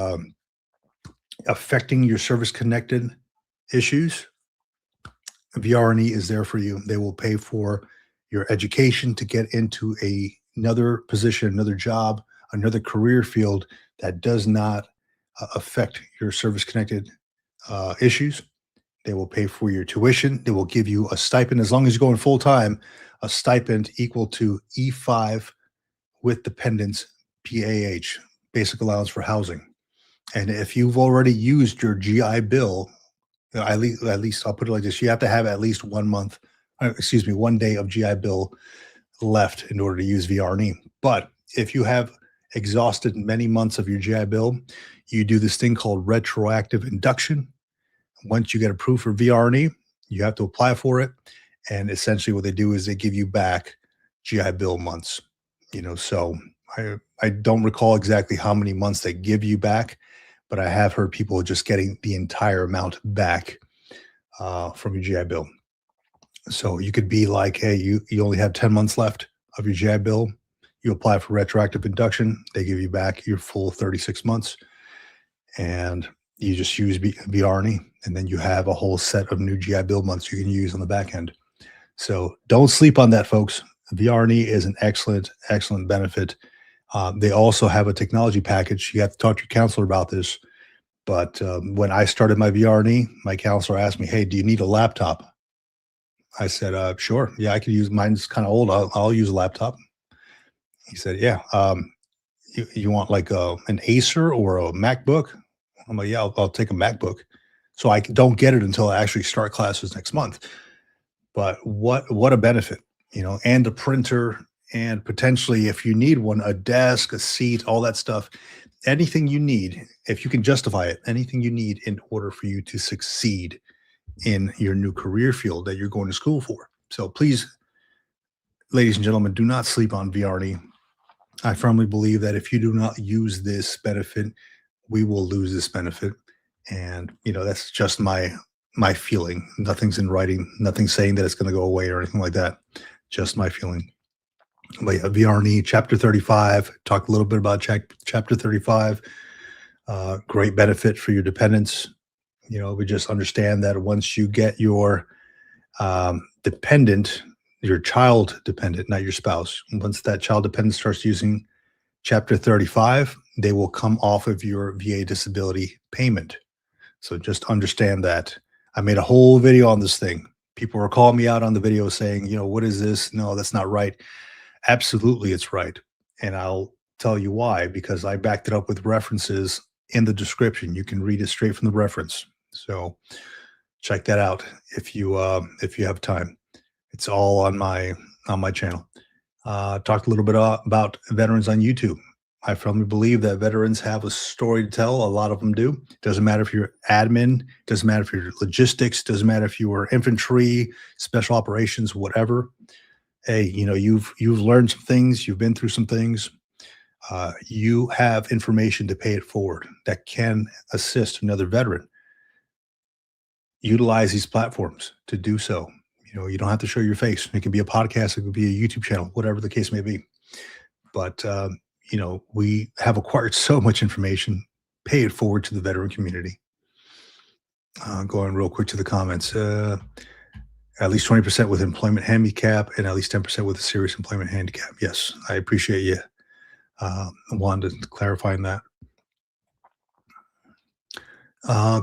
affecting your service connected issues. VR&E is there for you. They will pay for your education to get into another position, another job, another career field that does not affect your service connected issues. They will pay for your tuition. They will give you a stipend as long as you're going full time, a stipend equal to E5 with dependents, PAH, basic allowance for housing. And if you've already used your GI Bill, at least I'll put it like this: you have to have at least 1 month, 1 day of GI Bill left in order to use VR&E. But if you have exhausted many months of your GI Bill, you do this thing called retroactive induction. Once you get approved for VR&E, you have to apply for it. And essentially what they do is they give you back GI Bill months. So I don't recall exactly how many months they give you back, but I have heard people just getting the entire amount back from your GI Bill. So you could be like, hey, you only have 10 months left of your GI Bill. You apply for retroactive induction. They give you back your full 36 months. And you just use VR&E. And then you have a whole set of new GI Bill months you can use on the back end. So don't sleep on that, folks. VR&E is an excellent, excellent benefit. They also have a technology package. You have to talk to your counselor about this. But when I started my VR&E, my counselor asked me, hey, do you need a laptop? I said, sure. Yeah, I could use mine's kind of old. I'll use a laptop. He said, yeah. You want like an Acer or a MacBook? I'm like, yeah, I'll take a MacBook. So I don't get it until I actually start classes next month. But what a benefit, and a printer, and potentially, if you need one, a desk, a seat, all that stuff, anything you need, if you can justify it, anything you need in order for you to succeed in your new career field that you're going to school for. So please, ladies and gentlemen, do not sleep on VR&E. I firmly believe that if you do not use this benefit, we will lose this benefit. And, that's just my feeling. Nothing's in writing, nothing saying that it's going to go away or anything like that. Just my feeling. But yeah, VR&E, Chapter 35, talk a little bit about Chapter 35. Great benefit for your dependents. We just understand that once you get your dependent, your child dependent, not your spouse, once that child dependent starts using Chapter 35, they will come off of your VA disability payment. So just understand that. I made a whole video on this thing. People were calling me out on the video saying, what is this? No, that's not right. Absolutely, it's right. And I'll tell you why, because I backed it up with references in the description. You can read it straight from the reference. So check that out if you have time. It's all on my channel. Talked a little bit about veterans on YouTube. I firmly believe that veterans have a story to tell. A lot of them do. Doesn't matter if you're admin, doesn't matter if you're logistics, doesn't matter if you were infantry, special operations, whatever. Hey, you've learned some things, you've been through some things. You have information to pay it forward that can assist another veteran. Utilize these platforms to do so. You don't have to show your face. It could be a podcast, it could be a YouTube channel, whatever the case may be. But we have acquired so much information. Pay it forward to the veteran community. Going real quick to the comments. At least 20% with employment handicap and at least 10% with a serious employment handicap. Yes, I appreciate you wanted to clarify that.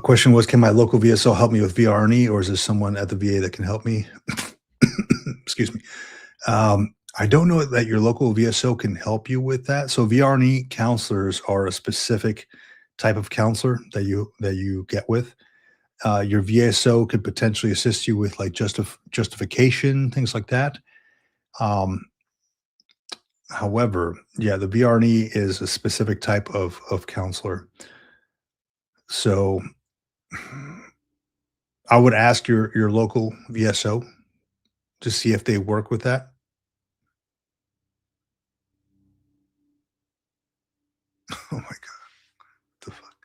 Question was, can my local VSO help me with VR&E, or is there someone at the VA that can help me? Excuse me. I don't know that your local VSO can help you with that. So VR&E counselors are a specific type of counselor that you get with. Your VSO could potentially assist you with like justification, things like that. Um, However, yeah, the VR&E is a specific type of counselor. So I would ask your local VSO to see if they work with that. Oh my god, the fuck?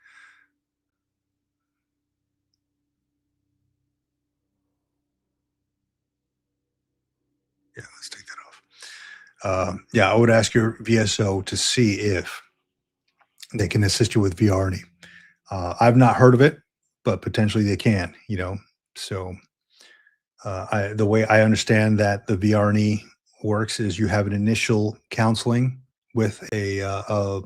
Yeah, let's take that off. Yeah, I would ask your VSO to see if they can assist you with VR&E. I've not heard of it, but potentially they can. So the way I understand that the VR&E works is you have an initial counseling with a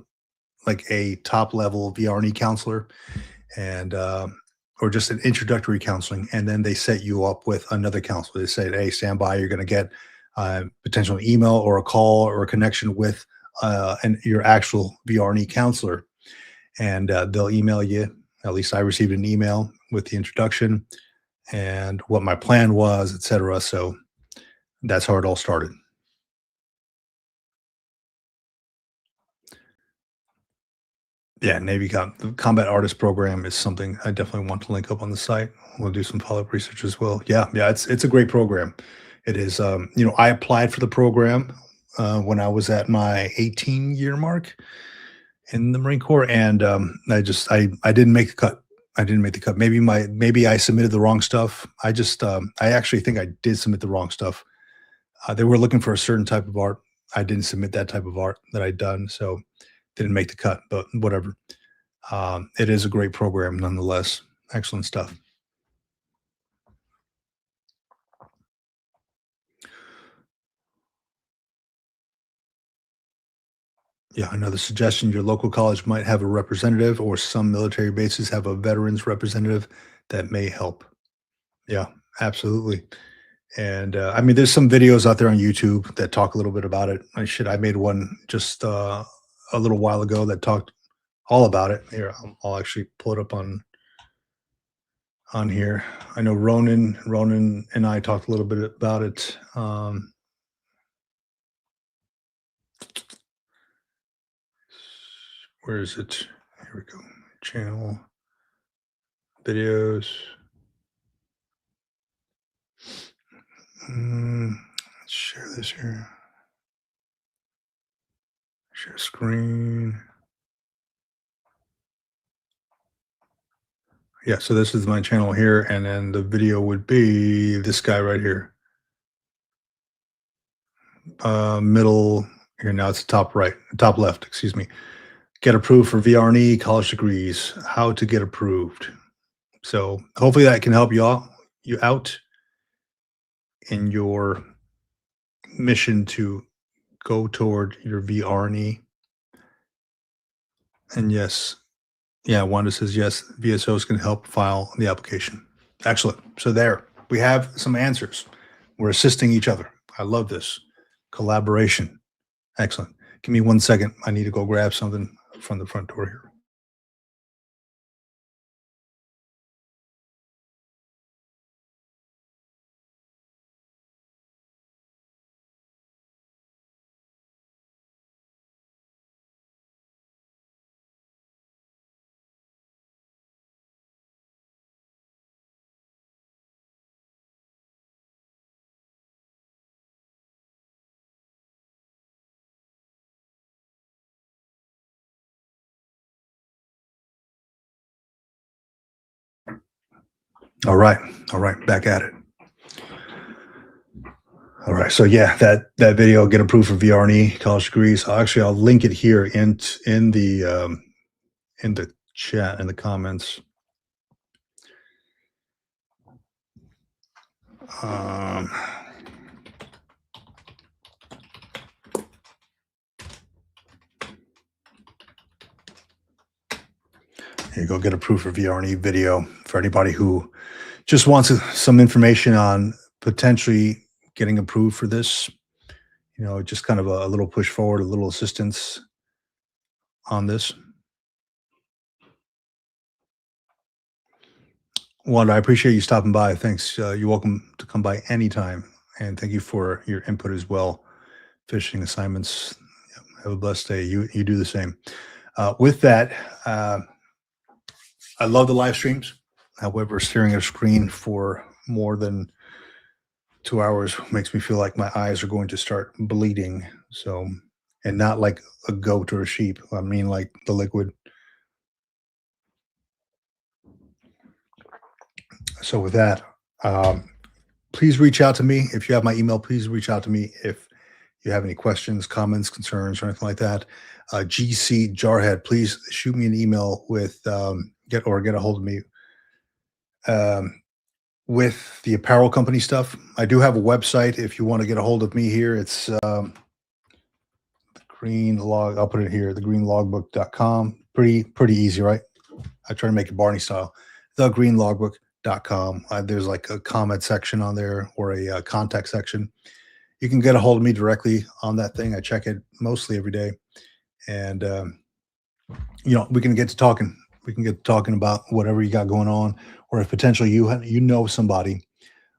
like a top level VR&E counselor, and or just an introductory counseling, and then they set you up with another counselor. They say, "Hey, stand by. You're going to get potential email or a call or a connection with your actual VR&E counselor, and they'll email you. At least I received an email with the introduction and what my plan was, etc. So that's how it all started. Yeah, the Combat Artist Program is something I definitely want to link up on the site. We'll do some follow-up research as well. Yeah, yeah, it's a great program. It is. I applied for the program when I was at my 18-year mark in the Marine Corps, and I didn't make the cut. I didn't make the cut. Maybe I submitted the wrong stuff. I actually think I did submit the wrong stuff. They were looking for a certain type of art. I didn't submit that type of art that I'd done, so didn't make the cut. But whatever. It is a great program nonetheless. Excellent stuff. Yeah, another suggestion, your local college might have a representative, or some military bases have a veterans representative that may help. Yeah, absolutely. And I mean, there's some videos out there on YouTube that talk a little bit about it. I made one just a little while ago that talked all about it. Here, I'll actually pull it up on here. I know Ronan and I talked a little bit about it. Where is it? Here we go. Channel videos. Let's share this here. Share screen. Yeah, so this is my channel here, and then the video would be this guy right here. Middle here now. It's top right, top left. Excuse me. Get approved for VR&E college degrees. How to get approved. So hopefully that can help you out in your mission to go toward your VR&E. And yes, yeah, Wanda says yes, VSOs can help file the application. Excellent. So there, we have some answers. We're assisting each other. I love this. Collaboration. Excellent. Give me 1 second. I need to go grab something from the front door here. All right. All right. Back at it. All right. So yeah, that video, get approved for VR&E college degrees. I'll link it here in the chat in the comments. Um, Here you go. Get approved for VR&E video for anybody who just wants some information on potentially getting approved for this. Just kind of a little push forward, a little assistance on this. Wanda, I appreciate you stopping by. Thanks. You're welcome to come by anytime. And thank you for your input as well. Fishing assignments. Have a blessed day. You do the same. With that, I love the live streams. However, staring at a screen for more than 2 hours makes me feel like my eyes are going to start bleeding. So, and not like a goat or a sheep. I mean, like the liquid. So with that, please reach out to me. If you have my email, please reach out to me if you have any questions, comments, concerns, or anything like that. GC Jarhead, please shoot me an email with get a hold of me with the apparel company stuff. I do have a website if you want to get a hold of me here. It's the green log. I'll put it here, thegreenlogbook.com. Pretty easy, right? I try to make it Barney style. Thegreenlogbook.com. There's like a comment section on there or a contact section. You can get a hold of me directly on that thing. I check it mostly every day. And, we can get to talking. We can get to talking about whatever you got going on, or if potentially you know somebody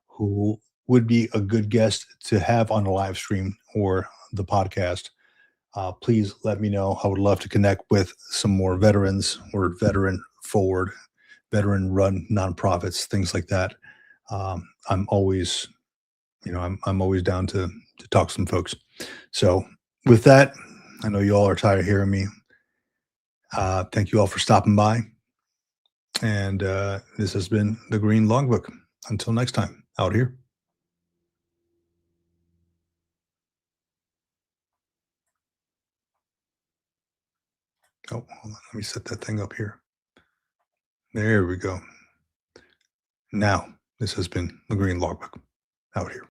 who would be a good guest to have on a live stream or the podcast. Please let me know. I would love to connect with some more veterans or veteran run nonprofits, things like that. I'm always, I'm always down to talk to some folks. So with that, I know you all are tired of hearing me. Thank you all for stopping by. And this has been the Green Logbook. Until next time, out here. Oh, hold on. Let me set that thing up here. There we go. Now, this has been the Green Logbook. Out here.